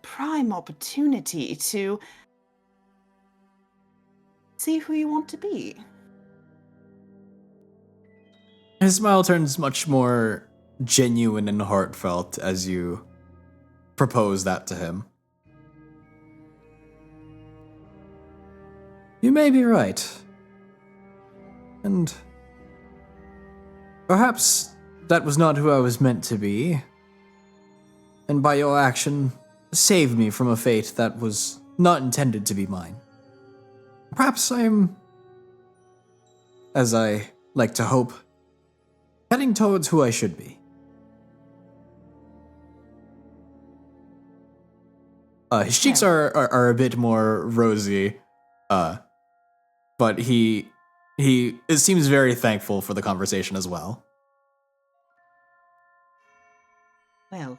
prime opportunity to see who you want to be. His smile turns much more genuine and heartfelt as you propose that to him. You may be right. And perhaps that was not who I was meant to be. And by your action, saved me from a fate that was not intended to be mine. Perhaps I am, as I like to hope, heading towards who I should be. His cheeks are a bit more rosy, but he He seems very thankful for the conversation as well. Well,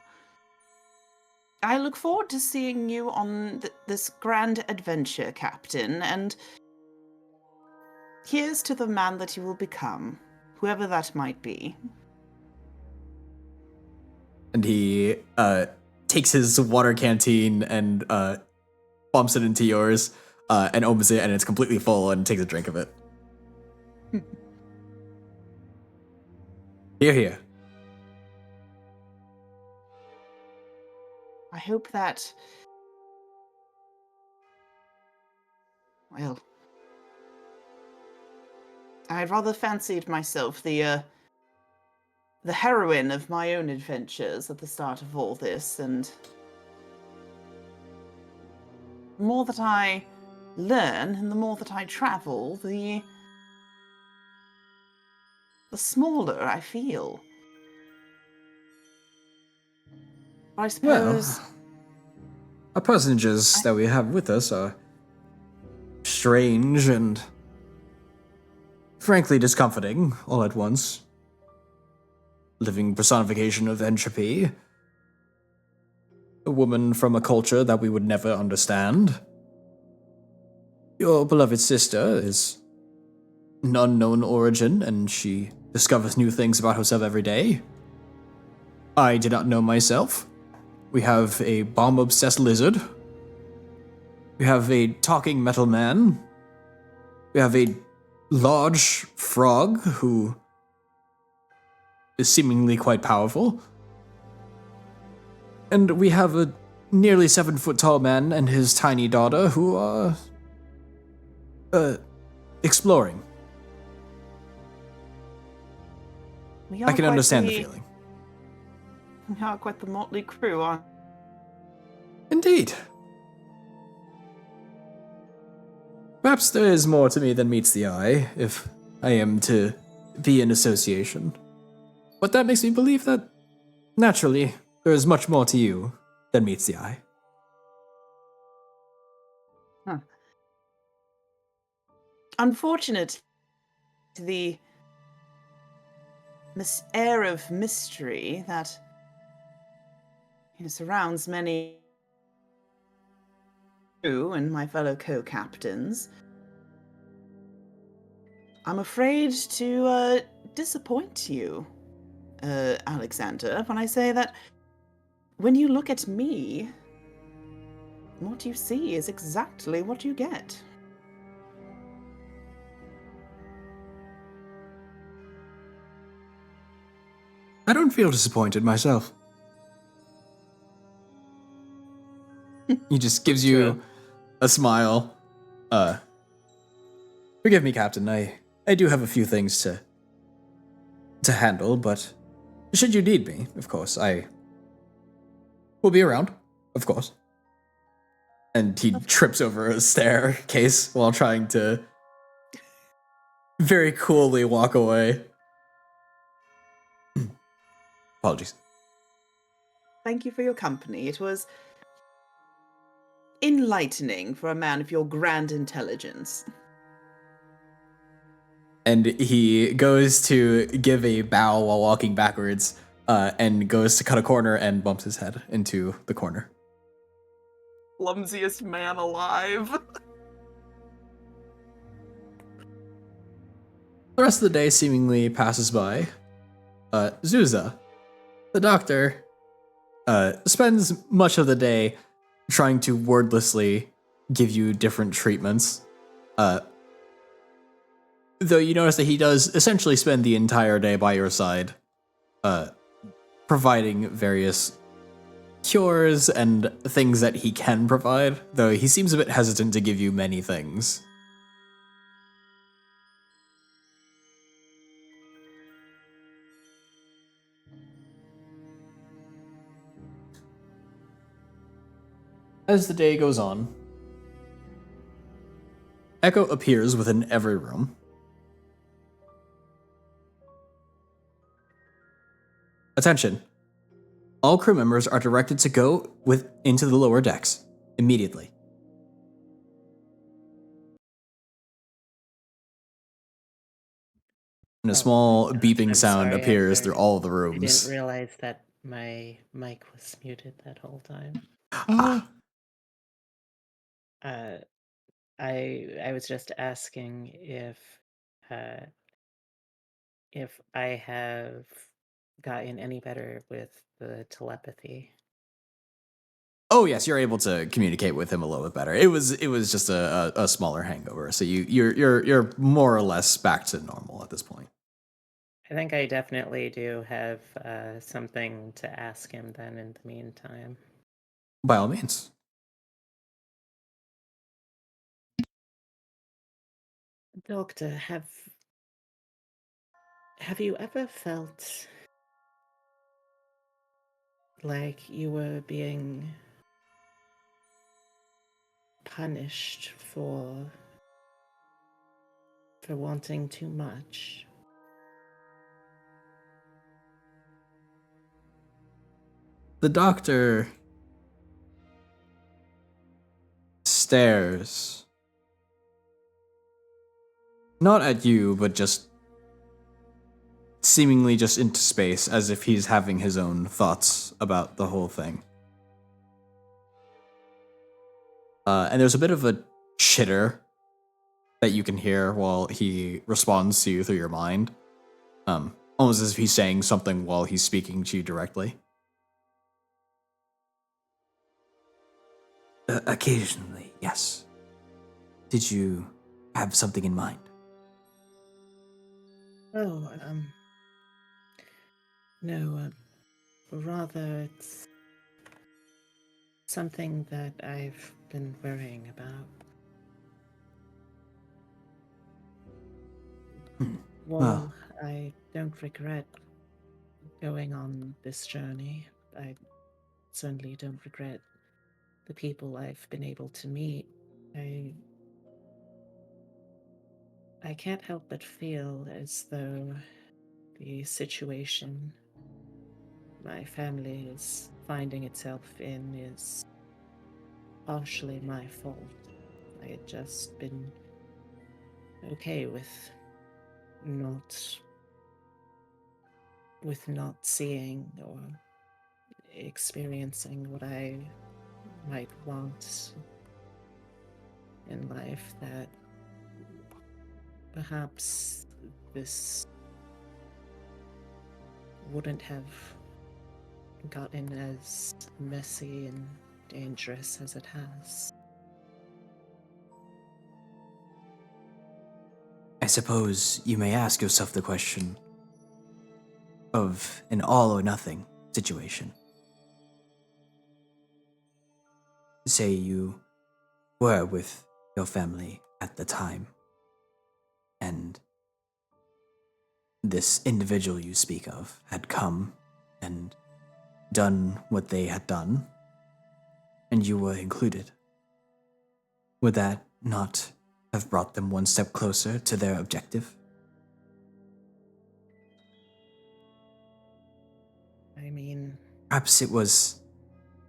I look forward to seeing you on this grand adventure, Captain, and here's to the man that you will become, whoever that might be. And he takes his water canteen and bumps it into yours and opens it, and it's completely full, and takes a drink of it. Here, here. I hope that... Well... I rather fancied myself the heroine of my own adventures at the start of all this, and... the more that I learn, and the more that I travel, the smaller I feel. I suppose... Well, our personages that we have with us are strange and frankly discomforting all at once. Living personification of entropy. A woman from a culture that we would never understand. Your beloved sister is an unknown origin, and she discovers new things about herself every day. I did not know myself. We have a bomb-obsessed lizard. We have a talking metal man. We have a large frog who is seemingly quite powerful. And we have a nearly 7-foot-tall man and his tiny daughter who are exploring. I can understand the feeling. We are quite the motley crew, aren't we? Indeed. Perhaps there is more to me than meets the eye, if I am to be in association. But that makes me believe that, naturally, there is much more to you than meets the eye. Huh. Unfortunate, the air of mystery that surrounds many crew and my fellow co-captains. I'm afraid to disappoint you, Alexander, when I say that when you look at me, what you see is exactly what you get. I don't feel disappointed myself. He just gives you a smile. Forgive me, Captain. I do have a few things to handle, but should you need me, of course, I will be around, of course. And he trips over a staircase while trying to very coolly walk away. Apologies. Thank you for your company. It was enlightening for a man of your grand intelligence. And he goes to give a bow while walking backwards, and goes to cut a corner and bumps his head into the corner. Clumsiest man alive. The rest of the day seemingly passes by. Zuza, the doctor, spends much of the day trying to wordlessly give you different treatments. Though you notice that he does essentially spend the entire day by your side, providing various cures and things that he can provide, though he seems a bit hesitant to give you many things. As the day goes on, Echo appears within every room. Attention. All crew members are directed to go into the lower decks immediately. And a Oh, small gosh, beeping I'm sound sorry, appears sir. through all the I didn't rooms. realize that my mic was muted that whole time. Ah, Uh, I was just asking uh, if I have gotten any better with the telepathy. oh yes, you're able to communicate with him a little bit better. It was just a smaller hangover, so you're more or less back to normal at this point. I think I definitely do have something to ask him then in the meantime. By all means. Doctor, have you ever felt like you were being punished for wanting too much? The doctor stares. Not at you, but just seemingly just into space, as if he's having his own thoughts about the whole thing. And there's a bit of a chitter that you can hear while he responds to you through your mind. Almost as if he's saying something while he's speaking to you directly. Occasionally, yes. Did you have something in mind? Oh, no, rather it's something that I've been worrying about. Well, While I don't regret going on this journey, I certainly don't regret the people I've been able to meet. I can't help but feel as though the situation my family is finding itself in is partially my fault. I had just been okay not not seeing or experiencing what I might want in life, that perhaps this wouldn't have gotten as messy and dangerous as it has. I suppose you may ask yourself the question of an all or nothing situation. Say you were with your family at the time, and this individual you speak of had come and done what they had done, and you were included. Would that not have brought them one step closer to their objective? I mean, Perhaps it was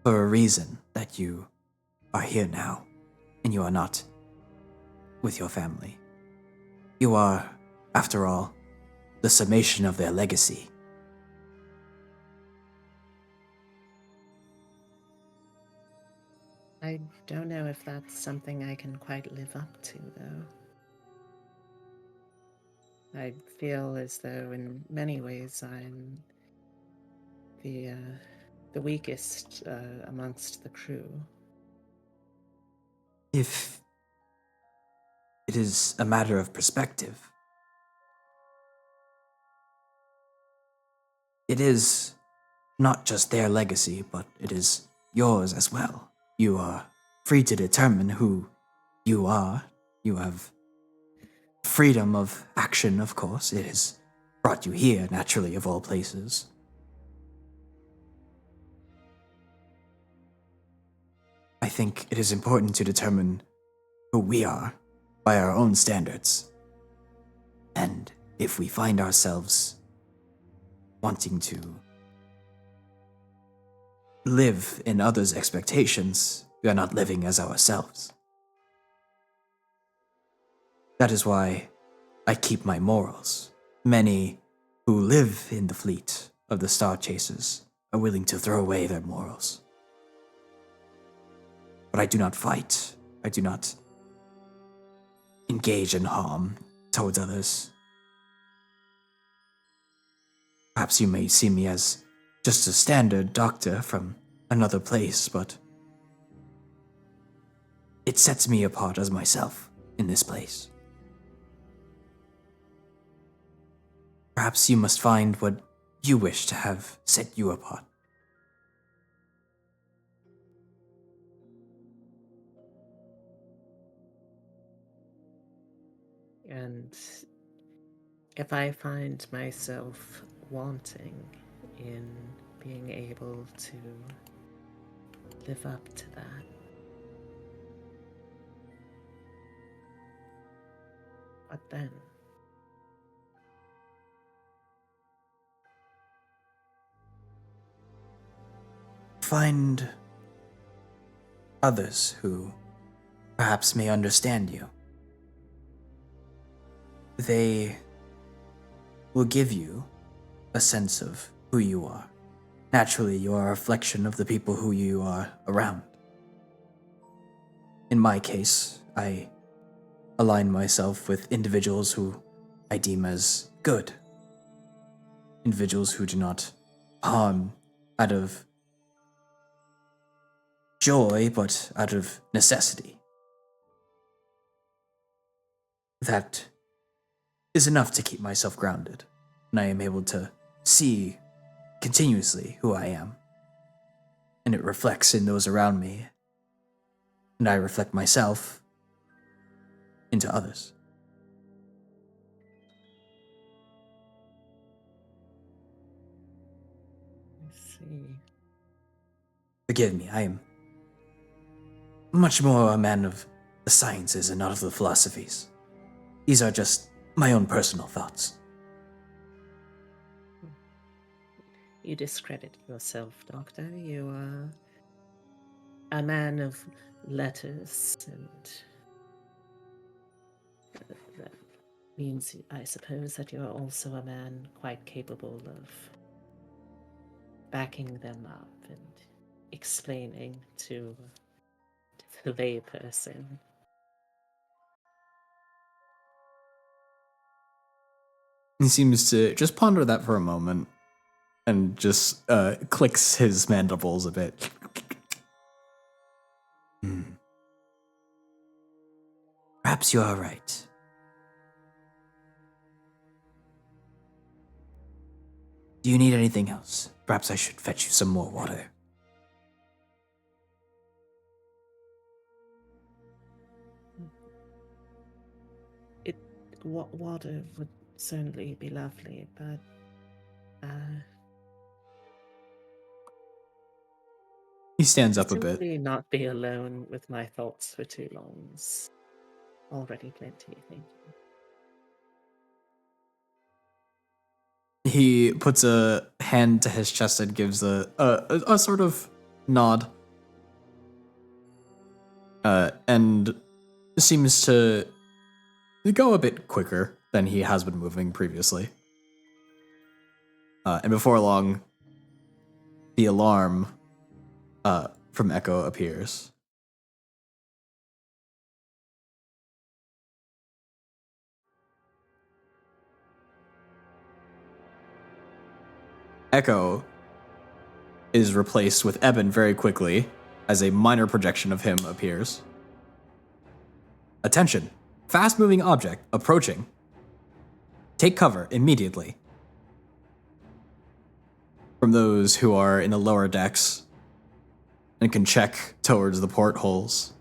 for a reason that you are here now, and you are not with your family. You are, after all, the summation of their legacy. I don't know if that's something I can quite live up to, though. I feel as though, in many ways, I'm the the weakest amongst the crew. If it is a matter of perspective, it is not just their legacy, but it is yours as well. You are free to determine who you are. You have freedom of action, of course. It has brought you here, naturally, of all places. I think it is important to determine who we are by our own standards. And if we find ourselves wanting to live in others' expectations, we are not living as ourselves. That is why I keep my morals many who live in the fleet of the Star Chasers are willing to throw away their morals. But I do not fight. I do not engage in harm towards others. Perhaps you may see me as just a standard doctor from another place, but it sets me apart as myself in this place. Perhaps you must find what you wish to have set you apart. And if I find myself wanting in being able to live up to that, what then? Find others who perhaps may understand you. They will give you a sense of who you are. Naturally, you are a reflection of the people who you are around. In my case, I align myself with individuals who I deem as good. Individuals who do not harm out of joy, but out of necessity. That is enough to keep myself grounded, and I am able to see continuously who I am. And it reflects in those around me, and I reflect myself into others. I see. Forgive me, I am much more a man of the sciences and not of the philosophies. These are just my own personal thoughts. You discredit yourself, Doctor. You are a man of letters, and that means, I suppose, that you are also a man quite capable of backing them up and explaining to the layperson. He seems to just ponder that for a moment and just clicks his mandibles a bit. Perhaps you are right. Do you need anything else? Perhaps I should fetch you some more water. Water would certainly be lovely, but He stands up a bit. simply not be alone with my thoughts for too long is already plenty, thank you. He puts a hand to his chest and gives a sort of nod. And seems to go a bit quicker than he has been moving previously. And before long, the alarm from Echo appears. Echo is replaced with Eben very quickly as a minor projection of him appears. Attention! Fast-moving object approaching. Take cover immediately. From those who are in the lower decks and can check towards the portholes.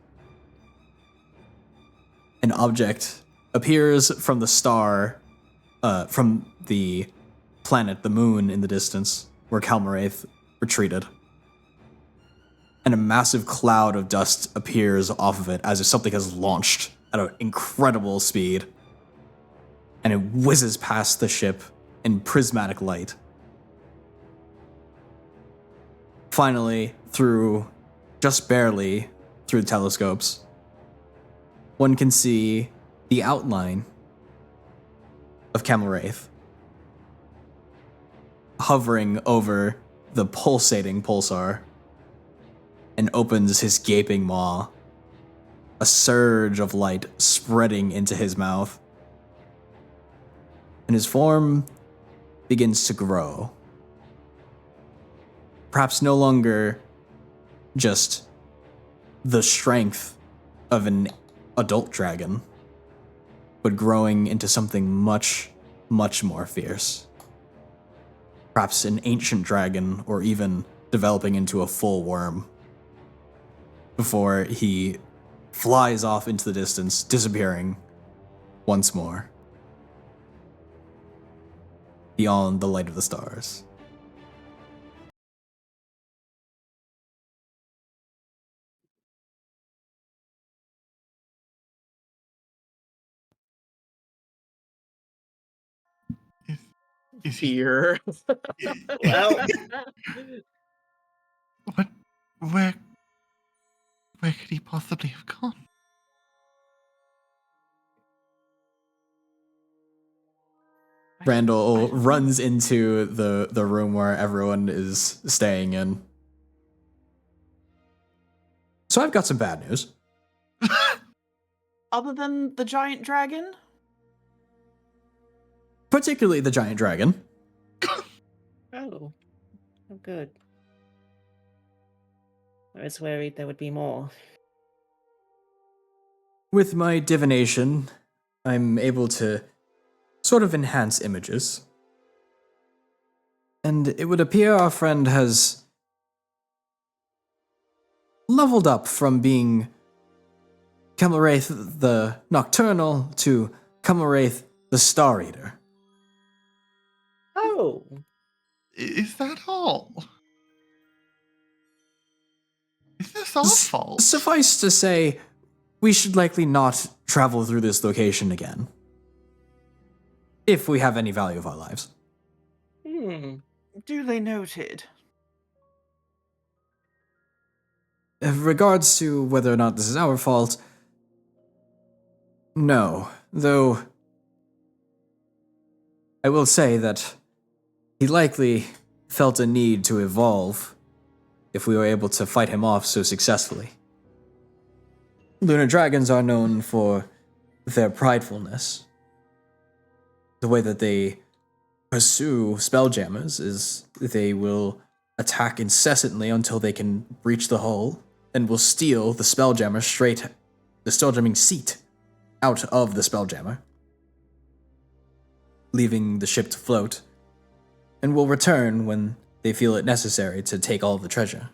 An object appears from the star, from the planet, the moon in the distance, where Calmaraith retreated. And a massive cloud of dust appears off of it as if something has launched at an incredible speed. And it whizzes past the ship in prismatic light. Finally, just barely through the telescopes, one can see the outline of Calmaraith hovering over the pulsating pulsar and opens his gaping maw, a surge of light spreading into his mouth. And his form begins to grow. Perhaps no longer just the strength of an adult dragon, but growing into something much, much more fierce. Perhaps an ancient dragon, or even developing into a full worm, before he flies off into the distance, disappearing once more beyond the light of the stars. Is he? Fear. Well, What? Where? Where could he possibly have gone? Randall runs into the room where everyone is staying in. So I've got some bad news. Other than the giant dragon? Particularly the giant dragon. oh, good. I was worried there would be more. With my divination, I'm able to sort of enhance images. And it would appear our friend has leveled up from being Camelwraith the Nocturnal to Camelwraith the Star Eater. Oh, Is that all? Is this our fault? Suffice to say, we should likely not travel through this location again. If we have any value of our lives. Duly noted. In regards to whether or not this is our fault, no. Though, I will say that he likely felt a need to evolve if we were able to fight him off so successfully. Lunar dragons are known for their pridefulness. The way that they pursue spelljammers is they will attack incessantly until they can breach the hull and will steal the spelljammer the spelljamming seat out of the spelljammer, leaving the ship to float, and will return when they feel it necessary to take all of the treasure.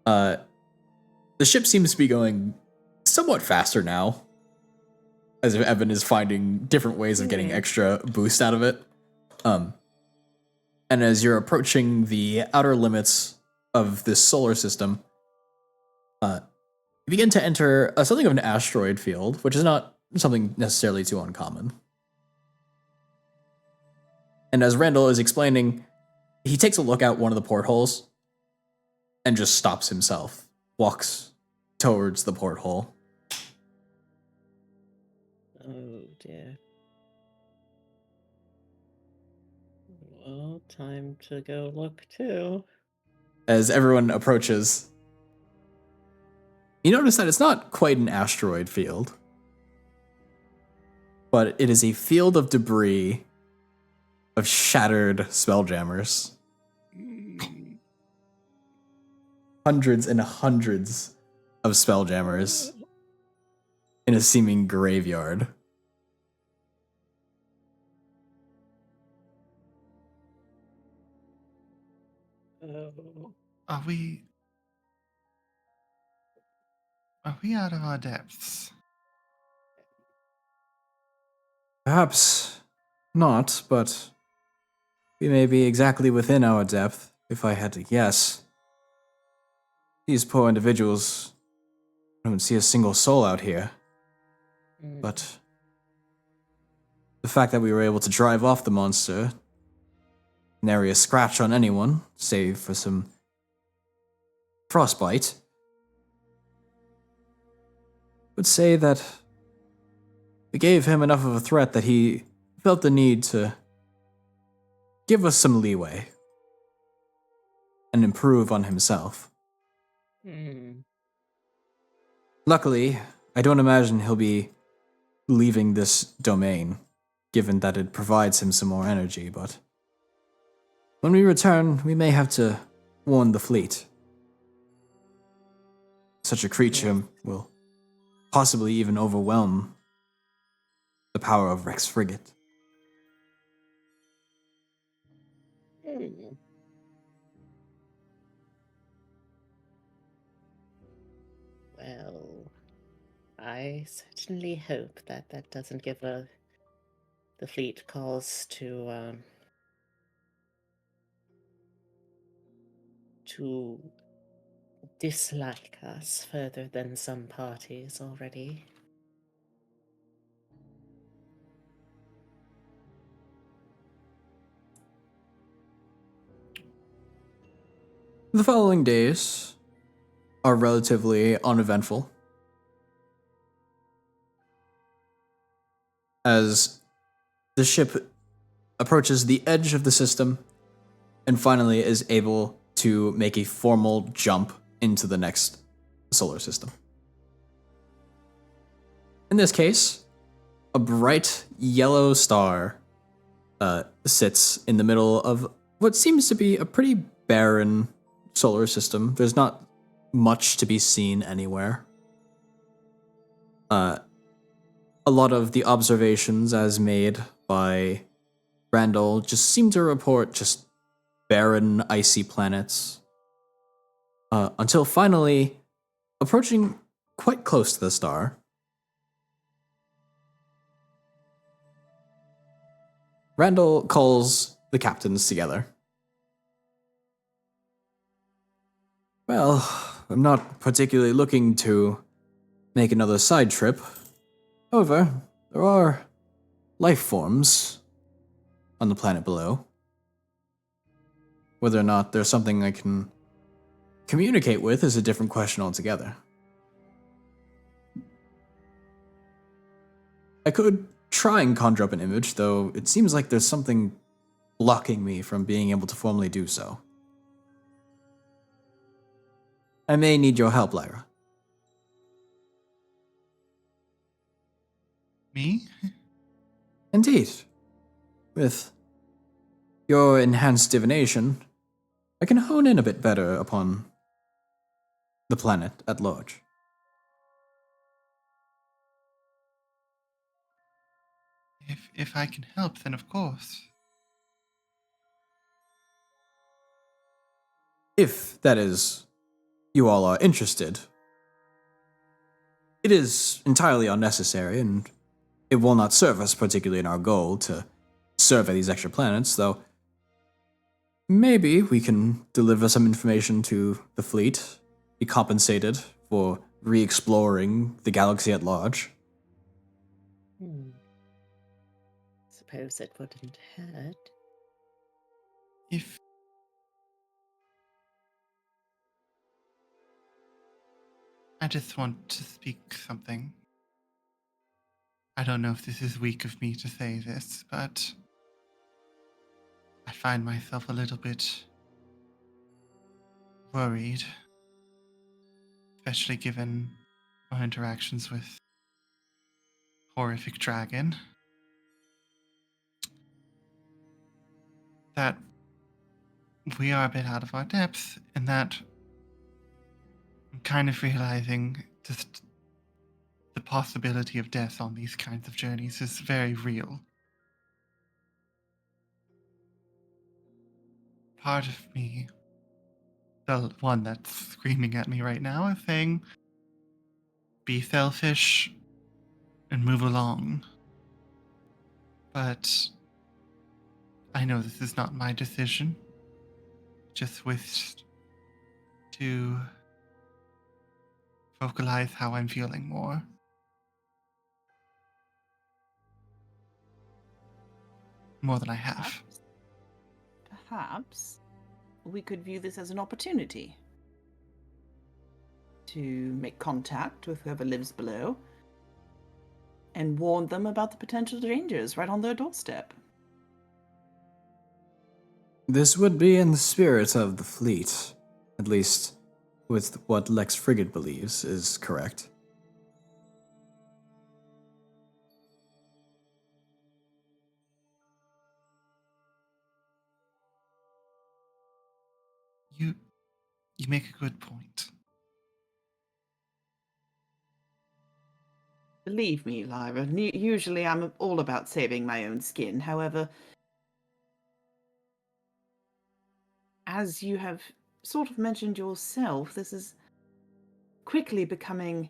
The ship seems to be going somewhat faster now, as if Evan is finding different ways of getting extra boost out of it. And as you're approaching the outer limits of this solar system, you begin to enter something of an asteroid field, which is not something necessarily too uncommon. And as Randall is explaining, he takes a look out one of the portholes and just stops himself, walks towards the porthole. oh dear. Well, time to go look too. As everyone approaches, you notice that it's not quite an asteroid field, but it is a field of debris of shattered spelljammers. Hundreds and hundreds of spelljammers in a seeming graveyard. Oh. Are we out of our depths? Perhaps not, but we may be exactly within our depth, if I had to guess. These poor individuals don't see a single soul out here, but the fact that we were able to drive off the monster, nary a scratch on anyone, save for some frostbite, would say that we gave him enough of a threat that he felt the need to give us some leeway and improve on himself. Luckily, I don't imagine he'll be leaving this domain, given that it provides him some more energy, but when we return, we may have to warn the fleet. Such a creature will possibly even overwhelm the power of Rex Frigate. Well, I certainly hope that that doesn't give the fleet cause to dislike us further than some parties already. The following days are relatively uneventful, as the ship approaches the edge of the system and finally is able to make a formal jump into the next solar system. In this case, a bright yellow star sits in the middle of what seems to be a pretty barren solar system. There's not much to be seen anywhere. A lot of the observations as made by Randall just seem to report just barren, icy planets. Until finally, approaching quite close to the star, Randall calls the captains together. Well, I'm not particularly looking to make another side trip. However, there are life forms on the planet below. Whether or not there's something I can communicate with is a different question altogether. I could try and conjure up an image, though it seems like there's something blocking me from being able to formally do so. I may need your help, Lyra. Me? Indeed. With your enhanced divination, I can hone in a bit better upon the planet at large. If I can help, then of course. If, that is, you all are interested. It is entirely unnecessary, and it will not serve us particularly in our goal to survey these extra planets, though maybe we can deliver some information to the fleet, be compensated for re-exploring the galaxy at large. Suppose it wouldn't hurt. If I just want to speak something. I don't know if this is weak of me to say this, but I find myself a little bit worried, especially given our interactions with Horrific Dragon, that we are a bit out of our depth, and that I'm kind of realizing just the possibility of death on these kinds of journeys is very real. Part of me, the one that's screaming at me right now, is saying, be selfish and move along. But I know this is not my decision. Just wish to vocalize how I'm feeling more. More than I have. Perhaps we could view this as an opportunity to make contact with whoever lives below and warn them about the potential dangers right on their doorstep. This would be in the spirit of the fleet, at least with what Lex Frigate believes is correct. You make a good point. Believe me, Lyra, usually I'm all about saving my own skin. However, as you have sort of mentioned yourself, this is quickly becoming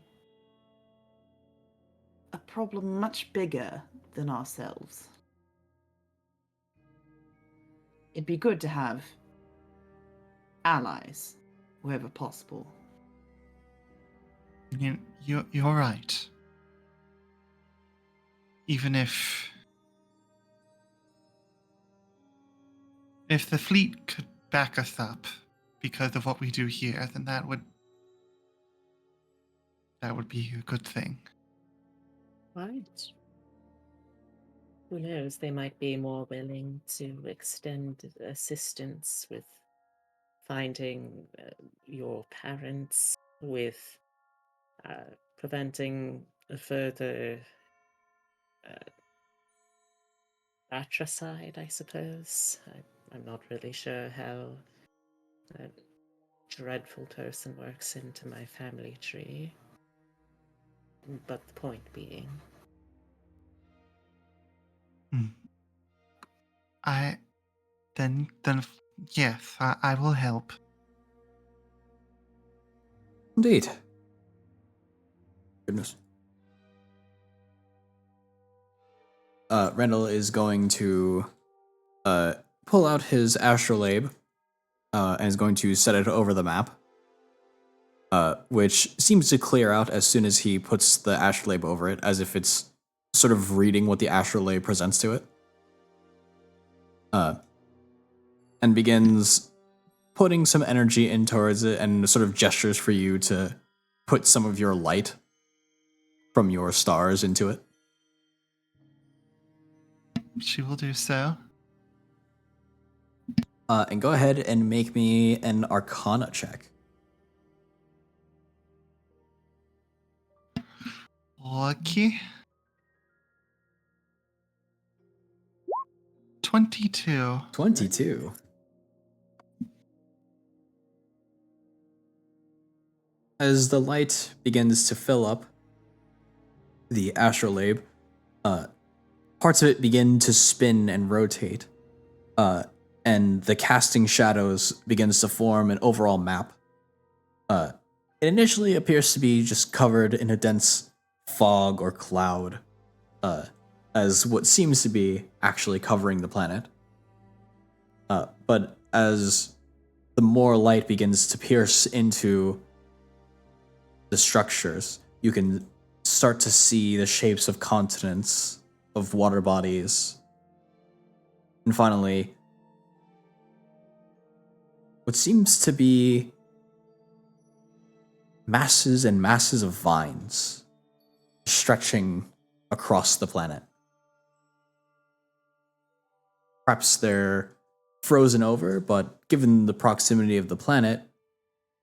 a problem much bigger than ourselves. It'd be good to have allies wherever possible. You're right. Even if the fleet could back us up because of what we do here, then that would be a good thing. Right. Who knows? They might be more willing to extend assistance with finding your parents, with preventing a further atrocide, I suppose. I'm not really sure how that dreadful person works into my family tree. But the point being... Yes, I will help. Indeed. Goodness. Rendell is going to pull out his astrolabe and is going to set it over the map, which seems to clear out as soon as he puts the astrolabe over it, as if it's sort of reading what the astrolabe presents to it. And begins putting some energy in towards it and sort of gestures for you to put some of your light from your stars into it. She will do so. And go ahead and make me an Arcana check. Lucky. 22. 22. As the light begins to fill up the astrolabe, parts of it begin to spin and rotate, and the casting shadows begins to form an overall map. It initially appears to be just covered in a dense fog or cloud, as what seems to be actually covering the planet. But as the more light begins to pierce into the structures, you can start to see the shapes of continents, of water bodies, and finally, what seems to be masses and masses of vines stretching across the planet. Perhaps they're frozen over, but given the proximity of the planet,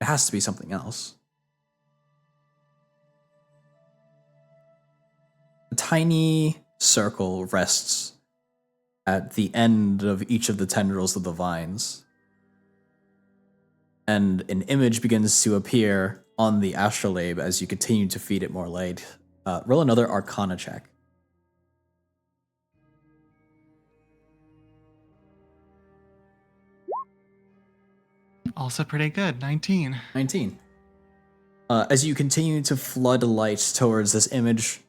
it has to be something else. A tiny circle rests at the end of each of the tendrils of the vines, and an image begins to appear on the astrolabe as you continue to feed it more light. Roll another Arcana check. Also pretty good. 19. 19. As you continue to flood light towards this image,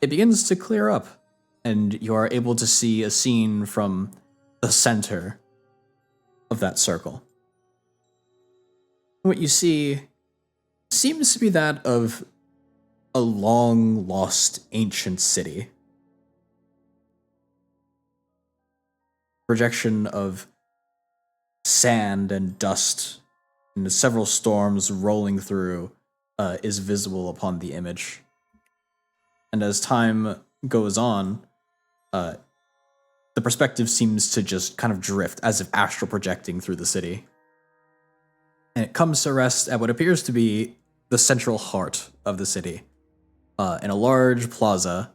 it begins to clear up, and you are able to see a scene from the center of that circle. What you see seems to be that of a long-lost ancient city. Projection of sand and dust and several storms rolling through is visible upon the image. And as time goes on, the perspective seems to just kind of drift as if astral projecting through the city. And it comes to rest at what appears to be the central heart of the city, in a large plaza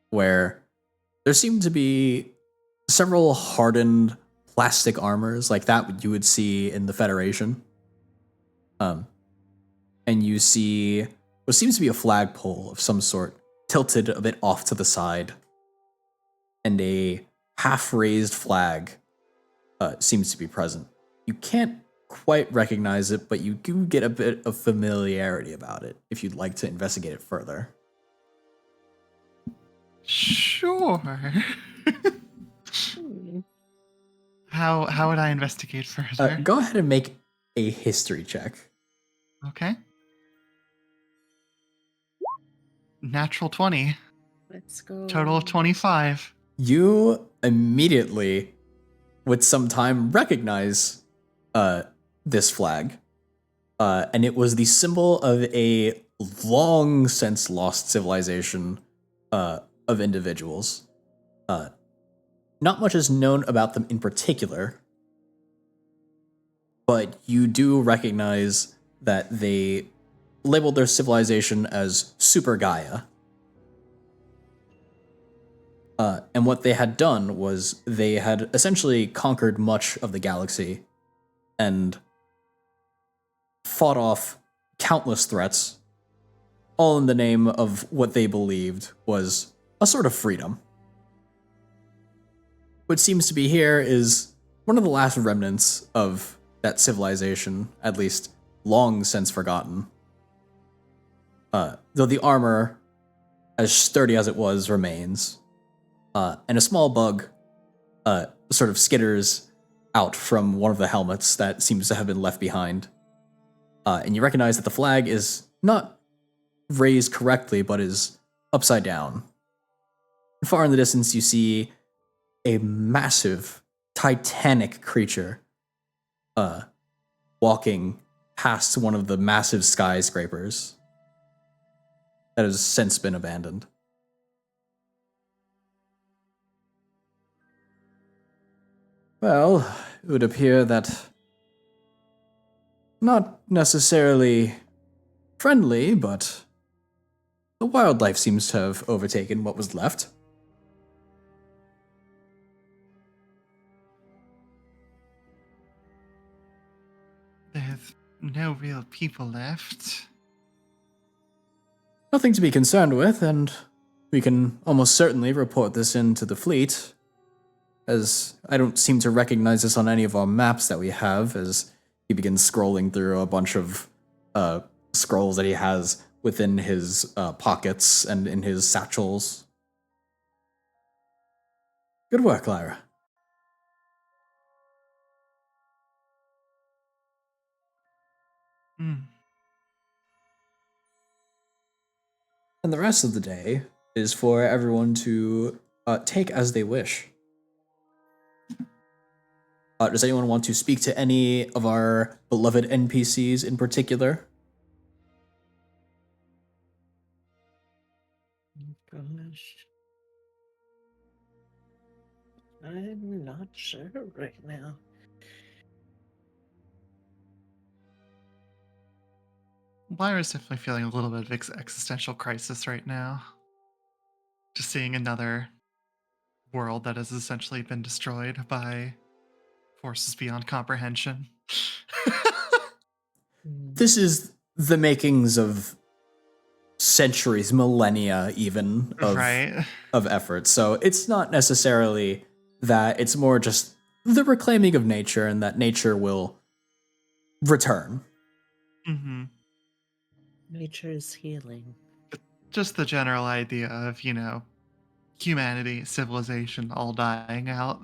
where there seem to be several hardened plastic armors like that you would see in the Federation. And you see what seems to be a flagpole of some sort tilted a bit off to the side, and a half-raised flag seems to be present. You can't quite recognize it, but you do get a bit of familiarity about it if you'd like to investigate it further. Sure. Hmm. How would I investigate further? Go ahead and make a history check. Okay. Natural 20. Let's go. Total of 25. You immediately, with some time, recognize this flag. And it was the symbol of a long since lost civilization of individuals. Not much is known about them in particular, but you do recognize that they labeled their civilization as Super Gaia. And what they had done was they had essentially conquered much of the galaxy and fought off countless threats, all in the name of what they believed was a sort of freedom. What seems to be here is one of the last remnants of that civilization, at least long since forgotten. Though the armor, as sturdy as it was, remains. And a small bug sort of skitters out from one of the helmets that seems to have been left behind. And you recognize that the flag is not raised correctly, but is upside down. Far in the distance, you see a massive, titanic creature walking past one of the massive skyscrapers that has since been abandoned. Well, it would appear that not necessarily friendly, but the wildlife seems to have overtaken what was left. There's no real people left. Nothing to be concerned with, and we can almost certainly report this into the fleet, as I don't seem to recognize this on any of our maps that we have, as he begins scrolling through a bunch of scrolls that he has within his pockets and in his satchels. Good work, Lyra. Hmm. And the rest of the day is for everyone to take as they wish. Does anyone want to speak to any of our beloved NPCs in particular? Gosh. I'm not sure right now. Lyra's definitely feeling a little bit of existential crisis right now. Just seeing another world that has essentially been destroyed by forces beyond comprehension. This is the makings of centuries, millennia even, Right. of effort. So it's not necessarily that, it's more just the reclaiming of nature and that nature will return. Mm-hmm. Nature is healing. Just the general idea of, humanity, civilization all dying out.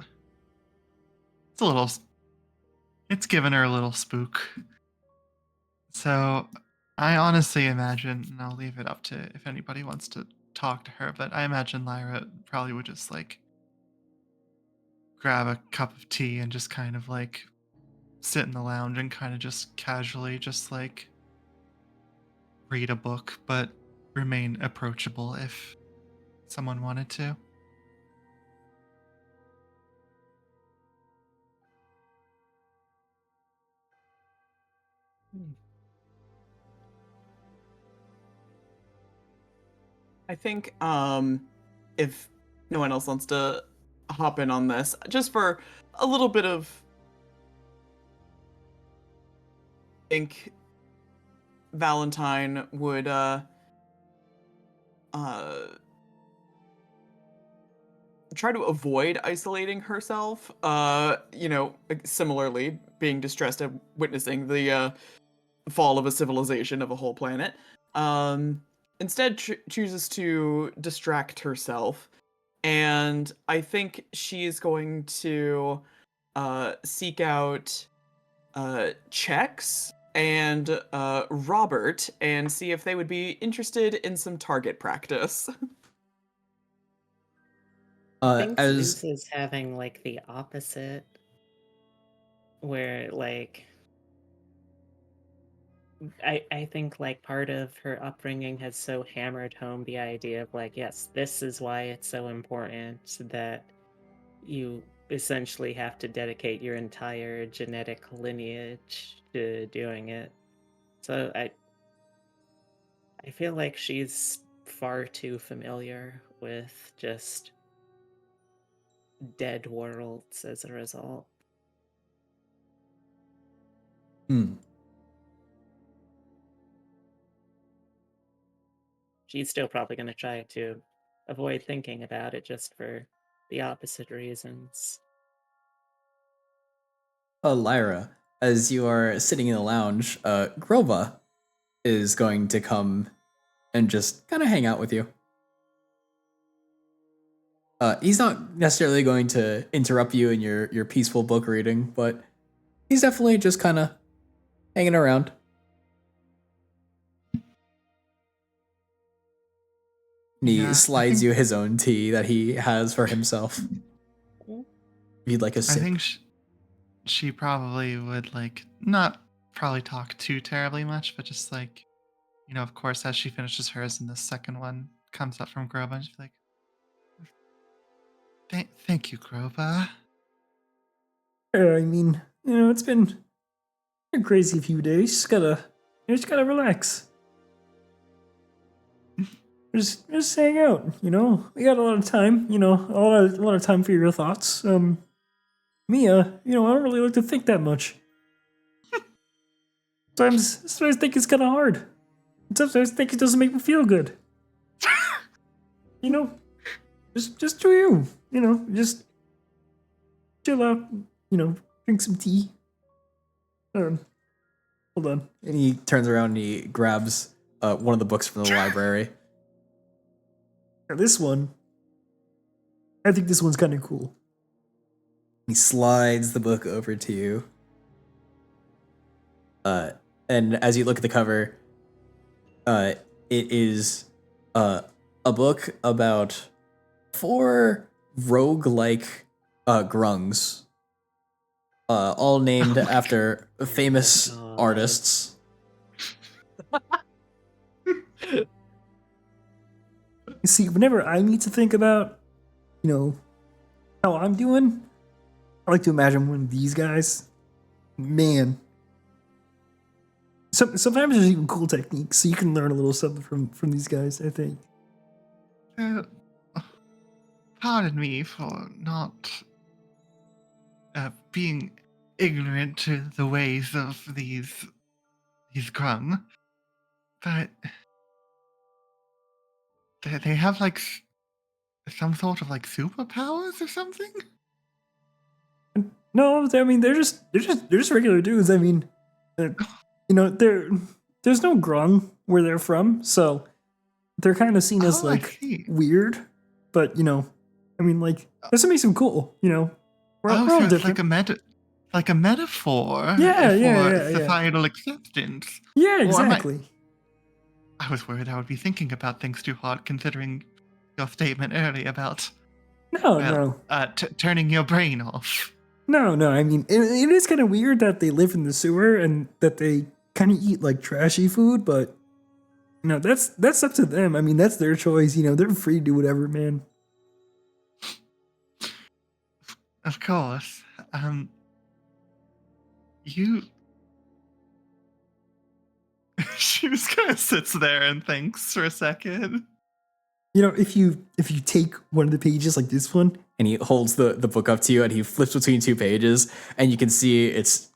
It's given her a little spook. So I honestly imagine, and I'll leave it up to if anybody wants to talk to her, but I imagine Lyra probably would just grab a cup of tea and just kind of sit in the lounge and kind of just casually just read a book, but remain approachable if someone wanted to. I think if no one else wants to hop in on this, just for a little bit of think Valentine would try to avoid isolating herself, similarly being distressed at witnessing the fall of a civilization of a whole planet. Instead chooses to distract herself, and I think she's going to seek out Chex and Robert and see if they would be interested in some target practice. I think As Zeus is having like the opposite, where like I think like part of her upbringing has so hammered home the idea of like, yes, this is why it's so important that you essentially have to dedicate your entire genetic lineage to doing it. So I feel like she's far too familiar with just dead worlds as a result. hmm, She's still probably going to try to avoid thinking about it just for the opposite reasons. Lyra, as you are sitting in the lounge, Grova is going to come and just kind of hang out with you. He's not necessarily going to interrupt you in your peaceful book reading, but he's definitely just kind of hanging around. And he Yeah, I slides think- you his own tea that he has for himself. If you'd like a I sip. think she probably would like not probably talk too terribly much, but just like, of course, as she finishes hers and the second one comes up from Groba, and she's like, Thank you, Groba. I mean, it's been a crazy few days. Just gotta relax. Just hang out. We got a lot of time. A lot of time for your thoughts. Me, I don't really like to think that much. Sometimes I think it's kind of hard. Sometimes I think it doesn't make me feel good. Just do you. Just chill out. Drink some tea. Hold on. And he turns around and he grabs one of the books from the library. This one, I think this one's kind of cool. He slides the book over to you. And as you look at the cover, it is a book about 4 roguelike grungs, all named after famous God. artists. See, whenever I need to think about, how I'm doing, I like to imagine one of these guys. Man. Sometimes there's even cool techniques, so you can learn a little something from these guys, I think. Pardon me for not being ignorant to the ways of these grung, but they have like some sort of like superpowers or something. No, I mean they're just regular dudes. I mean, there's no grung where they're from, so they're kind of seen as Oh, I like see. weird. But I mean, like this makes them cool. We're all So it's different. like a metaphor Yeah, for yeah. societal acceptance. Yeah, Or am exactly. I was worried I would be thinking about things too hard, considering your statement earlier about No. turning your brain off. No. I mean, it is kind of weird that they live in the sewer and that they kind of eat like trashy food, but No, that's up to them. I mean, that's their choice. They're free to do whatever, man. Of course. You. She just kind of sits there and thinks for a second. If you take one of the pages like this one, And he holds the book up to you, and he flips between two pages, and you can see it's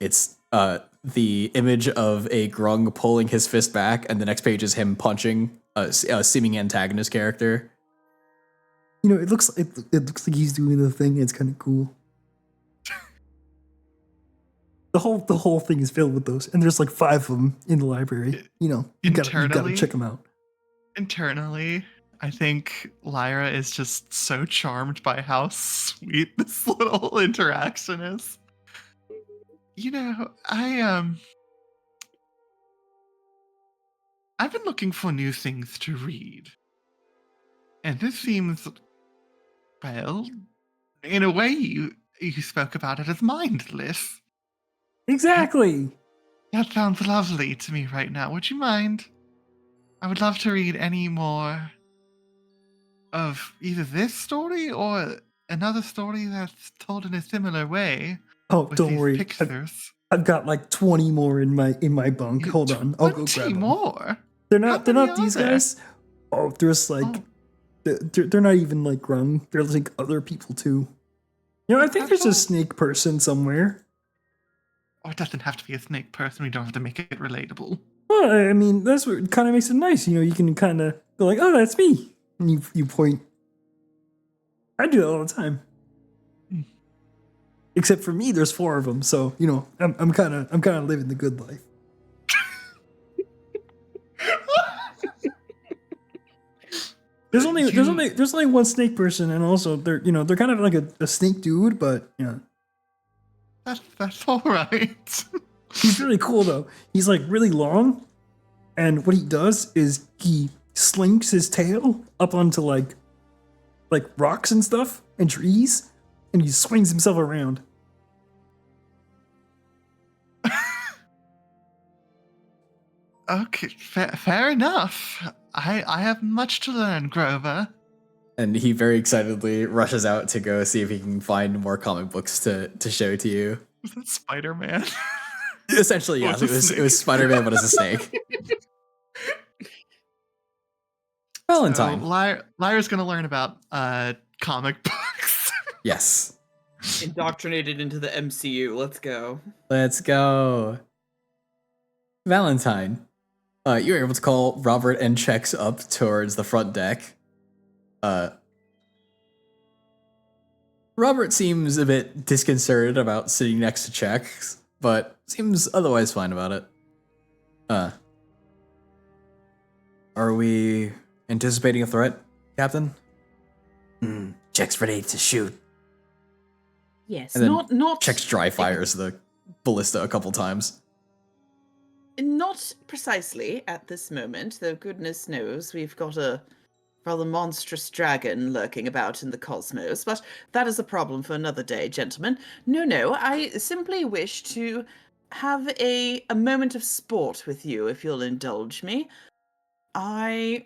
the image of a grung pulling his fist back, and the next page is him punching a seeming antagonist character. it looks like he's doing the thing. It's kind of cool. The whole thing is filled with those, and there's like 5 of them in the library. You gotta check them out. Internally, I think Lyra is just so charmed by how sweet this little interaction is. I've been looking for new things to read. And this seems, well, in a way you spoke about it as mindless. Exactly. That sounds lovely to me right now. Would you mind? I would love to read any more of either this story or another story that's told in a similar way. Oh, with don't these worry. Pictures. I've got like 20 more in my bunk. Hold on, I'll go grab 20 them. more? They're How not many these are there? guys. Oh, there's like Oh. they're not even like grung. They're like other people too. I think there's a snake person somewhere. Oh, it doesn't have to be a snake person. We don't have to make it relatable. Well, I mean, that's what kind of makes it nice. You can kind of go like, "Oh, that's me," and you point. I do that all the time. Hmm. Except for me, there's 4 of them, so I'm kind of living the good life. There's only one snake person, and also they're kind of like a snake dude, but That's all right. he's really cool though. He's like really long, and what he does is he slinks his tail up onto like rocks and stuff and trees, and he swings himself around. Okay, fair enough. I have much to learn, Grover. And he very excitedly rushes out to go see if he can find more comic books to show to you. Was that Spider-Man? Essentially, yes, it was Spider-Man, but as a snake. Valentine. So, Lyra's gonna learn about comic books. Yes. Indoctrinated into the MCU. Let's go. Let's go. Valentine. You were able to call Robert and Chex up towards the front deck. Robert seems a bit disconcerted about sitting next to Chex, but seems otherwise fine about it. Are we anticipating a threat, Captain? Check's ready to shoot. Yes. And then Not Chex dry fires the ballista a couple times. Not precisely at this moment, though goodness knows we've got a rather monstrous dragon lurking about in the cosmos, but that is a problem for another day, gentlemen. No, I simply wish to have a moment of sport with you, if you'll indulge me. I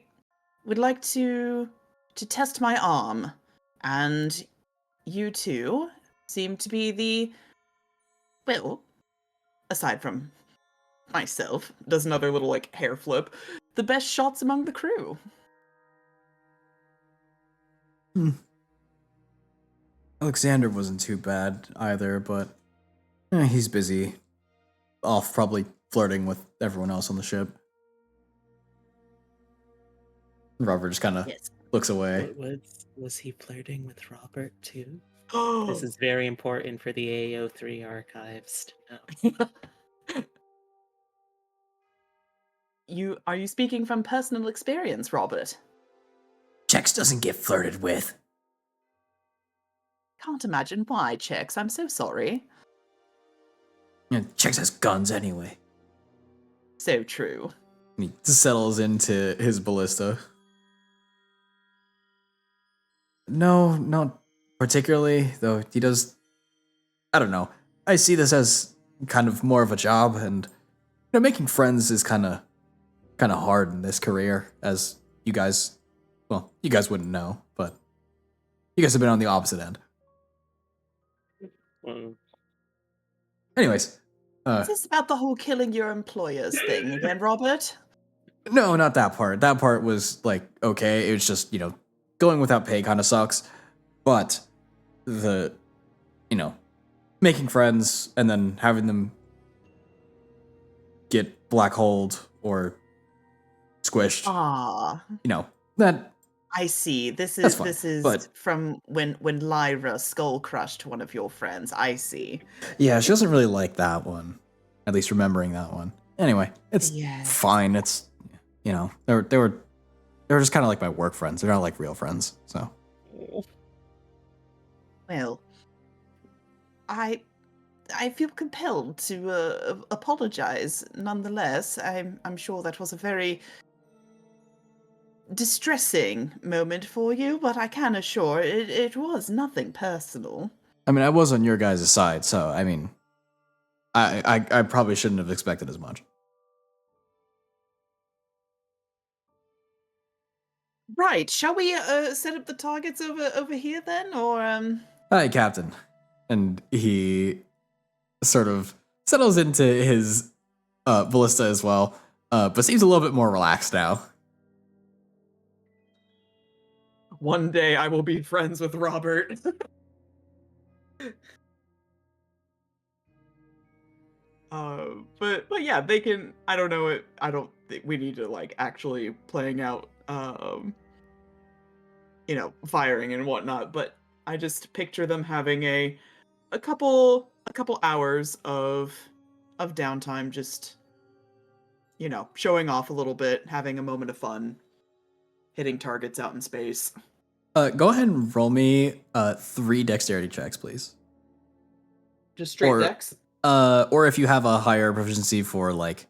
would like to test my arm, and you two seem to be aside from myself, does another little hair flip, the best shots among the crew. Alexander wasn't too bad either, but he's busy. Off probably flirting with everyone else on the ship. Robert just kind of looks away. Was he flirting with Robert too? This is very important for the AO3 archives to know. Are you speaking from personal experience, Robert? Chex doesn't get flirted with. Can't imagine why, Chex. I'm so sorry. Chex has guns anyway. So true. He settles into his ballista. No, not particularly, though he does... I don't know. I see this as kind of more of a job, and making friends is kind of kind of hard in this career, as you guys wouldn't know, but you guys have been on the opposite end. Anyways, Is this about the whole killing your employers thing again, Robert? no, not that part. That part was like okay. It was just going without pay kind of sucks, but the making friends and then having them get black holed or squished, Ah, that I see. That's This fine, is but- from when Lyra skull crushed one of your friends. I see. yeah, she doesn't really like that one. At least remembering that one. Anyway, it's Yes. fine. It's they were just kind of like my work friends. They're not like real friends. So Well, I feel compelled to apologize. Nonetheless, I'm sure that was a very distressing moment for you, but I can assure it was nothing personal. I mean, I was on your guys' side, so I mean, I probably shouldn't have expected as much. Right. Shall we set up the targets over here then, or Hi, Captain. And he sort of settles into his ballista as well, but seems a little bit more relaxed now. One day I will be friends with Robert. But yeah, they can. I don't know. I don't think we need to like actually playing out, firing and whatnot. But I just picture them having a couple hours of downtime, just showing off a little bit, having a moment of fun, hitting targets out in space. Go ahead and roll me 3 dexterity checks, please. Just straight Or- decks. Or if you have a higher proficiency for like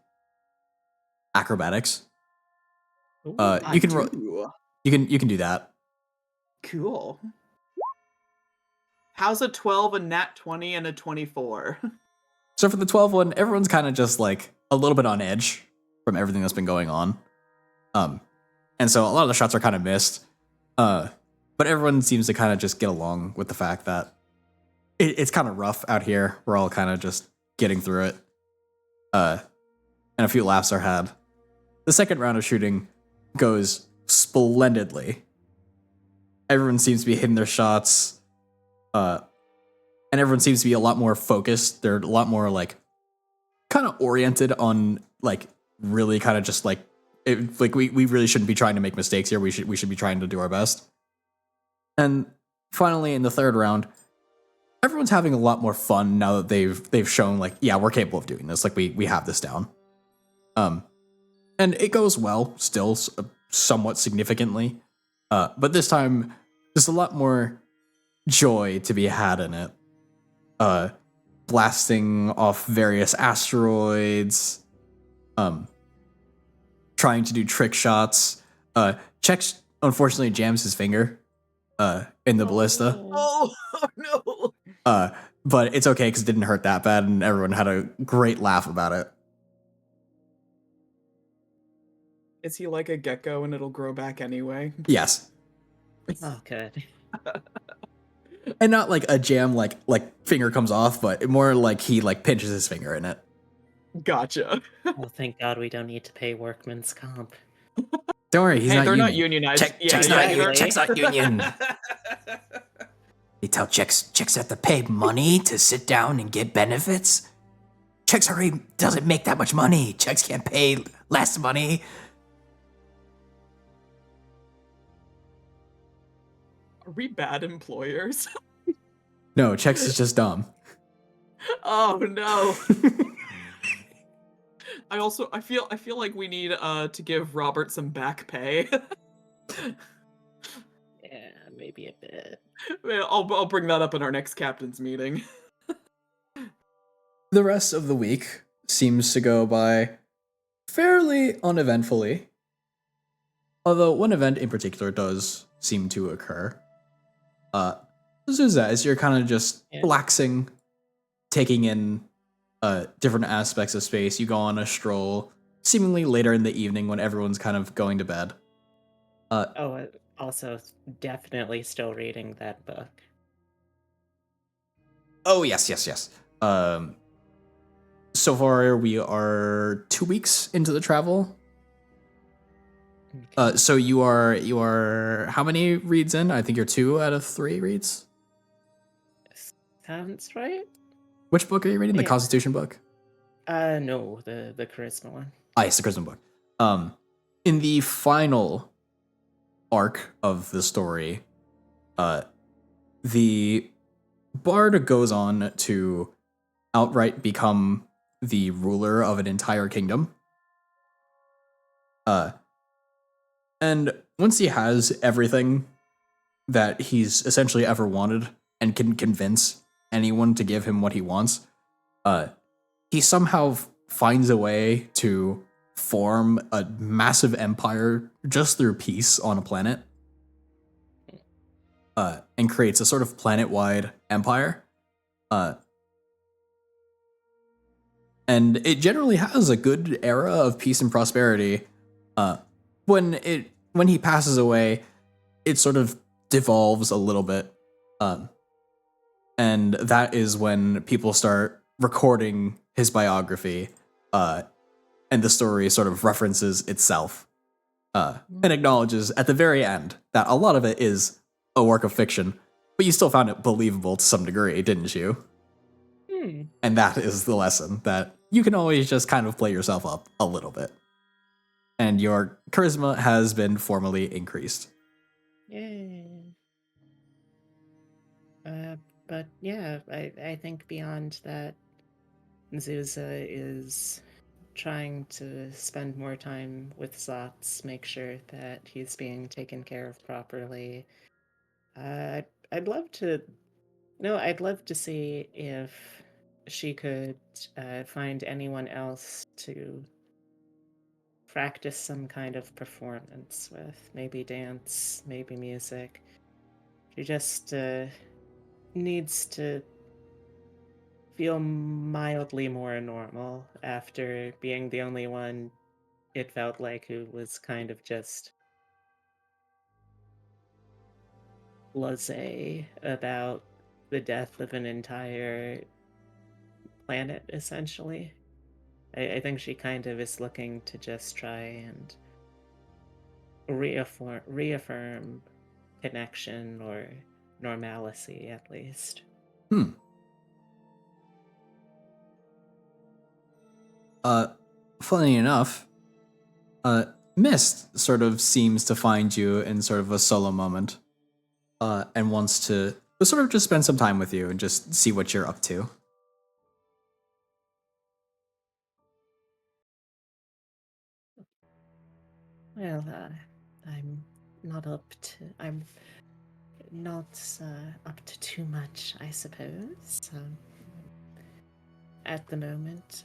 acrobatics, you I can do. you can do that. Cool. How's a 12, a nat 20, and a 24? So for the 12 one, everyone's kind of just like a little bit on edge from everything that's been going on. And so a lot of the shots are kind of missed. But everyone seems to kind of just get along with the fact that it's kind of rough out here. We're all kind of just getting through it. And a few laughs are had. The second round of shooting goes splendidly. Everyone seems to be hitting their shots. And everyone seems to be a lot more focused. They're a lot more like kind of oriented on like really kind of just like we really shouldn't be trying to make mistakes here. We should be trying to do our best. And finally, in the third round, everyone's having a lot more fun now that they've shown like, yeah, we're capable of doing this. Like we have this down. And it goes well, still somewhat significantly. But this time, there's a lot more joy to be had in it. Blasting off various asteroids, trying to do trick shots. Chex unfortunately jams his finger in the ballista. Oh no! But it's okay because it didn't hurt that bad, and everyone had a great laugh about it. Is he like a gecko and it'll grow back anyway? Yes, Oh, good. and not like a jam like finger comes off, but more like he like pinches his finger in it. Gotcha. Oh, thank God we don't need to pay workman's comp. Don't worry, he's Hey, not they're union. not unionized. Check's not union. They tell chicks have to pay money to sit down and get benefits. Chicks already doesn't make that much money. Chicks can't pay less money. Are we bad employers? No, chicks is just dumb. Oh no. I feel like we need to give Robert some back pay. Yeah, maybe a bit. Well, I'll bring that up in our next captain's meeting. The rest of the week seems to go by fairly uneventfully. Although one event in particular does seem to occur. This is as you're kind of just Yeah. relaxing, taking in different aspects of space. You go on a stroll seemingly later in the evening when everyone's kind of going to bed. Also definitely still reading that book. Oh, yes, yes, yes. So far, we are 2 weeks into the travel. Okay. So you are how many reads in? I think you're 2 out of 3 reads. Sounds right? Which book are you reading? The Yeah. Constitution book? No, the charisma one. Ah, yes, the Charisma book. In the final arc of the story, the bard goes on to outright become the ruler of an entire kingdom. And once he has everything that he's essentially ever wanted and can convince anyone to give him what he wants, he somehow finds a way to form a massive empire just through peace on a planet, and creates a sort of planet-wide empire. And it generally has a good era of peace and prosperity. When he passes away, it sort of devolves a little bit, and that is when people start recording his biography, and the story sort of references itself, and acknowledges at the very end that a lot of it is a work of fiction, but you still found it believable to some degree, didn't you? And that is the lesson, that you can always just kind of play yourself up a little bit. And your charisma has been formally increased. Yay. But yeah, I think beyond that, Zuza is trying to spend more time with Zots, make sure that he's being taken care of properly. I'd love to, no, I'd love to see if she could find anyone else to practice some kind of performance with, maybe dance, maybe music. She just needs to feel mildly more normal after being the only one it felt like who was kind of just blasé about the death of an entire planet, essentially. I think she kind of is looking to just try and reaffirm connection or normalcy, at least. Funny enough, Mist sort of seems to find you in sort of a solo moment, and wants to sort of just spend some time with you and just see what you're up to. Well, I'm not up to. I'm not up to too much, I suppose. At the moment,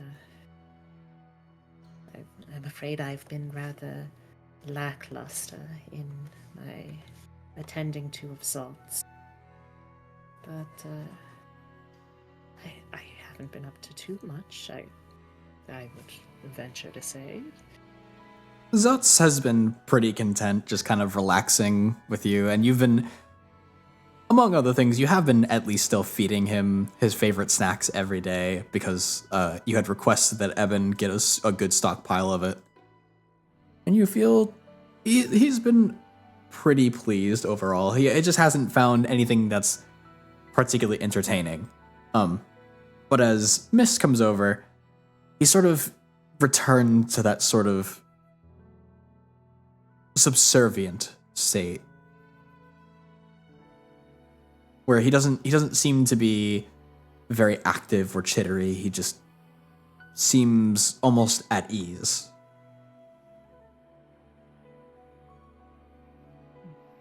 I'm afraid I've been rather lackluster in my attending to of Zots. But I haven't been up to too much, I would venture to say. Zutz has been pretty content, just kind of relaxing with you, and you've been, among other things, you have been at least still feeding him his favorite snacks every day because you had requested that Eben get us a good stockpile of it. And you feel he's been pretty pleased overall. It just hasn't found anything that's particularly entertaining. But as Mist comes over, he sort of returned to that sort of subservient state where he doesn't seem to be very active or chittery. He just seems almost at ease.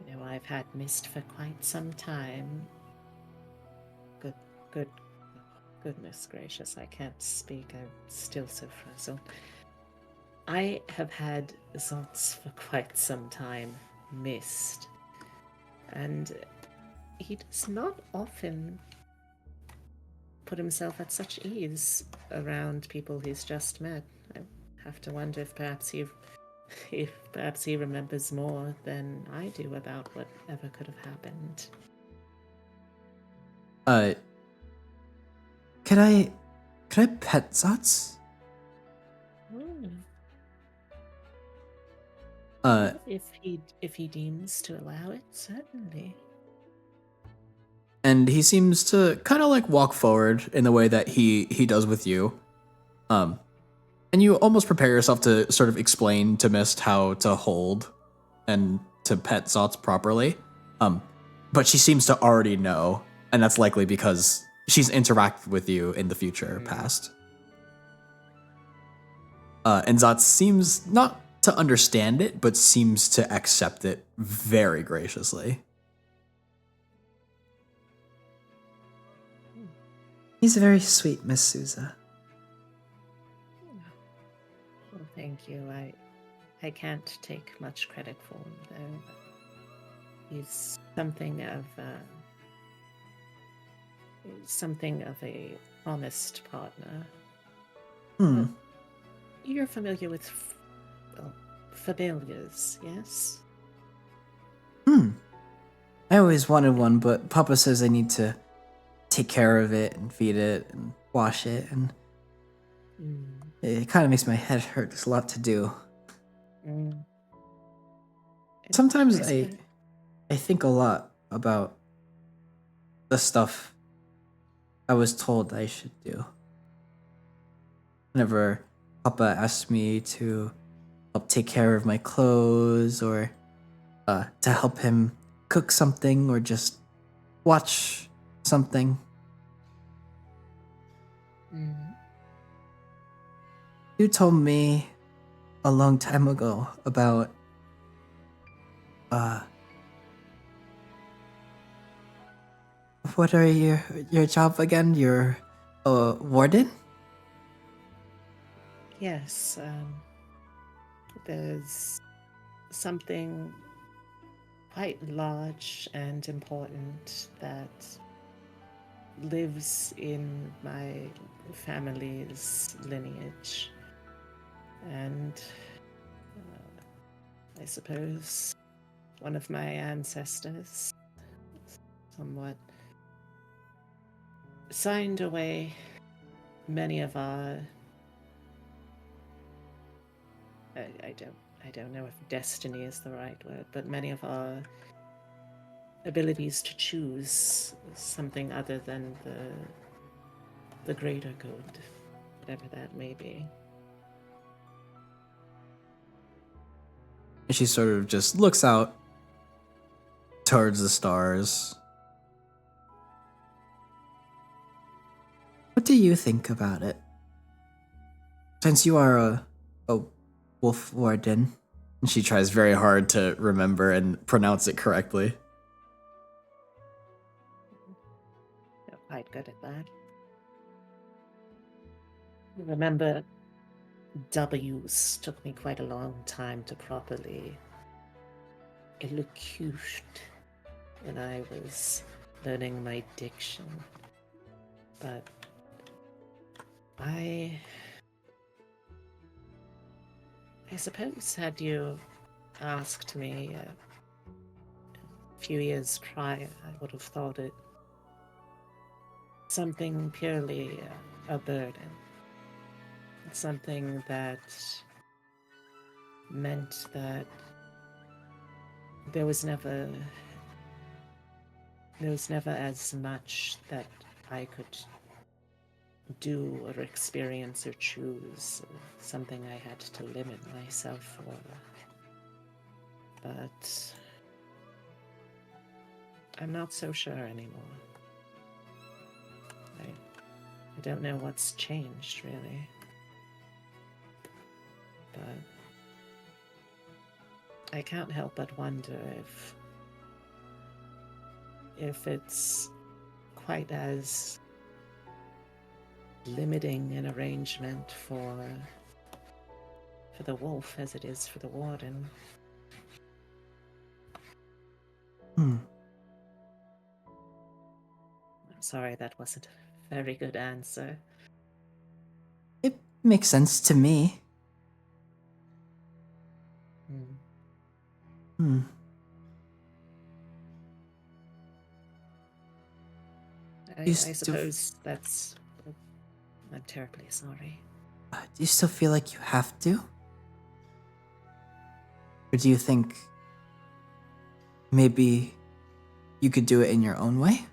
You know, I've had Mist for quite some time. Goodness gracious, I can't speak. I'm still so frazzled. I have had Zots for quite some time, Mist. And he does not often put himself at such ease around people he's just met. have to wonder if perhaps he remembers more than I do about whatever could have happened. Could I pet Zots? If he deems to allow it, certainly. And he seems to kind of like walk forward in the way that he does with you. And you almost prepare yourself to sort of explain to Mist how to hold and to pet Zots properly. But she seems to already know, and that's likely because she's interacted with you in the future past. And Zots seems not to understand it, but seems to accept it very graciously. He's very sweet, Miss Souza. Well, thank you. I can't take much credit for him, though. He's something of a honest partner. But you're familiar with familiars, yes? I always wanted one, but Papa says I need to take care of it and feed it and wash it, and it kind of makes my head hurt. There's a lot to do. Sometimes I think a lot about the stuff I was told I should do. Whenever Papa asked me to help take care of my clothes, or to help him cook something, or just watch something. You told me a long time ago about what are your job again? You're a warden? Yes, there's something quite large and important that lives in my family's lineage. And I suppose one of my ancestors somewhat signed away many of our I don't know if destiny is the right word, but many of our abilities to choose something other than the greater good, whatever that may be. And she sort of just looks out towards the stars. What do you think about it? Since you are a wolf warden. And she tries very hard to remember and pronounce it correctly. You're quite good at that. Remember, W's took me quite a long time to properly elocute when I was learning my diction. But I suppose had you asked me a few years prior, I would have thought it something purely a burden. Something that meant that there was never as much that I could do or experience or choose, something I had to limit myself for. But I'm not so sure anymore. I don't know what's changed, really. But I can't help but wonder if it's quite as limiting an arrangement for the wolf as it is for the warden. I'm sorry, that wasn't a very good answer. It makes sense to me. Hmm. I You still- suppose that's. I'm terribly sorry. Do you still feel like you have to? Or do you think maybe you could do it in your own way?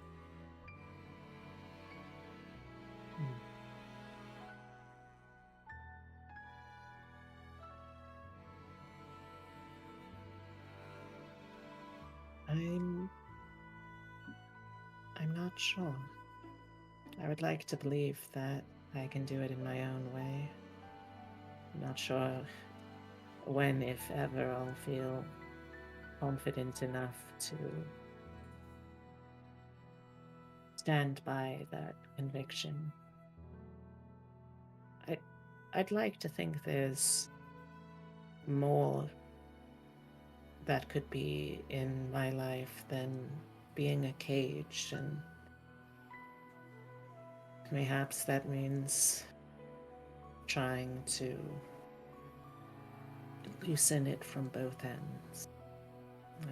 I'm not sure. I would like to believe that I can do it in my own way. I'm not sure when, if ever, I'll feel confident enough to stand by that conviction. I'd like to think there's more that could be in my life than being a cage, and perhaps that means trying to loosen it from both ends.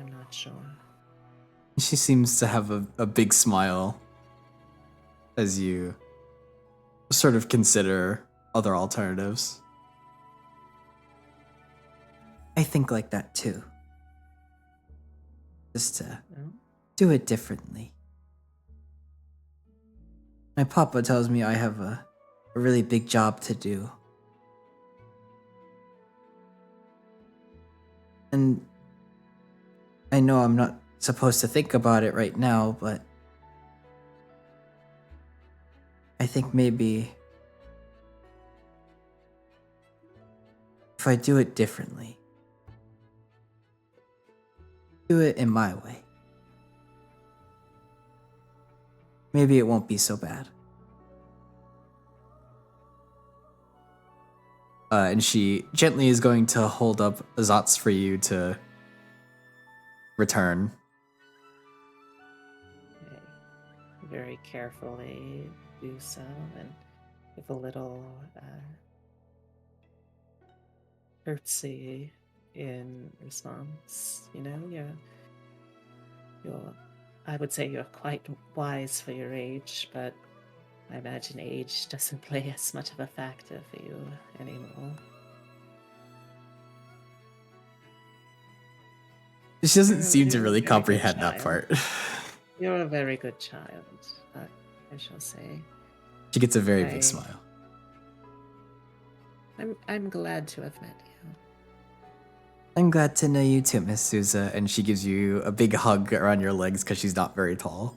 I'm not sure. She seems to have a big smile as you sort of consider other alternatives. I think like that too. Just to No? do it differently. My papa tells me I have a really big job to do. And I know I'm not supposed to think about it right now, but I think maybe if I do it differently, do it in my way, maybe it won't be so bad. And she gently is going to hold up Azats for you to return. I very carefully do so, and with a little curtsy in response. You know, you're I would say you're quite wise for your age, but I imagine age doesn't play as much of a factor for you anymore. She doesn't You're- seem to you're a really very good comprehend that child. part. You're a very good child, I shall say. She gets a very I- big smile. I'm glad to have met you. I'm glad to know you too, Miss Souza, and she gives you a big hug around your legs because she's not very tall.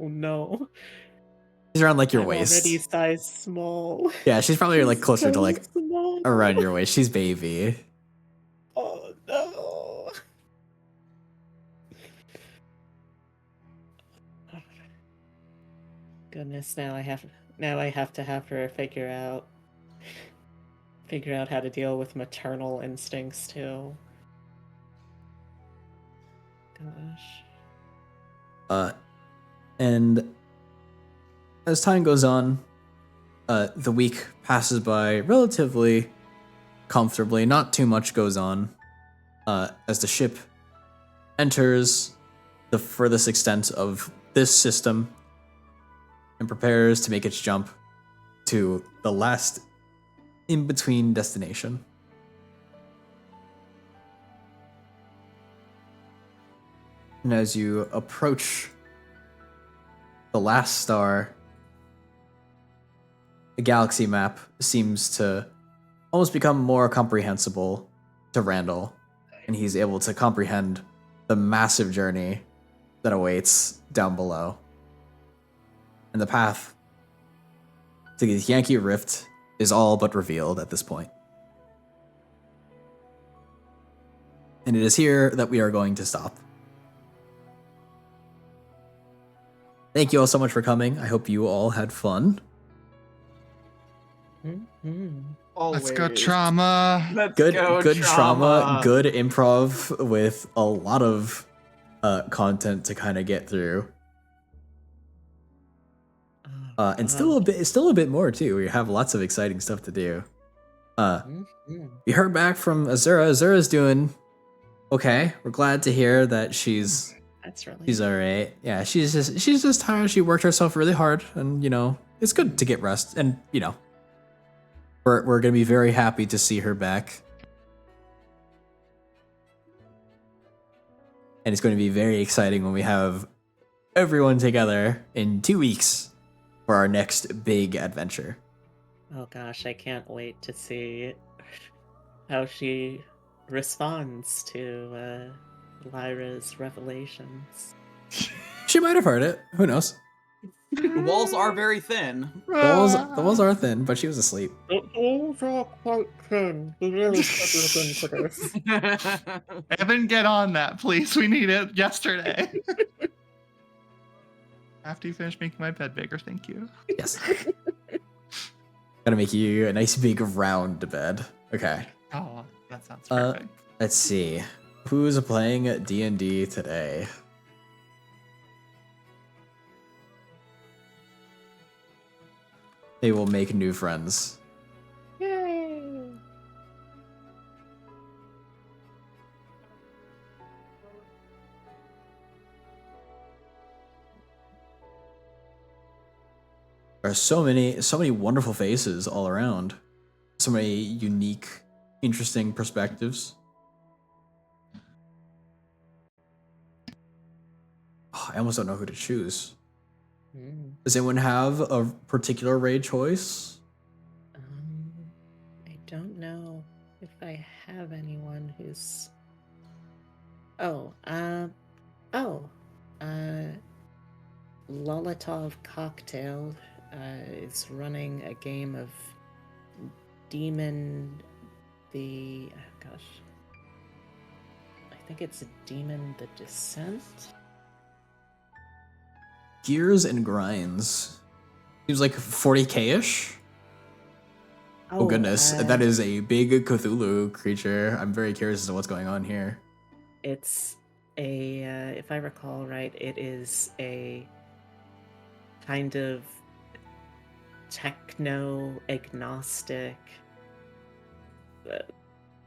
Oh no. She's around like your I'm waist. already size small. Yeah, she's probably like closer to So like small. around your waist. She's baby. Oh no. Goodness, now I have to have her figure out how to deal with maternal instincts too. Gosh. And as time goes on, the week passes by relatively comfortably. Not too much goes on. As the ship enters the furthest extent of this system and prepares to make its jump to the last in-between destination. And as you approach the last star, the galaxy map seems to almost become more comprehensible to Randall, and he's able to comprehend the massive journey that awaits down below. And the path to the Yankee Rift is all but revealed at this point. And it is here that we are going to stop. Thank you all so much for coming. I hope you all had fun. Let's go Always. trauma. Let's Good go trauma, good improv with a lot of content to kind of get through. And still a bit more too. We have lots of exciting stuff to do. Mhm. We heard back from Azura. Azura's doing okay. We're glad to hear that she's That's really she's alright. Yeah, she's just tired. She worked herself really hard, and it's good to get rest. And we're gonna be very happy to see her back. And it's going to be very exciting when we have everyone together in 2 weeks for our next big adventure. Oh gosh, I can't wait to see how she responds to Lyra's revelations. She might have heard it. Who knows? The walls are very thin. The walls are thin, but she was asleep. It is all quite thin. He really should look into this. Evan, get on that, please. We need it yesterday. After you finish making my bed bigger, thank you. Yes. Gotta make you a nice big round bed. Okay. Oh, that sounds perfect. Let's see. Who's playing D&D today? They will make new friends. Yay! There are so many wonderful faces all around. So many unique, interesting perspectives. Oh, I almost don't know who to choose. Does anyone have a particular raid choice? I don't know if I have anyone who's. Lolotov Cocktail is running a game of Demon. I think it's Demon the Descent. Gears and Grinds. Seems like 40k-ish. Oh goodness, that is a big Cthulhu creature. I'm very curious as to what's going on here. It's if I recall right, it is a kind of techno-agnostic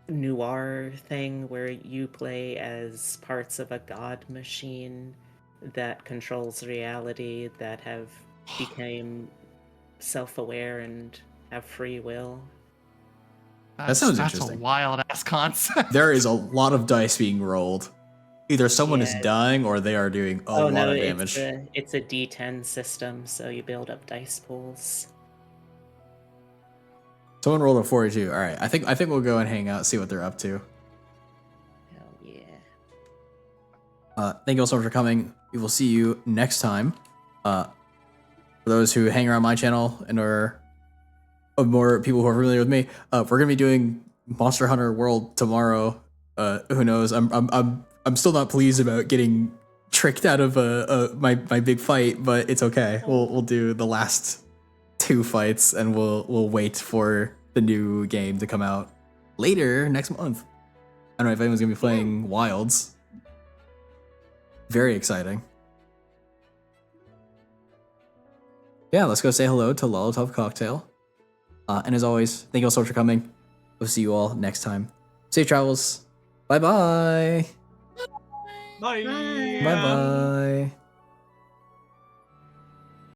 noir thing where you play as parts of a god machine that controls reality, that have become self-aware and have free will. That sounds That's interesting. a wild ass concept. There is a lot of dice being rolled. Either someone is Yeah. dying or they are doing a lot of damage. It's a D10 system, so you build up dice pools. Someone rolled a 42. All right, I think we'll go and hang out, see what they're up to. Hell yeah. Thank you all so much for coming. We will see you next time. For those who hang around my channel and are more people who are familiar with me, we're gonna be doing Monster Hunter World tomorrow. Who knows? I'm still not pleased about getting tricked out of my big fight, but it's okay. We'll do the last 2 fights and we'll wait for the new game to come out later next month. I don't know if anyone's gonna be playing Wilds. Very exciting. Yeah, let's go say hello to Lolotov Cocktail. And as always, thank you all so much for coming. We'll see you all next time. Safe travels. Bye-bye. Bye. Bye-bye.